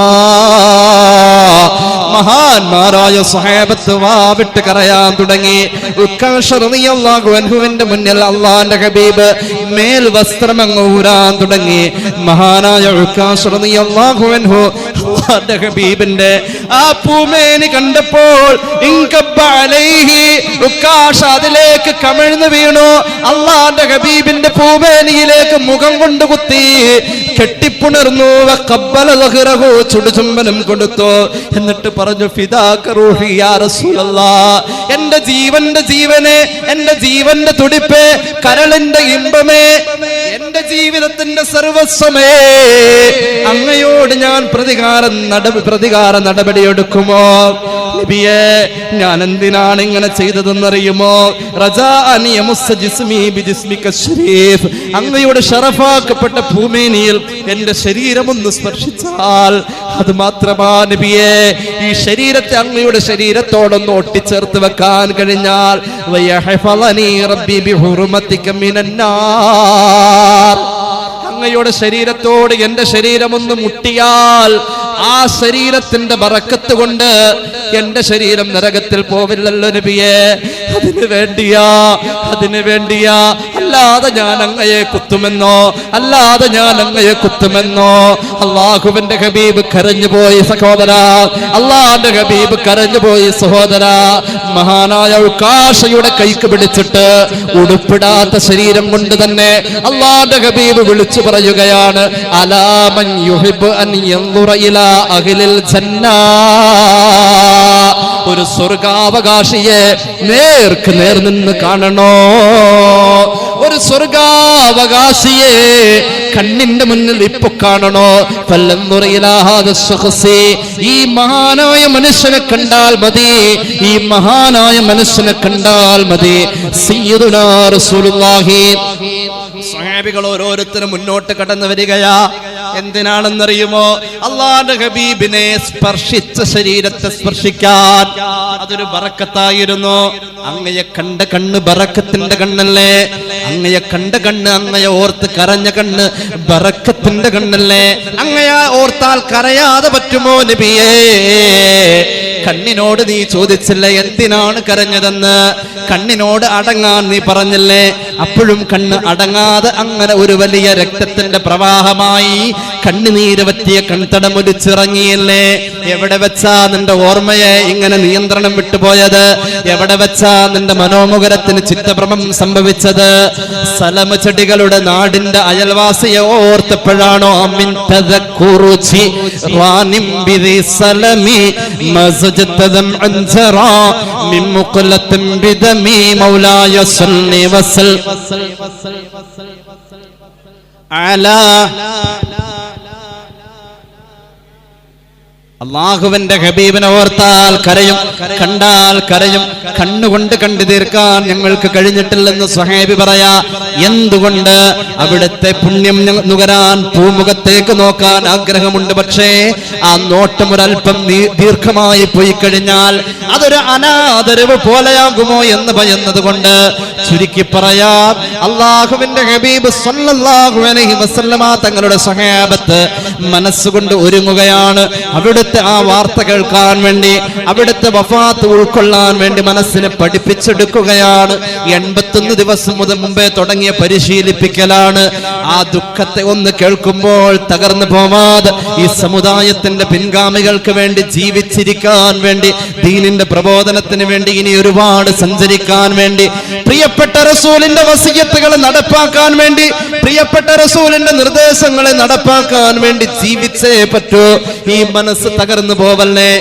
മഹാന്മാരായ സ്വഹാബത്ത് വാവിട്ട് കരയാൻ തുടങ്ങി. ഉക്കാശ റളിയല്ലാഹു അൻഹുവിന്റെ മുന്നിൽ അല്ലാഹുവിന്റെ ഹബീബ് മേൽവസ്ത്രം അങ്ങ് ഊരാൻ തുടങ്ങി. മഹാനായ ഉക്കാശ റളിയല്ലാഹു അൻഹു അല്ലാഹുവിന്റെ ഹബീബിന്റെ ആ പൂമേനി കണ്ടപ്പോൾ ഉക്കാശ അതിലേക്ക് കമിഴ്ന്നു വീണു. അല്ലാഹുവിന്റെ ഹബീബിന്റെ പൂമേനിയിലേക്ക് മുഖം കൊണ്ട് കുത്തി കെട്ടിപ്പുണർന്നു. ചുടുചുംബനം കൊടുത്തു. എന്നിട്ട് പറഞ്ഞു, ഫിദാക റൂഹി യാ റസൂലല്ലാഹ്, എന്റെ ജീവന്റെ ജീവനെ, എന്റെ ജീവന്റെ തുടിപ്പേ, കരളിന്റെ ഇമ്പമേ, എന്റെ ജീവിതത്തിന്റെ സർവസ്വമേ, അങ്ങയോട് ഞാൻ പ്രതികാര നടപടി എടുക്കുമോ? നബിയേ, ഞാൻ എന്തിനാണ് ഇങ്ങനെ ചെയ്തതെന്നറിയുമോ? അങ്ങയുടെ ഷറഫാക്കപ്പെട്ട ഭൂമിനിയിൽ എന്റെ ശരീരം ഒന്ന് സ്പർശിച്ചാൽ അത് മാത്രമാ നബിയേ. ഈ ശരീരത്തെ അങ്ങയുടെ ശരീരത്തോടൊന്ന് ഒട്ടിച്ചേർത്ത് വെക്കാൻ കഴിഞ്ഞാൽ അങ്ങയുടെ ശരീരത്തോട് എന്റെ ശരീരമൊന്ന് മുട്ടിയാൽ ആ ശരീരത്തിന്റെ ബറക്കത്ത് കൊണ്ട് എന്റെ ശരീരം നരകത്തിൽ പോവില്ലല്ലോ നബിയേ. അതിനു വേണ്ടിയാ അല്ലാതെ ഞാൻ അങ്ങയെ കുത്തുമെന്നോ, അള്ളാഹുവിന്റെ ഹബീബ് കരഞ്ഞുപോയി സഹോദര, അള്ളാഹുവിന്റെ ഹബീബ് കരഞ്ഞുപോയി സഹോദര. മഹാനായ ഉക്കാശയുടെ കൈക്ക് പിടിച്ചിട്ട് ഉടുപ്പിടാത്ത ശരീരം കൊണ്ട് തന്നെ അള്ളാഹുവിന്റെ ഹബീബ് വിളിച്ചു പറയുകയാണ്, അലാ മൻ യുഹിബ്ബു അൻ യൻദുറ ഇലാ അഹ്ലിൽ ജന്നാ. ഒരു സ്വർഗാവകാശിയെ നേർക്ക് നേർ നിന്ന് കാണണോ? ഒരു സ്വർഗാവകാശിയെ കണ്ണിന്റെ മുന്നിൽ ഇപ്പൊ കാണണോ? ഈ മഹാനായ മനുഷ്യനെ കണ്ടാൽ മതി, ഈ മഹാനായ മനുഷ്യനെ കണ്ടാൽ മതി. സയ്യിദുനാ റസൂലുള്ളാഹി. സ്വഹാബികൾ ഓരോരുത്തരും മുന്നോട്ട് കടന്നു വരികയാ. എന്തിനാണെന്നറിയുമോ? അല്ലാഹുവിന്റെ ഹബീബിനെ സ്പർശിച്ച ശരീരത്തെ സ്പർശിക്കാൻ അതൊരു ബറക്കത്തായിരുന്നു. അങ്ങയെ കണ്ട കണ്ണ് ബറക്കത്തിന്റെ കണ്ണല്ലേ? അങ്ങയെ കണ്ട കണ്ണ്, അങ്ങയെ ഓർത്ത് കരഞ്ഞ കണ്ണ് ബറക്കത്തിന്റെ കണ്ണല്ലേ? അങ്ങയെ ഓർത്താൽ കരയാതെ പറ്റുമോ നബിയേ? കണ്ണിനോട് നീ ചോദിച്ചില്ലേ എന്തിനാണ് കരഞ്ഞതെന്ന്? കണ്ണിനോട് അടങ്ങാൻ നീ പറഞ്ഞില്ലേ? അപ്പോഴും കണ്ണ് അടങ്ങാതെ അങ്ങനെ ഒരു വലിയ രക്തത്തിന്റെ പ്രവാഹമായി കണ്ണുനീര് പറ്റിയ കൺതടമൊലിച്ചിറങ്ങിയില്ലേ? എവിടെ വെച്ചാ നിന്റെ ഓർമ്മയെ ഇങ്ങനെ നിയന്ത്രണം വിട്ടുപോയത്? എവിടെ വെച്ചാ നിന്റെ മനോമുഖരത്തിന് ചിത്തഭ്രമം സംഭവിച്ചത്? സലമ ചെടികളുടെ നാടിന്റെ അയൽവാസിയെ ഓർത്തപ്പോഴാണോ? അമിൻ തദക്കുറുചി റാനിം ബിദി സലമി മസജതദം അൻസറാ മിൻ മുഖലത്തിൻ ബിദമി മൗലായ സല്ലി വസൽ അലാ അള്ളാഹുവിന്റെ ഹബീബിനെ ഓർത്താൽ കരയും, കണ്ടാൽ കരയും. കണ്ണുകൊണ്ട് കണ്ടു തീർക്കാൻ ഞങ്ങൾക്ക് കഴിഞ്ഞിട്ടില്ലെന്ന് സ്വഹാബി പറയാ. എന്തുകൊണ്ട്? അവിടുത്തെ പുണ്യം നുകരാൻ പൂമുഖത്തേക്ക് നോക്കാൻ ആഗ്രഹമുണ്ട്. പക്ഷേ ആ നോട്ടം ഒരൽപ്പം ദീർഘമായി പോയി കഴിഞ്ഞാൽ അതൊരു അനാദരവ് പോലെയാകുമോ എന്ന് ഭയന്നത് കൊണ്ട് ചുരുക്കി പറയാം, അള്ളാഹുവിന്റെ ഹബീബ് സ്വല്ലല്ലാഹു അലൈഹി വസല്ലമ തങ്ങളുടെ സ്വഹാബത്ത് മനസ്സുകൊണ്ട് ഒരുങ്ങുകയാണ്. അവിടുത്തെ ആ വാർത്ത കേൾക്കാൻ വേണ്ടി, അവിടുത്തെ വഫാത്ത് ഉൾക്കൊള്ളാൻ വേണ്ടി മനസ്സിനെ പഠിപ്പിച്ചെടുക്കുകയാണ്. 81 ദിവസം മുമ്പേ തുടങ്ങിയ പരിശീലിപ്പിക്കലാണ്. ആ ദുഃഖത്തെ ഒന്ന് കേൾക്കുമ്പോൾ തകർന്നു പോവാതെ ഈ സമുദായത്തിന്റെ പിൻഗാമികൾക്ക് വേണ്ടി ജീവിച്ചിരിക്കാൻ വേണ്ടി, ദീനിന്റെ പ്രബോധനത്തിന് വേണ്ടി ഇനി ഒരുപാട് സഞ്ചരിക്കാൻ വേണ്ടി, പ്രിയപ്പെട്ട റസൂലിന്റെ വസിയ്യത്തുകളെ നടപ്പാക്കാൻ വേണ്ടി, പ്രിയപ്പെട്ട റസൂലിന്റെ നിർദ്ദേശങ്ങളെ നടപ്പാക്കാൻ വേണ്ടി ജീവിച്ചേ പറ്റൂ. ഈ മനസ്സ് തകർന്നു പോവല്ലേ?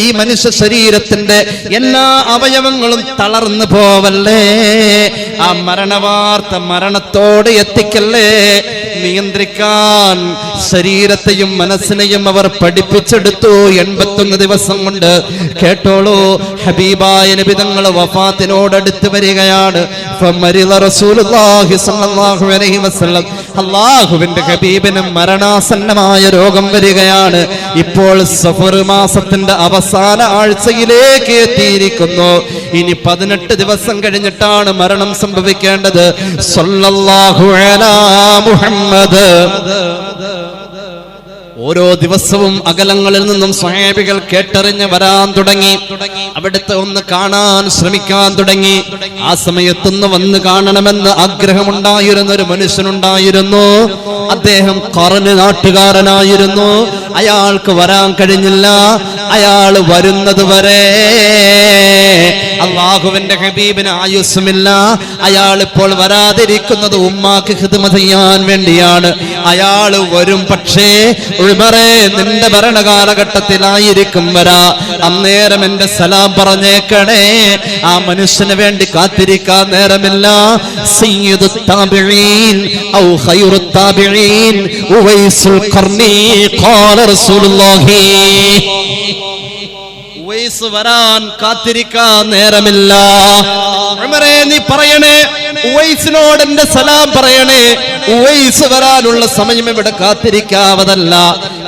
ഈ മനുഷ്യ ശരീരത്തിന്റെ എല്ലാ അവയവങ്ങളും തളർന്നു പോവല്ലേ? ആ മരണവാർത്ത മരണത്തോട് എത്തിക്കല്ലേ? നിയന്ത്രിക്കാൻ ശരീരത്തെയും മനസ്സിനെയും അവർ പഠിപ്പിച്ചെടുത്തു 81 ദിവസം കൊണ്ട്. കേട്ടോളൂ, ഹബീബായ നബി തങ്ങൾ വഫാത്തിനോടടുത്ത് വരികയാണ്. അല്ലാഹുവിന്റെ ഹബീബിന് മരണാസന്നമായ രോഗം വരികയാണ്. ഇപ്പോൾ സഫർ മാസത്തിന്റെ അവസാന ആഴ്ചയിലേക്ക് എത്തിയിരിക്കുന്നു. ഇനി 18 ദിവസം കഴിഞ്ഞിട്ടാണ് മരണം സംഭവിക്കേണ്ടത്. സല്ലല്ലാഹു അലാ മുഹമ്മദ്. ഓരോ ദിവസവും അകലങ്ങളിൽ നിന്നും സ്വഹാബികൾ കേട്ടറിഞ്ഞ് വരാൻ തുടങ്ങി. അവിടുത്തെ ഒന്ന് കാണാൻ ശ്രമിക്കാൻ തുടങ്ങി. ആ സമയത്തൊന്ന് വന്ന് കാണണമെന്ന് ആഗ്രഹമുണ്ടായിരുന്ന ഒരു മനുഷ്യനുണ്ടായിരുന്നു. അദ്ദേഹം ഖറന് നാട്ടുകാരനായിരുന്നു. അയാൾക്ക് വരാൻ കഴിഞ്ഞില്ല. അയാൾ വരുന്നത് വരെ അള്ളാഹുവിന്റെ ഹബീബിന് ആയുസ്സുമില്ല. അയാൾ ഇപ്പോൾ വരാതിരിക്കുന്നത് ഉമ്മാക്ക് ഖിദ്മത്ത് ചെയ്യാൻ വേണ്ടിയാണ്. അയാൾ വരും, പക്ഷേ ഉമറേ നിന്റെ ഭരണകാലഘട്ടത്തിലായിരിക്കും വരാ. അന്നേരം എന്റെ സലാം പറഞ്ഞേക്കണേ. ആ മനുഷ്യന് വേണ്ടി കാത്തിരിക്കാൻ നേരമില്ല. സയ്യിദുത് താബിഈൻ ഔ ഖൈറുത് താബിഈൻ ഉവൈസുൽ ഖർനി ഖാല റസൂലുള്ളാഹി. ഉവൈസ് വരാൻ കാത്തിരിക്കാൻ നേരമില്ല. ഉമറേ നീ പറയണേ, ഉവൈസിനോട് എന്റെ സലാം പറയണേ. ഉവൈസ് വരാനുള്ള സമയം ഇവിടെ കാത്തിരിക്കാവതല്ല.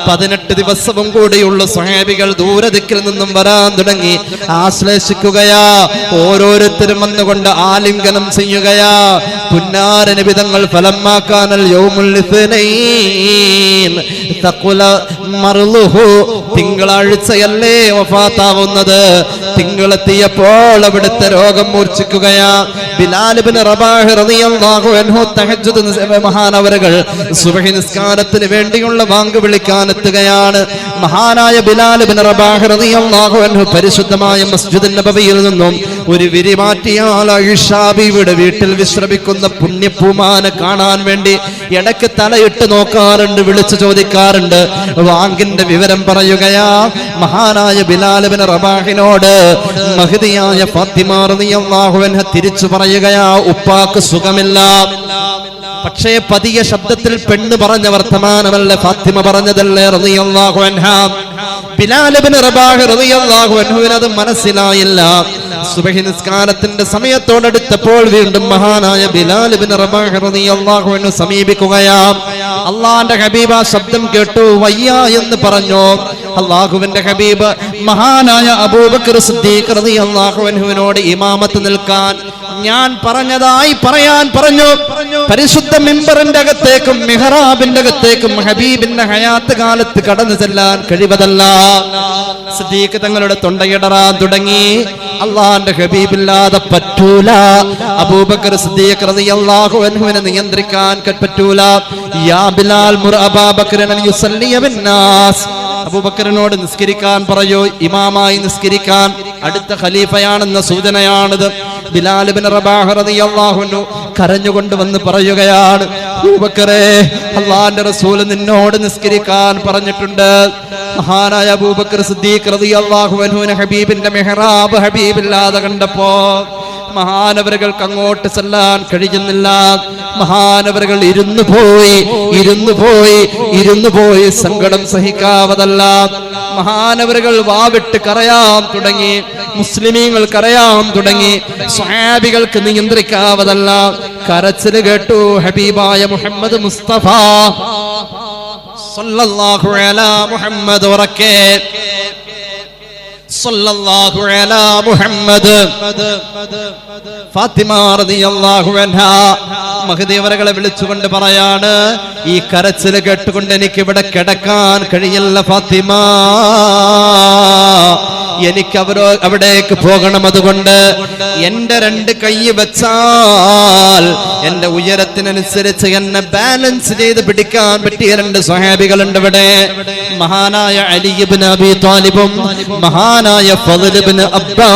18 ദിവസവും കൂടിയുള്ള സ്വഹാബികൾ ദൂരദിക്കിൽ നിന്നും വരാൻ തുടങ്ങി. ആശ്ലേഷിക്കുകയാ. ഓരോരുത്തരും വന്നുകൊണ്ട് ആലിംഗനം ചെയ്യുകയാ. പുന്നാര നബി തങ്ങൾ ഫലമ്മാക്കാനൽ യൗമുൽ ഇത്നൈൻ തഖുല മർളുഹു, തിങ്കളാഴ്ചയല്ലേ വഫാത്താവുന്നത്. തിങ്കളെത്തിയപ്പോൾ അവിടുത്തെ രോഗം മൂർച്ഛിക്കുകയാ. ബിലാൽ ഇബ്നു റബാഹ് റളിയല്ലാഹു അൻഹു തഹജ്ജുദ് മഹാനവറുകൾ സുബ്ഹി നിസ്കാരത്തിന് വേണ്ടിയുള്ള വാങ്ക് വിളിക്കാൻ എത്തുകയാണ്. മഹാനായ ബിലാൽ ഇബ്നു റബാഹ് റളിയല്ലാഹു അൻഹു പരിശുദ്ധമായ മസ്ജിദുൻ നബവിയിൽ നിന്നും ഒരു വിരിമാറ്റിയാൽ ആയിഷ ബീവിയുടെ വീട്ടിൽ വിശ്രമിക്കുന്ന പുണ്യപൂമാനെ കാണാൻ വേണ്ടി ഇടയ്ക്ക് തലയിട്ട് നോക്കാറുണ്ട്, വിളിച്ചു ചോദിക്കാറുണ്ട്. വാങ്കിന്റെ വിവരം പറയുകയാ. മഹാനായ ബിലാൽ ഇബ്നു റബാഹിനോട് മഹ്ദിയായ ഫാത്തിമ റളിയല്ലാഹു അൻഹ തിരിച്ചു പറയുകയാ, ഉപ്പാക്ക് സുഖമില്ല. പക്ഷേ പതിയ ശബ്ദത്തിൽ പെണ്ണ് പറഞ്ഞ വർത്തമാനമല്ല, ഫാത്തിമ പറഞ്ഞതല്ലേ റളിയല്ലാഹു അൻഹാ. ബിലാൽ ഇബ്നു റബാഹ് റളിയല്ലാഹു അൻഹുവിന് അത് മനസ്സിലായില്ല. സുബ്ഹി നിസ്കാരത്തിന്റെ സമയത്തോടടുത്തപ്പോൾ വീണ്ടും മഹാനായ ബിലാൽ ഇബ്നു റബാഹ് റളിയല്ലാഹു അൻഹു സമീപിക്കുകയാ. അല്ലാഹുവിന്റെ ഹബീബ് ആ ശബ്ദം കേട്ടു, വയ്യ എന്ന് പറഞ്ഞു. അല്ലാഹുവിന്റെ ഹബീബ് മഹാനായ അബൂബക്കർ സിദ്ദീഖ് റളിയല്ലാഹു അൻഹുവിനോട് ഇമാമത്ത് നിൽക്കാൻ ഞാൻ പറഞ്ഞതായി പറയാൻ പറഞ്ഞു. പരിശുദ്ധ മിമ്പറിന്റെ അകത്തേക്കും മിഹ്റാബിന്റെ അകത്തേക്കും ഹബീബിന്റെ ഹയാത്ത് കാലത്ത് കടന്നു ചെല്ലാൻ കഴിവതല്ല. സിദ്ദീഖ് തങ്ങളുടെ തൊണ്ടയിടറാൻ തുടങ്ങി. അള്ളാന്റെ ഹബീബില്ലാതെ പറ്റൂല. അബൂബക്കർ സിദ്ദീഖ് റളിയല്ലാഹു അൻഹുവിനെ നിയന്ത്രിക്കാൻ പറ്റൂല. യാ ബിലാൽ മുർ അബൂബക്കറൻ അൻ യുസല്ലിയ ബിന്നാസ്, അബൂബക്കറിനോട് നിസ്കരിക്കാൻ പറയൂ, ഇമാമായി നിസ്കരിക്കാൻ. അടുത്ത ഖലീഫയാണെന്ന സൂചനയാണിത്. ബിലാൽ ഇബ്നു റബാഹ് റളിയല്ലാഹു അൻഹു കരഞ്ഞുകൊണ്ട് വന്ന് പറയുകയാണ്, അബൂബക്കറേ, അല്ലാഹുവിന്റെ റസൂൽ നിന്നോട് നിസ്കരിക്കാൻ പറഞ്ഞിട്ടുണ്ട്. മഹാനായ അബൂബക്കർ സിദ്ദീഖ് റളിയല്ലാഹു അൻഹുവിനെ ഹബീബിന്റെ മിഹ്റാബ് ഹബീബില്ലാതെ കണ്ടപ്പോ മഹാനവറുകൾക്ക് അങ്ങോട്ട് ചെല്ലാൻ കഴിയുന്നില്ല. മഹാനവറുകൾ ഇരുന്നു പോയി സങ്കടം സഹിക്കാവതല്ല. മഹാനവറുകൾ വാവിട്ട് കരയാൻ തുടങ്ങി. മുസ്ലിമീങ്ങൾ കരയാൻ തുടങ്ങി. സ്വഹാബികൾക്ക് നിയന്ത്രിക്കാവതല്ല. കരച്ചിൽ കേട്ടു ഹബീബായ മുഹമ്മദ് മുസ്തഫ സല്ലല്ലാഹു അലാ മുഹമ്മദ് ഉറക്കെ സല്ലല്ലാഹു അലാ മുഹമ്മദ്. ഫാത്തിമ റളിയല്ലാഹു അൻഹാ മഹദി അവരെ വിളിച്ചുകൊണ്ട് പറയാണ്, ഈ കരച്ചിൽ കേട്ടുകൊണ്ട് എനിക്ക് ഇവിടെ കിടക്കാൻ കഴിയില്ല ഫാത്തിമ, എനിക്ക് അവിടേക്ക് പോകണം. അതുകൊണ്ട് എന്റെ രണ്ട് കൈ വെച്ചാൽ എന്റെ ഉയരത്തിനനുസരിച്ച് എന്നെ ബാലൻസ് ചെയ്ത് പിടിക്കാൻ പറ്റിയ രണ്ട് സ്വഹാബികളുണ്ട് ഇവിടെ. മഹാനായ അലി ഇബ്നു അബീ ത്വാലിബും മഹാനായ ഫദ്ൽ ഇബ്നു അബ്ബാസ്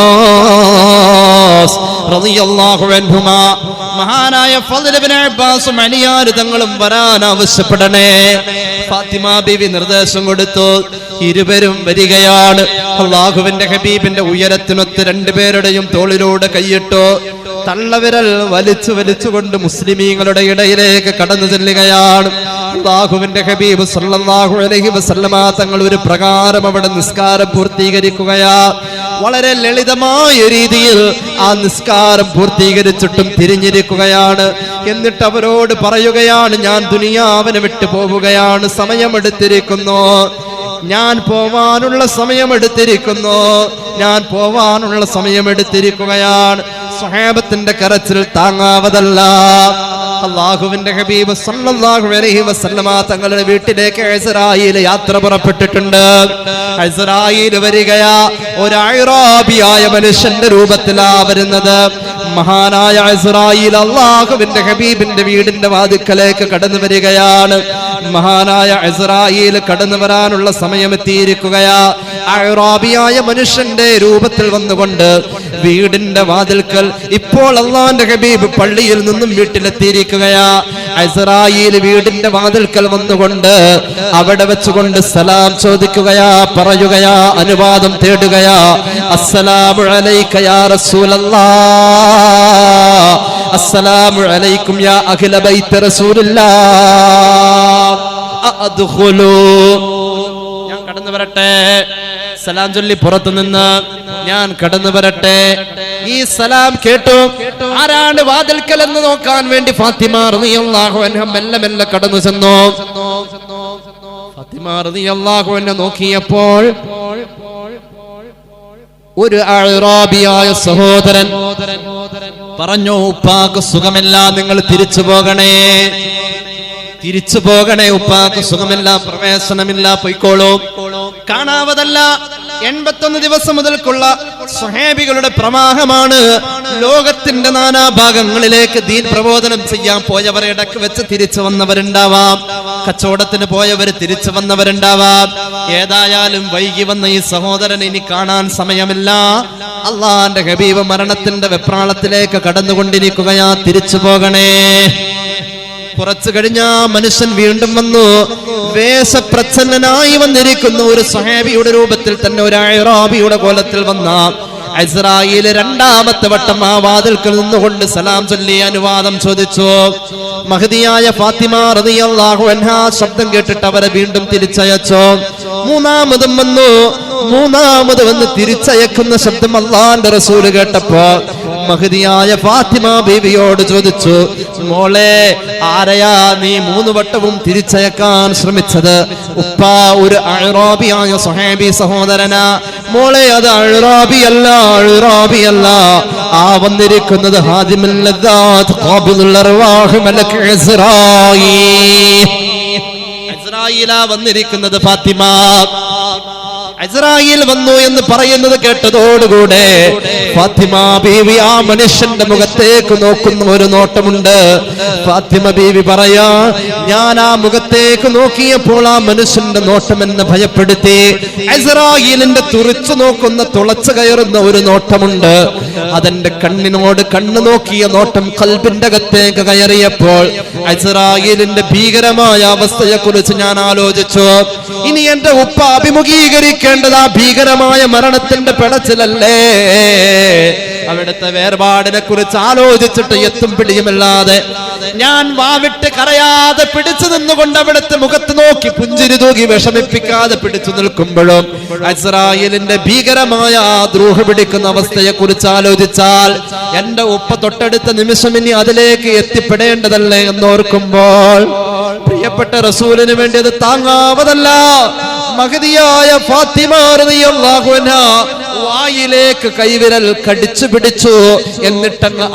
റളിയല്ലാഹു അൻഹുമാ. മഹാനായ ഫദ്ൽ ഇബ്നു അബ്ബാസും അലിയാർ തങ്ങളും വരാൻ ആവശ്യപ്പെടണേ. ഫാത്തിമ ബീവി നിർദ്ദേശം കൊടുത്തു. ഇരുവരും വരികയാണ്. അല്ലാഹുവിന്റെ ഹബീബിന്റെ ഉയരത്തിനൊത്ത് രണ്ടുപേരുടെയും തോളിലൂടെ കൈയിട്ടു. തള്ളവിരൽ വലിച്ചുകൊണ്ട് മുസ്ലിമീങ്ങളുടെ ഇടയിലേക്ക് കടന്നു ചെല്ലുകയാണ്. അല്ലാഹുവിന്റെ ഹബീബ് സല്ലല്ലാഹു അലൈഹി വസല്ലമ തങ്ങൾ ഒരു പ്രകാരം അവിടെ നിസ്കാരം പൂർത്തീകരിക്കുകയാ. വളരെ ലളിതമായ രീതിയിൽ ആ നിസ്കാരം പൂർത്തീകരിച്ചിട്ടും തിരിഞ്ഞിരിക്കുകയാണ്. എന്നിട്ട് അവരോട് പറയുകയാണ്, ഞാൻ ദുനിയാവിനെ വിട്ടു പോവുകയാണ്, സമയമെടുത്തിരിക്കുന്നു, ഞാൻ പോവാനുള്ള സമയമെടുത്തിരിക്കുകയാണ്. സ്വഹാബത്തിന്റെ കരച്ചിൽ താങ്ങാവതല്ല. അല്ലാഹുവിന്റെ ഹബീബ് സല്ലല്ലാഹു അലൈഹി വസല്ലമ തങ്ങളുടെ വീട്ടിലേക്ക് ഇസ്രായേൽ യാത്ര പുറപ്പെട്ടിട്ടുണ്ട്. ഇസ്രായേൽ വരികയാ. ഒരു അഅറാബിയായ മനുഷ്യന്റെ രൂപത്തിലാ വരുന്നത്. മഹാനായ ഇസ്രായേൽ അല്ലാഹുവിന്റെ ഹബീബിന്റെ വീടിന്റെ വാതിൽക്കലേക്ക് കടന്നു വരികയാണ്. മഹാനായ ഇസ്രായേൽ കടന്നു വരാനുള്ള സമയമെത്തിയിരിക്കുകയാ. അഅറാബിയായ മനുഷ്യന്റെ രൂപത്തിൽ വന്നുകൊണ്ട് വീടിന്റെ വാതിൽക്കൽ ഇപ്പോൾ അല്ലാഹുവിന്റെ ഹബീബ് പള്ളിയിൽ നിന്നും വീട്ടിലെത്തിയിരിക്കുകയാ. ഇസ്രായേൽ വീടിന്റെ വാതിൽക്കൽ വന്നുകൊണ്ട് അവിടെ വെച്ചുകൊണ്ട് സലാം ചോദിക്കുകയാ, പറയുകയാ, അനുവാദം തേടുകയാ. അസ്സലാമു അലൈക യാ റസൂലല്ലാഹ്, അസ്സലാമു അലൈക്കും യാ അഹ്ല ബൈത്ത് റസൂലുള്ളാഹ്, അദ്ഖുലൂ, ഞാൻ കടന്നു വരട്ടെ. സലാം ചൊല്ലി പുറത്തു നിന്ന് ഞാൻ കടന്നു വരട്ടെ. ഈ സലാം കേട്ടു. ആരാണ് വാതിൽക്കൽ എന്ന് നോക്കാൻ വേണ്ടി ഫാത്തിമ റളിയല്ലാഹു അൻഹ മെല്ലെ കടന്നു ചെന്നു. ഫാത്തിമ റളിയല്ലാഹു അൻഹ നോക്കിയപ്പോൾ ഒരു അഅറാബിയായ സഹോദരൻ പറഞ്ഞു, ഉപ്പാക്ക് സുഖമില്ല, നിങ്ങൾ തിരിച്ചു പോകണേ, ഉപ്പാക്ക് സുഖമില്ല, പ്രവേശനമില്ല, പൊയ്ക്കോളൂ. കാണാവതല്ല. 81 ദിവസം മുതൽക്കുള്ള സ്വഹാബികളുടെ പ്രവാഹമാണ്. ലോകത്തിന്റെ നാനാഭാഗങ്ങളിലേക്ക് ദീൻ പ്രബോധനം ചെയ്യാൻ പോയവർ ഇടക്ക് വെച്ച് തിരിച്ചു വന്നവരുണ്ടാവാം, കച്ചവടത്തിന് പോയവർ തിരിച്ചു വന്നവരുണ്ടാവാം. ഏതായാലും വൈകി വന്ന ഈ സഹോദരൻ ഇനി കാണാൻ സമയമില്ല. അള്ളാന്റെ ഹബീബ് മരണത്തിന്റെ വെപ്രാളത്തിലേക്ക് കടന്നുകൊണ്ടിരിക്കുകയാ, തിരിച്ചു പോകണേ. കുറച്ചു കഴിഞ്ഞ മനുഷ്യൻ വീണ്ടും വന്നു. വേഷപ്രച്ഛന്നനായി വന്നിരിക്കുന്നു. ഒരു സ്വഹാബിയുടെ രൂപത്തിൽ തന്നെ, ഒരു അഅറാബിയുടെ കോലത്തിൽ വന്ന ഇസ്രായേൽ രണ്ടാമത്തെ വട്ടം ആ വാതിൽക്കൽ നിന്നുകൊണ്ട് സലാം ചൊല്ലി അനുവാദം ചോദിച്ചു. മഹദിയായ ഫാത്തിമ റളിയല്ലാഹു അൻഹ ശബ്ദം കേട്ടിട്ട് അവരെ വീണ്ടും തിരിച്ചയച്ചു. മൂന്നാമതും വന്നു. മൂന്നാമത് വന്ന് തിരിച്ചയക്കുന്ന ശബ്ദം അല്ലാഹുവിന്റെ റസൂൽ കേട്ടപ്പോ മഹദിയായ ഫാത്തിമ ബീവിയോട് ചോദിച്ചു, മോളെ, ആരെയാ നീ 3 വട്ടവും തിരിച്ചയക്കാൻ ശ്രമിച്ചത്? ഉപ്പ ഒരു അഅ്റാബിയായ സ്വഹാബി സഹോദരനാ. മോളെ, അത് അഅ്റാബിയല്ല, അഅ്റാബിയല്ല. ആ വന്നിരിക്കുന്നത് ഹാദിമുൽ ലദ്ദാത്ത് ഖാബിദുൽ അർവാഹ് മലക് ഇസ്രായീലാ വന്നിരിക്കുന്നത്. ഫാത്തിമ ഇസ്രായേൽ വന്നു എന്ന് പറയുന്നത് കേട്ടതോടുകൂടെ ഫാത്തിമ ബീവി ആ മനുഷ്യന്റെ മുഖത്തേക്ക് നോക്കുന്ന ഒരു നോട്ടമുണ്ട്. ഫാത്തിമ ബീവി പറയാ, ഞാൻ ആ മുഖത്തേക്ക് നോക്കിയപ്പോൾ ആ മനുഷ്യന്റെ നോട്ടം എന്നെ ഭയപ്പെടുത്തി. ഇസ്രായേലിന്റെ തുറിച്ചു നോക്കുന്ന, തുളച്ചു കയറുന്ന ഒരു നോട്ടമുണ്ട്. അതെന്റെ കണ്ണിനോട് കണ്ണു നോക്കിയ നോട്ടം ഖൽബിന്റെ അകത്തേക്ക് കയറിയപ്പോൾ ഇസ്രായേലിന്റെ ഭീകരമായ അവസ്ഥയെ കുറിച്ച് ഞാൻ ആലോചിച്ചു. ഇനി എന്റെ ഉപ്പ അഭിമുഖീകരിക്കേണ്ടത് ആ ഭീകരമായ മരണത്തിന്റെ പിടച്ചിലല്ലേ? അവിടുത്തെ വേർപാടിനെ കുറിച്ച് ആലോചിച്ചിട്ട് എത്തും പിടിയുമല്ലാതെ ഞാൻ വാവിട്ട് കരയാതെ പിടിച്ചു നിന്നുകൊണ്ട് അവിടുത്തെ മുഖത്ത് നോക്കി പുഞ്ചിരി തൂകി വിഷമിപ്പിക്കാതെ പിടിച്ചു നിൽക്കുമ്പോഴും ഇസ്രായേലിന്റെ ഭീകരമായ ആ ദ്രോഹ പിടിക്കുന്ന അവസ്ഥയെ കുറിച്ച് ആലോചിച്ചാൽ എന്റെ ഉപ്പ തൊട്ടടുത്ത നിമിഷം ഇനി അതിലേക്ക് എത്തിപ്പെടേണ്ടതല്ലേ എന്നോർക്കുമ്പോൾ പ്രിയപ്പെട്ട റസൂലിന് വേണ്ടി അത് താങ്ങാവതല്ല. മഹദിയായ ഫാത്തിമ റളിയല്ലാഹു അൻഹാ വായിലേക്ക് കൈവിരൽ കടിച്ചു പിടിച്ചു, എന്നിട്ടങ്ങ്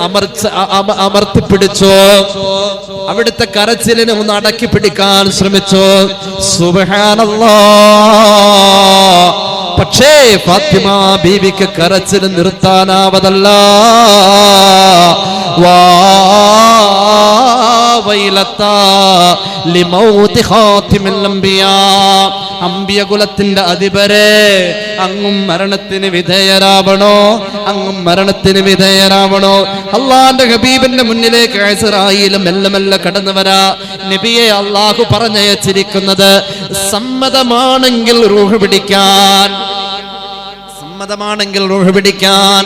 അമർത്തി പിടിച്ചു. അവിടുത്തെ കരച്ചിലിനെ ഒന്ന് അടക്കി പിടിക്കാൻ ശ്രമിച്ചു. സുബ്ഹാനല്ലാഹ്. പക്ഷേ ഫാത്തിമ ബീവിക്ക് കരച്ചിൽ നിർത്താനാവതല്ല. അംബിയകുലത്തിന്റെ അധിപരെ, അങ്ങും മരണത്തിന് വിധേയരാവണോ, അങ്ങും മരണത്തിന് വിധേയരാവണോ? അള്ളാന്റെ ഹബീബിന്റെ മുന്നിലേക്ക് ഇസ്രായേലും മെല്ലെ മെല്ലെ കടന്നു വരാ. നബിയെ അള്ളാഹു പറഞ്ഞയച്ചിരിക്കുന്നത് സമ്മതമാണെങ്കിൽ റൂഹ് പിടിക്കാൻ, സമ്മതമാണെങ്കിൽ റൂഹ് പിടിക്കാൻ,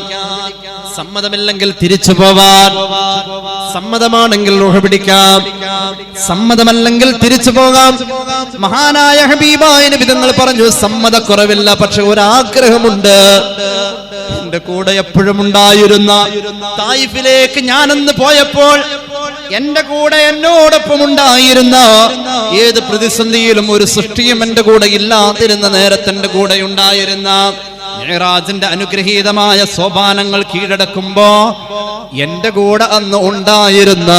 സമ്മതമില്ലെങ്കിൽ തിരിച്ചു പോവാൻ. സമ്മതമാണെങ്കിൽ റൂഹ് പിടിക്കാം, സമ്മതമല്ലെങ്കിൽ തിരിച്ചു പോകാം. മഹാനായ ഹബീബായ നബി തങ്ങൾ പറഞ്ഞു, സമ്മതക്കുറവില്ല, പക്ഷെ ഒരാഗ്രഹമുണ്ട്. എന്റെ കൂടെ എപ്പോഴും ഉണ്ടായിരുന്ന തായിഫിലേക്ക് ഞാനന്ന് പോയപ്പോൾ എന്റെ കൂടെ എന്നോടൊപ്പം ഉണ്ടായിരുന്ന, ഏത് പ്രതിസന്ധിയിലും ഒരു സൃഷ്ടിയും എന്റെ കൂടെ ഇല്ലാതിരുന്ന നേരത്തെ എന്റെ കൂടെ ഉണ്ടായിരുന്ന, മിഅ്റാജിന്റെ അനുഗ്രഹീതമായ സോപാനങ്ങൾ കീഴടക്കുമ്പോ എന്റെ കൂടെ അന്ന് ഉണ്ടായിരുന്ന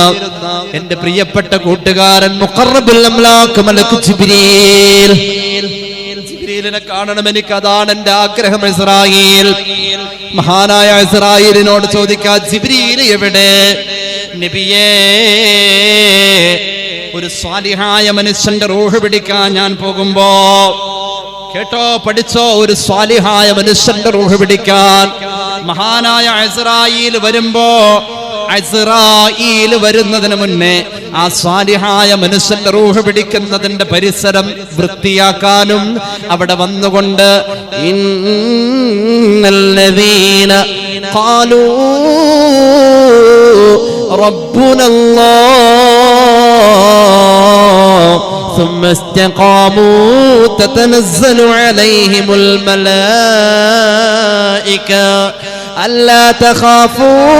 എന്റെ പ്രിയപ്പെട്ട കൂട്ടുകാരൻ മുഖറബുൽ അംലാഖ് മലക് ജിബ്രീൽ, ജിബ്രീലിനെ കാണണം, എനിക്ക് അതാണ് എന്റെ ആഗ്രഹം. ഇസ്രായേൽ, മഹാനായ ഇസ്രായേലിനോട് ചോദിക്കാ, ജിബ്രീൽ എവിടെ? നബിയേ, ഒരു സ്വാലിഹായ മനുഷ്യന്റെ റൂഹ് പിടിക്കാൻ ഞാൻ പോകുമ്പോ, കേട്ടോ, പഠിച്ചോ, ഒരു സ്വാലിഹായ മനുഷ്യന്റെ റൂഹ് പിടിക്കാൻ മഹാനായ ഇസ്രായേൽ വരുമ്പോ, ഇസ്രായേൽ വരുന്നതിന് മുന്നേ ആ സ്വാലിഹായ മനുഷ്യന്റെ റൂഹ് പിടിക്കുന്നതിന്റെ പരിസരം വൃത്തിയാക്കാനും അവിടെ വന്നുകൊണ്ട് ഇന്നല്ലദീന ഖാലൂ റബ്ബുനല്ലാഹ് ثم استقاموا تتنزل عليهم الملائكة ألا تخافوا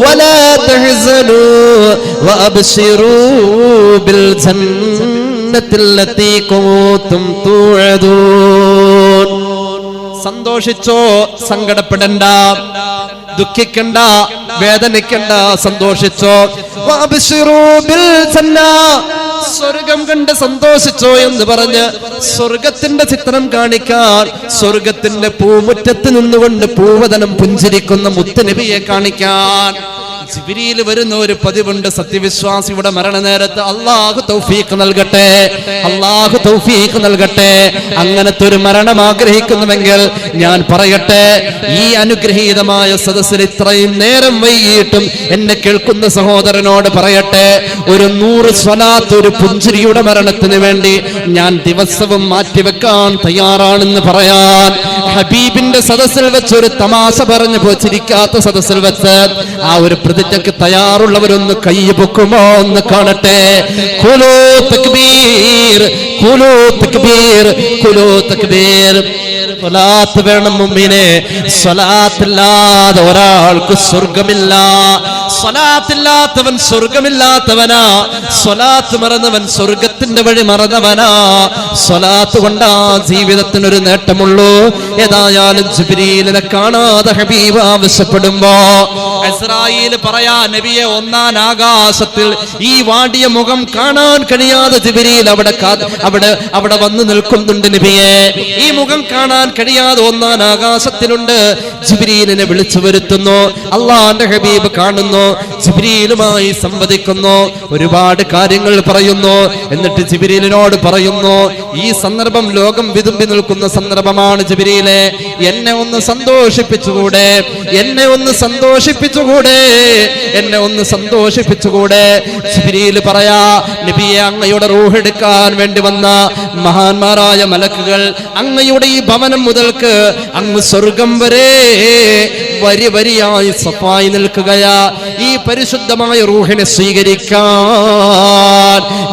ولا تحزنوا وأبشروا بالجنة التي كنتم توعدون. സന്തോഷിച്ചോ, സങ്കടപ്പെടണ്ട, ദുഃഖിക്കണ്ട, വേദനിക്കണ്ട, സന്തോഷിച്ചോ. സ്വർഗം കണ്ട് സന്തോഷിച്ചോ എന്ന് പറഞ്ഞ് സ്വർഗത്തിന്റെ ചിത്രം കാണിക്കാൻ, സ്വർഗത്തിന്റെ പൂമുറ്റത്ത് നിന്നുകൊണ്ട് പൂവതനം പുഞ്ചിരിക്കുന്ന മുത്തുനബിയെ കാണിക്കാൻ ജിബ്രീൽ വരുന്ന ഒരു പതിവുണ്ട്. സത്യവിശ്വാസിയുടെ മരണനേരത്ത് അള്ളാഹു തൗഫീഖ് നൽകട്ടെ, അള്ളാഹു തൗഫീഖ് നൽകട്ടെ. അങ്ങനത്തെ ഒരു മരണം ആഗ്രഹിക്കുന്നുവെങ്കിൽ ഞാൻ പറയട്ടെ, ഈ അനുഗ്രഹീതമായ സദസ്സിൽ ഇത്രയും നേരം വൈകിയിട്ടും എന്നെ കേൾക്കുന്ന സഹോദരനോട് പറയട്ടെ, ഒരു 100 സ്വലാത്ത്, ഒരു പുഞ്ചിരിയുടെ മരണത്തിന് വേണ്ടി ഞാൻ ദിവസവും മാറ്റിവെക്കാൻ തയ്യാറാണെന്ന് പറയാൻ. ഹബീബിന്റെ സദസ്സിൽ വെച്ച് ഒരു തമാശ പറഞ്ഞു ചിരിക്കാത്ത സദസ്സിൽ വെച്ച് ആ ഒരു പ്രതിജ്ഞക്ക് തയ്യാറുള്ളവരൊന്ന് കൈ പൊക്കുമോ എന്ന് കാണട്ടെ. ഖുലൂ തക്ബീർ, ഖുലൂ തക്ബീർ, ഖുലൂ തക്ബീർ. സ്വലാത്ത് വേണം മുഅ്മിനേ. സ്വലാത്തില്ലാതെ ഒരാൾക്ക് സ്വർഗമില്ല. സ്വലാത്തില്ലാത്തവൻ സ്വർഗമില്ലാത്തവനാ. സ്വലാത്ത് മറന്നവൻ സ്വർഗത്തിന്റെ വഴി മറന്നവനാ. സ്വലാത്ത് കൊണ്ടാ ജീവിതത്തിനൊരു നേട്ടമുള്ളൂ. ഏതായാലും ജിബ്രീലിനെ കാണാതെ ഹബീബ് ആവശ്യപ്പെടുമ്പോ ഇസ്രായേൽ പറയാ, നബിയെ ഒന്നാം ആകാശത്തിൽ ഈ വാടിയ മുഖം കാണാൻ കഴിയാതെ ജിബ്രീൽ അവിടെ വന്നു നിൽക്കുന്നുണ്ട് നബിയെ. ഈ മുഖം കാണാൻ കഴിയാതെ ഒന്നാം ആകാശത്തിലുണ്ട്. ജിബ്രീലിനെ വിളിച്ചു വരുത്തുന്നു. അള്ളാന്റെ ഹബീബ് കാണുന്നു, ജിബ്രീലുമായി സംവദിക്കുന്നു, ഒരുപാട് കാര്യങ്ങൾ പറയുന്നു. എന്നിട്ട് ജിബ്രീലിനോട് പറയുന്നു, ഈ സന്ദർഭം ലോകം വിതുമ്പി നിൽക്കുന്ന സന്ദർഭമാണ് ജിബ്രീലെ, എന്നെ ഒന്ന് സന്തോഷിപ്പിച്ചുകൂടെ, എന്നെ ഒന്ന് സന്തോഷിപ്പിച്ചുകൂടെ, എന്നെ ഒന്ന് സന്തോഷിപ്പിച്ചുകൂടെ. ജിബ്രീൽ പറയാ, നബിയെ അങ്ങയുടെ റൂഹ് എടുക്കാൻ വേണ്ടി വന്ന മഹാന്മാരായ മലക്കുകൾ അങ്ങയുടെ ഈ ഭവനം മുതൽക്ക് അങ്ങ് സ്വർഗം വരെ വരി വരിയായി സഫായി നിൽക്കുകയാ. ഈ പരിശുദ്ധമായ റൂഹിനെ സ്വീകരിക്കാൻ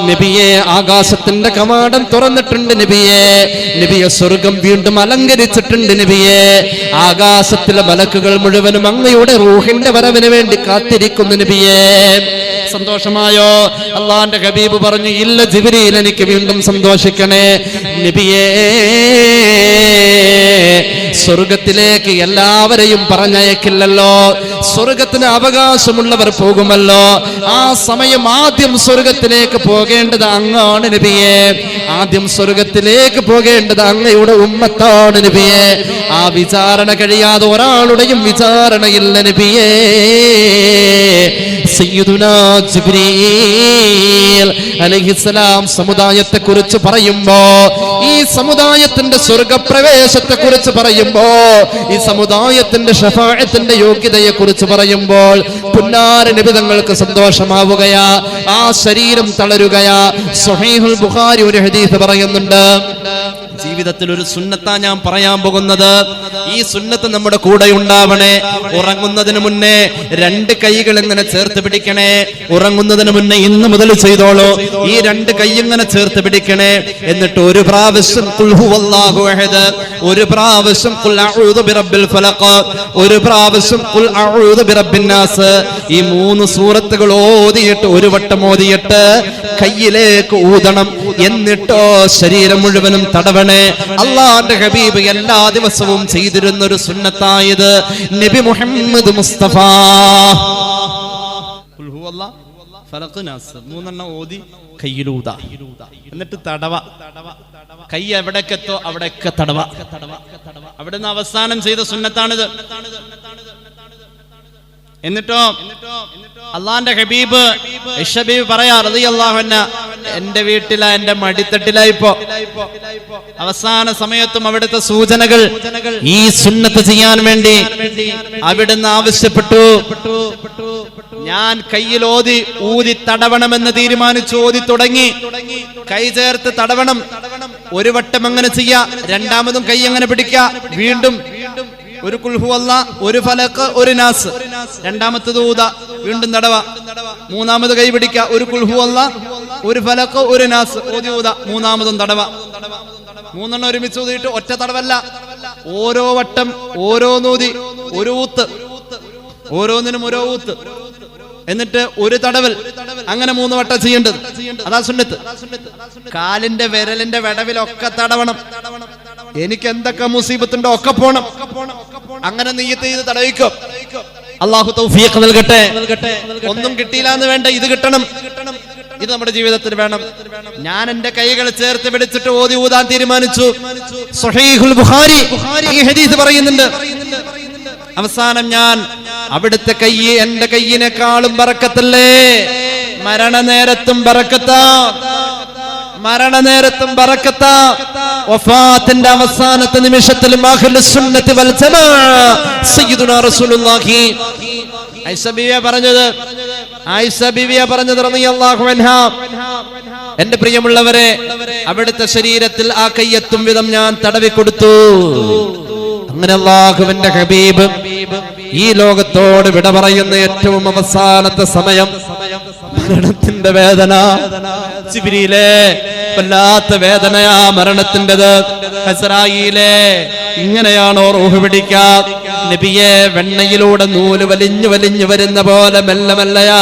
നബിയെ ആകാശത്തിന്റെ കവാടം തുറന്നിട്ടുണ്ട് നബിയെ. നബിയെ സ്വർഗം വീണ്ടും അലങ്കരിച്ചിട്ടുണ്ട് നബിയെ. ആകാശത്തിലെ മലക്കുകൾ മുഴുവനും അങ്ങയുടെ റൂഹിന്റെ വരവിന് വേണ്ടി കാത്തിരിക്കുന്നു നബിയെ. സന്തോഷമായോ? അള്ളാന്റെ ഹബീബ് പറഞ്ഞു, ഇല്ല ജിബ്രീൽ, എനിക്ക് വീണ്ടും സന്തോഷിക്കണേ നബിയേ. സ്വർഗത്തിലേക്ക് എല്ലാവരെയും പറഞ്ഞയക്കില്ലല്ലോ. സ്വർഗത്തിന് അവകാശമുള്ളവർ പോകുമല്ലോ. ആ സമയം ആദ്യം സ്വർഗത്തിലേക്ക് പോകേണ്ടത് അങ്ങാണ് നബിയെ. ആദ്യം സ്വർഗത്തിലേക്ക് പോകേണ്ടത് അങ്ങയുടെ ഉമ്മത്താണ് നബിയെ. ആ വിചാരണ കഴിയാതെ ഒരാളുടെയും വിചാരണയില്ല നബിയെ. സയ്യിദുനാ ജിബ്രീൽ അലൈഹിസ്സലാം സമുദായത്തെ കുറിച്ച് പറയുമ്പോ, ഈ സമുദായത്തിന്റെ സ്വർഗപ്രവേശത്തെ കുറിച്ച് പറയുമ്പോ, ഈ സമുദായത്തിന്റെ ശഫാഅത്തിന്റെ യോഗ്യതയെ കുറിച്ച് പറയുമ്പോൾ പുന്നാര നബി തങ്ങൾക്ക് സന്തോഷമാവുകയാ, ആ ശരീരം തളരുകയാ. സ്വഹീഹുൽ ബുഖാരി ഒരു ഹദീസ് പറയുന്നുണ്ട്, ജീവിതത്തിൽ ഒരു സുന്നത്താ ഞാൻ പറയാൻ പോകുന്നത്. ഈ സുന്നത്ത് നമ്മുടെ കൂടെ ഉണ്ടാവണേ. ഉറങ്ങുന്നതിന് മുന്നേ രണ്ട് കൈകൾ ഇങ്ങനെ ചേർത്ത് പിടിക്കണേ. ഉറങ്ങുന്നതിന് മുന്നേ ഇന്ന് മുതൽ ചെയ്തോളൂ. ഈ രണ്ട് കൈ ഇങ്ങനെ ചേർത്ത് പിടിക്കണേ. എന്നിട്ട് ഒരു പ്രാവശ്യം ഖുൽ ഹുവല്ലാഹു അഹദ്, ഒരു പ്രാവശ്യം ഖുൽ അഊദു ബിറബ്ബിൽ ഫലഖ്, ഒരു പ്രാവശ്യം ഖുൽ അഊദു ബിറബ്ബിൻ നാസ്. ഈ മൂന്ന് സൂറത്തുകൾ ഓതിയിട്ട്, ഒരു വട്ടം ഓതിയിട്ട് കയ്യിലേക്ക് ഊതണം. എന്നിട്ടോ ശരീരം മുഴുവനും തടവണം. അള്ളാന്റെ ഹബീബ് എല്ലാ ദിവസവും ചെയ്തിരുന്ന ഒരു സുന്നത്തായത് നബി മുഹമ്മദ് മുസ്തഫ. മൂന്നെണ്ണം ഓതി കയ്യിലൂത, എന്നിട്ട് തടവ. കൈ എവിടേക്കെത്തോ അവിടെയൊക്കെ തടവ. അവിടുന്ന് അവസാനം ചെയ്ത സുന്നത്താണിത്. എന്നിട്ടോ അള്ളാന്റെ ഹബീബ് ഇഷബീബ് പറയാ, റളിയല്ലാഹു അൻഹ, എന്റെ വീട്ടിലാ, എന്റെ മടിത്തട്ടിലായിപ്പോ. അവസാന സമയത്തും അവിടുത്തെ സൂചനകൾ ഈ സുന്നത്ത് ചെയ്യാൻ വേണ്ടി അവിടുന്ന് ആവശ്യപ്പെട്ടു. ഞാൻ കയ്യിൽ ഊതി തടവണമെന്ന് തീരുമാനിച്ചു. ഓതി തുടങ്ങി, കൈ ചേർത്ത് തടവണം. ഒരു വട്ടം അങ്ങനെ ചെയ്യാ, രണ്ടാമതും കൈ അങ്ങനെ പിടിക്കുക. വീണ്ടും ഒരു ഖുൽ ഹുവല്ലാ, ഒരു ഫലഖ്, ഒരു നാസ്. രണ്ടാമത്തത് ഊത, വീണ്ടും തടവ. മൂന്നാമത് കൈ പിടിക്കുക, ഒരു ഖുൽ ഹുവല്ലാ, ഒരു ഫലഖ്, ഒരു നാസ്. ഓതി ഊത, മൂന്നാമതും തടവ. മൂന്നെണ്ണം ഒരുമിച്ച് ഊതിയിട്ട് ഒറ്റ തടവല്ല, ഓരോ വട്ടം ഓരോന്നൂതി, ഒരു ഊത്ത്, ഓരോന്നിനും ഓരോ ഊത്ത്, എന്നിട്ട് ഒരു തടവൽ. അങ്ങനെ 3 വട്ടം ചെയ്യേണ്ടത്. അതാ സുന്നത്ത്. കാലിന്റെ വിരലിന്റെ വിടവിലൊക്കെ തടവണം. എനിക്ക് എന്തൊക്കെ മുസീബത്തുണ്ടോ ഒക്കെ പോണം. അങ്ങനെ നീയത്ത് ചെയ്ത് തടവിക്കോ. അല്ലാഹു തൗഫീഖ് നൽകട്ടെ. ഒന്നും കിട്ടിയില്ല എന്ന് വേണ്ട, ഇത് കിട്ടണം. ഇത് നമ്മുടെ ജീവിതത്തിൽ വേണം. ഞാൻ എന്റെ കൈകൾ ചേർത്ത് പിടിച്ചിട്ട് ഓതി ഊതാൻ തീരുമാനിച്ചു. സ്വഹീഹുൽ ബുഖാരി ഈ ഹദീസ് പറയുന്നുണ്ട്. അവസാനം ഞാൻ അവിടുത്തെ കൈ എന്റെ കൈയിനെക്കാളും ബറക്കത്തല്ലേ, മരണനേരത്തും ബറക്കത്താ, മരണനേരത്തും ബറക്കത്താ. വഫാത്തിന്റെ അവസാനത്തെ നിമിഷത്തിലും അഹ്ലുസ് സുന്നത്തി വൽ ജമാഅ സയ്യിദുനാ റസൂലുള്ളാഹി ആയിഷ ബീവിയെ പറഞ്ഞത് റളിയല്ലാഹു അൻഹാ, എന്റെ പ്രിയമുള്ളവരെ, അവിടുത്തെ ശരീരത്തിൽ ആ കയ്യെത്തും വിധം ഞാൻ തടവി കൊടുത്തു. അങ്ങനെ അല്ലാഹുവിന്റെ ഹബീബ് ഈ ലോകത്തോട് വിട പറയുന്ന ഏറ്റവും അവസാനത്തെ സമയം, മരണത്തിന്റെ വേദന. ജിബ്രീലേ, വല്ലാത്ത വേദനയാ മരണത്തിൻ്റെത്. അസ്രായീലേ, ഇങ്ങനെയാണോ റൂഹ് പിടിക്കുക? നബിയെ, വെണ്ണയിലൂടെ നൂല് വലിഞ്ഞു വലിഞ്ഞു വരുന്ന പോലെ മെല്ലെ മെല്ലയാ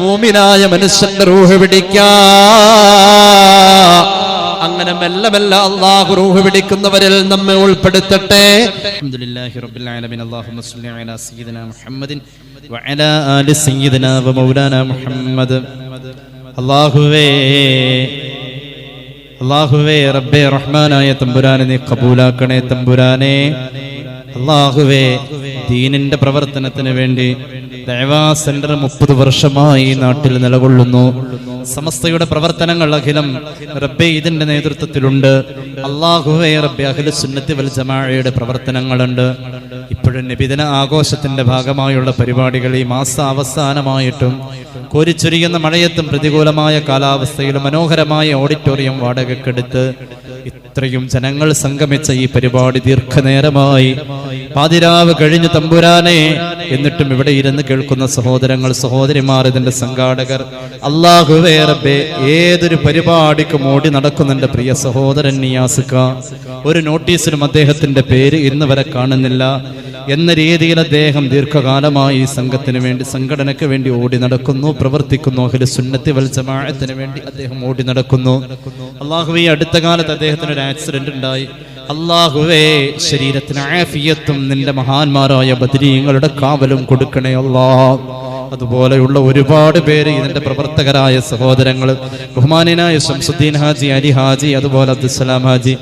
മൂമിനായ മനുഷ്യന്റെ റൂഹ് പിടിക്കുക. അങ്ങനെ മെല്ലെ മെല്ലെ അല്ലാഹു റൂഹ് പിടിക്കുന്നവരിൽ നമ്മെ ഉൾപ്പെടുത്തട്ടെ. അൽഹംദുലില്ലാഹി റബ്ബിൽ ആലമീൻ. അല്ലാഹുമ്മ സ്വല്ലി അലാ സയ്യിദിനാ മുഹമ്മദിൻ വഅലാ ആലി സയ്യിദിനാ വമൗലാനാ മുഹമ്മദ്. അല്ലാഹുവേ റബ്ബേ റഹ്മാനായ തമ്പുരാനെ നീ ഖബൂലാക്കണേ തമ്പുരാനെ. അല്ലാഹുവേ, ദീനിന്റെ പ്രവർത്തനത്തിന് വേണ്ടി ദഅവാ സെന്റർ 30 വർഷമായി നാട്ടിൽ നിലകൊള്ളുന്നു. സമസ്തയുടെ പ്രവർത്തനങ്ങൾ അഖിലം റബ്ബേ ഇതിന്റെ നേതൃത്വത്തിലുണ്ട്. അല്ലാഹുവേ റബ്ബേ, അഹ്ലു സുന്നത്തി വൽ ജമാഅയുടെ പ്രവർത്തനങ്ങളുണ്ട്. ഇപ്പോഴും നബിദിന ആഘോഷത്തിന്റെ ഭാഗമായുള്ള പരിപാടികൾ ഈ മാസ അവസാനമായിട്ടും കോരിച്ചൊരിയുന്ന മഴയത്തും പ്രതികൂലമായ കാലാവസ്ഥയിലും മനോഹരമായ ഓഡിറ്റോറിയം വാടകയ്ക്കെടുത്ത് ഇത്രയും ജനങ്ങൾ സംഗമിച്ച ഈ പരിപാടി ദീർഘനേരമായി പാതിരാവ് കഴിഞ്ഞു തമ്പുരാനെ. എന്നിട്ടും ഇവിടെ ഇരുന്ന് കേൾക്കുന്ന സഹോദരങ്ങൾ, സഹോദരിമാർ, ഇതിന്റെ സംഘാടകർ, അല്ലാഹുവേ റബ്ബേ, ഏതൊരു പരിപാടിക്കും ഓടി നടക്കുന്നുണ്ട് പ്രിയ സഹോദരൻ നിയാസിക്ക. ഒരു നോട്ടീസിലും അദ്ദേഹത്തിന്റെ പേര് ഇന്ന് വരെ കാണുന്നില്ല എന്ന രീതിയിൽ അദ്ദേഹം ദീർഘകാലമായി ഈ സംഘത്തിന് വേണ്ടി, സംഘടനയ്ക്ക് വേണ്ടി ഓടി നടക്കുന്നു, പ്രവർത്തിക്കുന്നു. അഹ്ലു സുന്നത്തി വൽ ജമാഅത്തിന് വേണ്ടി അദ്ദേഹം ഓടി നടക്കുന്നു. അല്ലാഹുവേ, അടുത്ത കാലത്ത് അദ്ദേഹത്തിന് ഒരു ആക്സിഡന്റ് ഉണ്ടായി. അല്ലാഹുവേ, ശരീരത്തിന് ആഫിയത്തും നിന്റെ മഹാന്മാരായ ബദരീങ്ങളുടെ കാവലും കൊടുക്കണേ അല്ലാഹ്. അതുപോലെയുള്ള ഒരുപാട് പേര് ഇതിന്റെ പ്രവർത്തകരായ സഹോദരങ്ങൾ, ബഹുമാനായ ശംസുദ്ദീൻ ഹാജി, അലി ഹാജി, അതുപോലെ അബ്ദുസ്സലാം ഹാജി,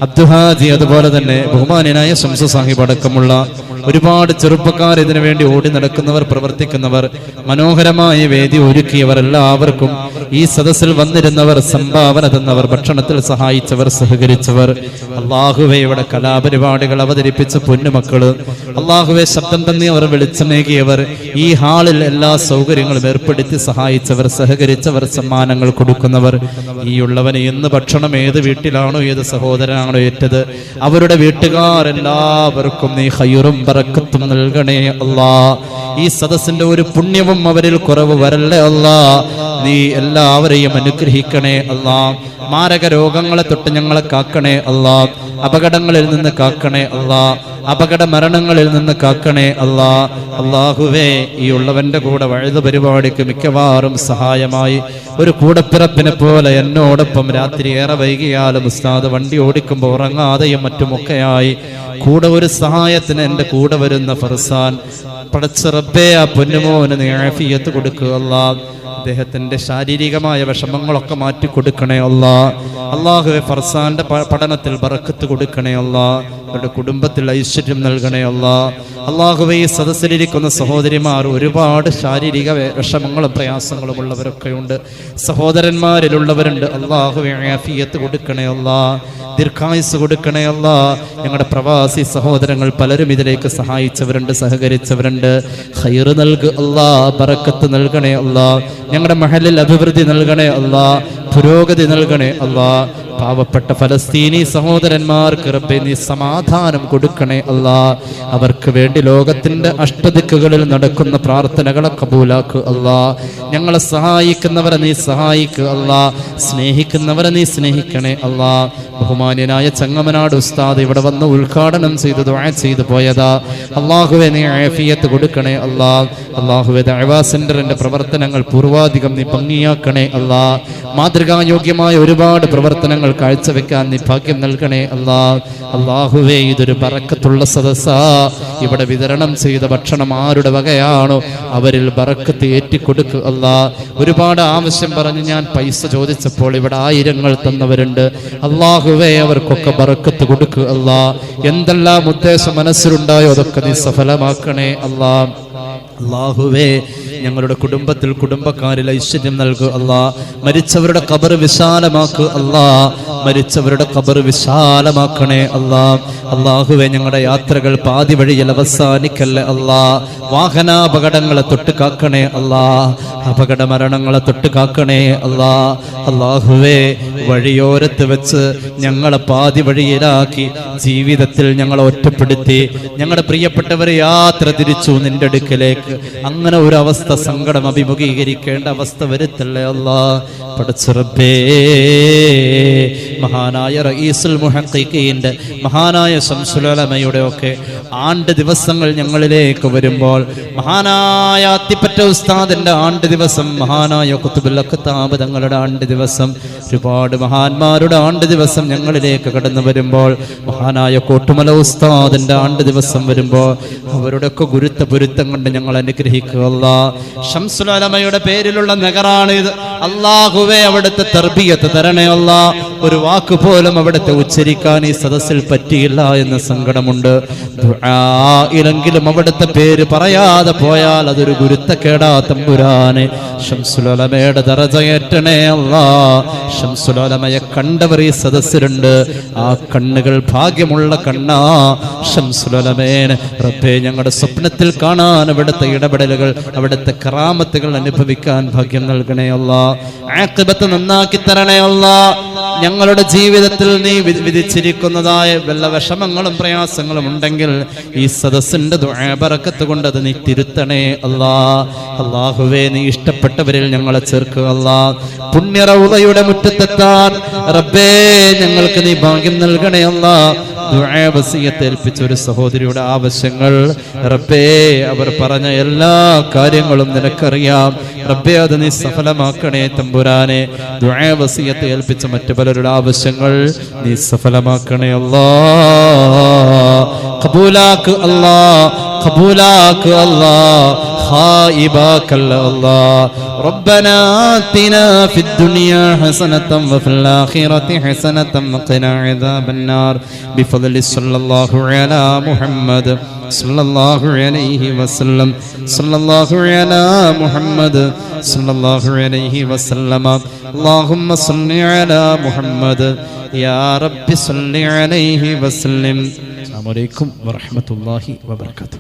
അബ്ദു ഹാജി, അതുപോലെ തന്നെ ബഹുമാനായ ശംസു സാഹിബ് അടക്കമുള്ള ഒരുപാട് ചെറുപ്പക്കാർ ഇതിനു വേണ്ടി ഓടി നടക്കുന്നവർ, പ്രവർത്തിക്കുന്നവർ, മനോഹരമായ വേദി ഒരുക്കിയവർ, എല്ലാവർക്കും ഈ സദസ്സിൽ വന്നിരുന്നവർ, സംഭാവന തന്നവർ, ഭക്ഷണത്തിൽ സഹായിച്ചവർ, സഹകരിച്ചവർ, അല്ലാഹുവേ ഇവിടെ കലാപരിപാടികൾ അവതരിപ്പിച്ച പൊന്നുമക്കള്, അല്ലാഹുവേ ശബ്ദം തന്നിയവർ, വെളിച്ചമേകിയവർ, ഈ ഹാളിൽ എല്ലാ സൗകര്യങ്ങളും ഏർപ്പെടുത്തി സഹായിച്ചവർ, സഹകരിച്ചവർ, സമ്മാനങ്ങൾ കൊടുക്കുന്നവർ, ഈ ഉള്ളവന് എന്ന് ഭക്ഷണം ഏത് വീട്ടിലാണോ, ഏത് സഹോദരനാണോ ഏറ്റത്, അവരുടെ വീട്ടുകാരെല്ലാവർക്കും നീ ഖൈറും ബറക്കത്തും നൽകണേ അല്ലാ. ഈ സദസ്സിന്റെ ഒരു പുണ്യവും അവരിൽ കുറവ് വരല്ലേ അല്ലാ. നീ എല്ലാവരെയും അനുഗ്രഹിക്കണേ അല്ലാ. മാരക രോഗങ്ങളെ തൊട്ട് ഞങ്ങളെ കാക്കണേ അല്ലാ. അപകടങ്ങളിൽ നിന്ന് കാക്കണേ അല്ലാ. അപകട മരണങ്ങളിൽ നിന്ന് കാക്കണേ അല്ലാ. അല്ലാഹുവേ, ഈ ഉള്ളവന്റെ കൂടെ വഴുത പരിപാടിക്ക് മിക്കവാറും സഹായമായി ഒരു കൂടപ്പിറപ്പിനെ പോലെ എന്നോടൊപ്പം രാത്രി ഏറെ വൈകിയാലും ഉസ്താദ് വണ്ടി ഓടിക്കുമ്പോൾ ഉറങ്ങാതെയും മറ്റുമൊക്കെയായി കൂടെ ഒരു സഹായത്തിന് എൻ്റെ കൂടെ വരുന്ന ഫർസാൻ, പടച്ച റബ്ബേ, ആ പൊന്നുമോന് നീ ആഫിയത്ത് കൊടുക്കുക അല്ലാ. അദ്ദേഹത്തിന്റെ ശാരീരികമായ വിഷമങ്ങളൊക്കെ മാറ്റി കൊടുക്കണേ അല്ലാ. അല്ലാഹുവേ, ഫർസാന്റെ പഠനത്തിൽ ബറക്കത്ത് കൊടുക്കണേ അല്ലാ. അവരുടെ കുടുംബത്തിൽ ഐശ്വര്യം നൽകണേ അല്ലാ. അല്ലാഹുവേ, ഈ സദസ്സിലിരിക്കുന്ന സഹോദരിമാർ ഒരുപാട് ശാരീരിക വിഷമങ്ങളും പ്രയാസങ്ങളും ഉള്ളവരൊക്കെ ഉണ്ട്, സഹോദരന്മാരിലുള്ളവരുണ്ട്. അല്ലാഹുവേ, ആഫിയത്ത് കൊടുക്കണേ അല്ലാ. ദീർഘായുസ് കൊടുക്കണേ അല്ലാ. ഞങ്ങളുടെ പ്രവാസി സഹോദരങ്ങൾ പലരും ഇതിലേക്ക് സഹായിച്ചവരുണ്ട്, സഹകരിച്ചവരുണ്ട്. ഖൈർ നൽകു അല്ലാ, ബറക്കത്ത് നൽകണേ അല്ലാ. ഞങ്ങളുടെ മഹലിൽ അഭിവൃദ്ധി നൽകണേ അല്ലാ, പുരോഗതി നൽകണേ അല്ലാ. പാവപ്പെട്ട ഫലസ്തീനി സഹോദരന്മാർക്ക് റബ്ബേ നീ സമാധാനം കൊടുക്കണേ അല്ലാ. അവർക്ക് വേണ്ടി ലോകത്തിന്റെ അഷ്ടദിക്കുകളിൽ നടക്കുന്ന പ്രാർത്ഥനകളെ കബൂലാക്കുക അല്ലാ. ഞങ്ങളെ സഹായിക്കുന്നവരെ നീ സഹായിക്കുക അല്ലാ. സ്നേഹിക്കുന്നവരെ നീ സ്നേഹിക്കണേ അല്ലാ. ബഹുമാന്യനായ ചങ്ങമനാട് ഉസ്താദ് ഇവിടെ വന്ന് ഉദ്ഘാടനം ചെയ്ത് ദുആ ചെയ്തു പോയതാ. അല്ലാഹുവേ, നീ ആഫിയത്ത് കൊടുക്കണേ അല്ലാ. അല്ലാഹുവേ, ദഅവാ സെന്ററിന്റെ പ്രവർത്തനങ്ങൾ പൂർവാധികം നീ ഭംഗിയാക്കണേ അല്ലാ. മാതൃകായോഗ്യമായ ഒരുപാട് പ്രവർത്തനങ്ങൾ കാഴ്ചവെക്കാൻ നീ ഭാഗ്യം നൽകണേ അല്ലാ. അല്ലാഹുവേ, ഇതൊരു ബറക്കത്തുള്ള സദസ്സാ. ഇവിടെ വിതരണം ചെയ്ത ഭക്ഷണം ആരുടെ വകയാണോ അവരിൽ ബറക്കത്ത് ഏറ്റിക്കൊടുക്കുക അല്ലാ. ഒരുപാട് ആവശ്യം പറഞ്ഞ് ഞാൻ പൈസ ചോദിച്ചപ്പോൾ ഇവിടെ ആയിരങ്ങൾ തന്നവരുണ്ട്. അല്ലാഹുവേ, അവർക്കൊക്കെ ബറക്കത്ത് കൊടുക്കുക അല്ലാ. എന്തെല്ലാം ഉദ്ദേശം മനസ്സിലുണ്ടായോ അതൊക്കെ നീ സഫലമാക്കണേ അല്ലാ. അല്ലാഹുവേ, ഞങ്ങളുടെ കുടുംബത്തിൽ കുടുംബക്കാരിൽ ഐശ്വര്യം നൽകുക അല്ലാ. മരിച്ചവരുടെ ഖബർ വിശാലമാക്കുക അല്ലാ. മരിച്ചവരുടെ ഖബർ വിശാലമാക്കണേ അല്ലാ. അല്ലാഹുവേ, ഞങ്ങളുടെ യാത്രകൾ പാതി വഴിയിൽ അവസാനിക്കല്ലേ അല്ലാ. വാഹനാപകടങ്ങളെ തൊട്ട് കാക്കണേ അല്ലാ, അപകട മരണങ്ങളെ തൊട്ട് കാക്കണേ അല്ലാ. അല്ലാഹുവേ, വഴിയോരത്ത് വെച്ച് ഞങ്ങളെ പാതി വഴിയിലാക്കി ജീവിതത്തിൽ ഞങ്ങളെ ഒറ്റപ്പെടുത്തി ഞങ്ങളുടെ പ്രിയപ്പെട്ടവരെ യാത്ര തിരിച്ചു നിന്റെ അടുക്കലേക്ക്. അങ്ങനെ ഒരു അവസ്ഥ, സങ്കടം അഭിമുഖീകരിക്കേണ്ട അവസ്ഥ വരുത്തല്ലേ അല്ലാ. പടച്ച റബ്ബേ, മഹാനായ റഈസുൽ മുഹഖ്ഖീഖീന്റെ, മഹാനായ ശംസുൽ ഉലമയുടെ ഒക്കെ ആണ്ട് ദിവസങ്ങൾ ഞങ്ങളിലേക്ക് വരുമ്പോൾ, മഹാനായ അത്തിപ്പറ്റ ഉസ്താദിന്റെ ആണ്ട് ദിവസം, മഹാനായ ഖുത്ബുൽ അഖ്താബ് തങ്ങളുടെ ആണ്ട് ദിവസം, ഒരുപാട് മഹാന്മാരുടെ ആണ്ട് ദിവസം ഞങ്ങളിലേക്ക് കടന്നു വരുമ്പോൾ, മഹാനായ കോട്ടുമല ഉസ്താദിന്റെ ആണ്ട് ദിവസം വരുമ്പോൾ അവരുടെ ഒക്കെ ഗുരുത്വ പൊരുത്തം കൊണ്ട് ഞങ്ങൾ അനുഗ്രഹിക്കുക അല്ലാഹ്. ശംസുൽ ഉലമയുടെ പേരിലുള്ള നഗറാണ് ഇത്. അല്ലാഹുവേ, അവിടുത്തെ തർബിയത്ത് തരണേ അല്ലാഹ്. ഒരു വാക്ക് പോലും അവിടുത്തെ ഉച്ചരിക്കാൻ ഈ സദസ്സിൽ പറ്റിയില്ല എന്ന് സങ്കടമുണ്ട്. ദുആയിലെങ്കിലും അവിടുത്തെ പേര് പറയാതെ പോയാൽ അതൊരു ഗുരുത്തക്കേടാ തമ്പുരാനെ. ശംസുൽ ഉലമയുടെ ദറജ ഏറ്റണേ അല്ലാഹ്. ശംസുൽ ഉലമയെ കണ്ടവർ ഈ സദസ്സിലുണ്ട്. ആ കണ്ണുകൾ ഭാഗ്യമുള്ള കണ്ണാ ശംസുൽ ഉലമേനെ റബ്ബേ, ഞങ്ങളുടെ സ്വപ്നത്തിൽ കാണാൻ അവിടുത്തെ ഇടപെടലുകൾ, അവിടുത്തെ കറാമത്തുകൾ അനുഭവിക്കാൻ ഭാഗ്യം നൽകണേ അല്ലാഹ്. ആഖിബത്ത് നന്നാക്കി തരണേ അല്ലാഹ്. ഞങ്ങളുടെ ജീവിതത്തിൽ നീ വിധിച്ചിരിക്കുന്നതായ വല്ല വിഷമങ്ങളും പ്രയാസങ്ങളും ഉണ്ടെങ്കിൽ ഈ സദസ്സിന്റെ ദുആ ബറക്കത്ത് കൊണ്ട് അത് നീ തിരുത്തണേ അല്ലാഹ്. അല്ലാഹുവേ, നീ ഇഷ്ടപ്പെട്ടവരിൽ ഞങ്ങളെ ചേർക്കുക അല്ലാഹ്. പുണ്യ റൗളയുടെ മുറ്റത്തെത്താൻ റബ്ബേ ഞങ്ങൾക്ക് നീ ഭാഗ്യം നൽകണേ അല്ലാഹ്. ദുആ വസിയത്ത് ഏൽപ്പിച്ച ഒരു സഹോദരിയുടെ ആവശ്യങ്ങൾ റബ്ബേ, അവർ പറഞ്ഞ എല്ലാ കാര്യങ്ങളും നിനക്കറിയാം റബ്ബേ, അത് നീ സഫലമാക്കണേ തമ്പുരാനെ. ദുആ വസിയത്ത് ഏൽപ്പിച്ച മറ്റു പലരുടെ ആവശ്യങ്ങൾ നീ സഫലമാക്കണേ അല്ലാഹ്. ഖബൂലാക്ക് അല്ലാഹ്, ഖബൂലാക്ക് അല്ലാഹ്. خائباك الله ربنا آتنا في الدنيا حسنة وفي الآخرة حسنة وقنا عذاب النار بفضل صلى الله على محمد صلى الله عليه وسلم صلى الله على محمد صلى الله عليه وسلم اللهم صل على محمد يا رب صل عليه وسلم. السلام عليكم ورحمة الله وبركاته.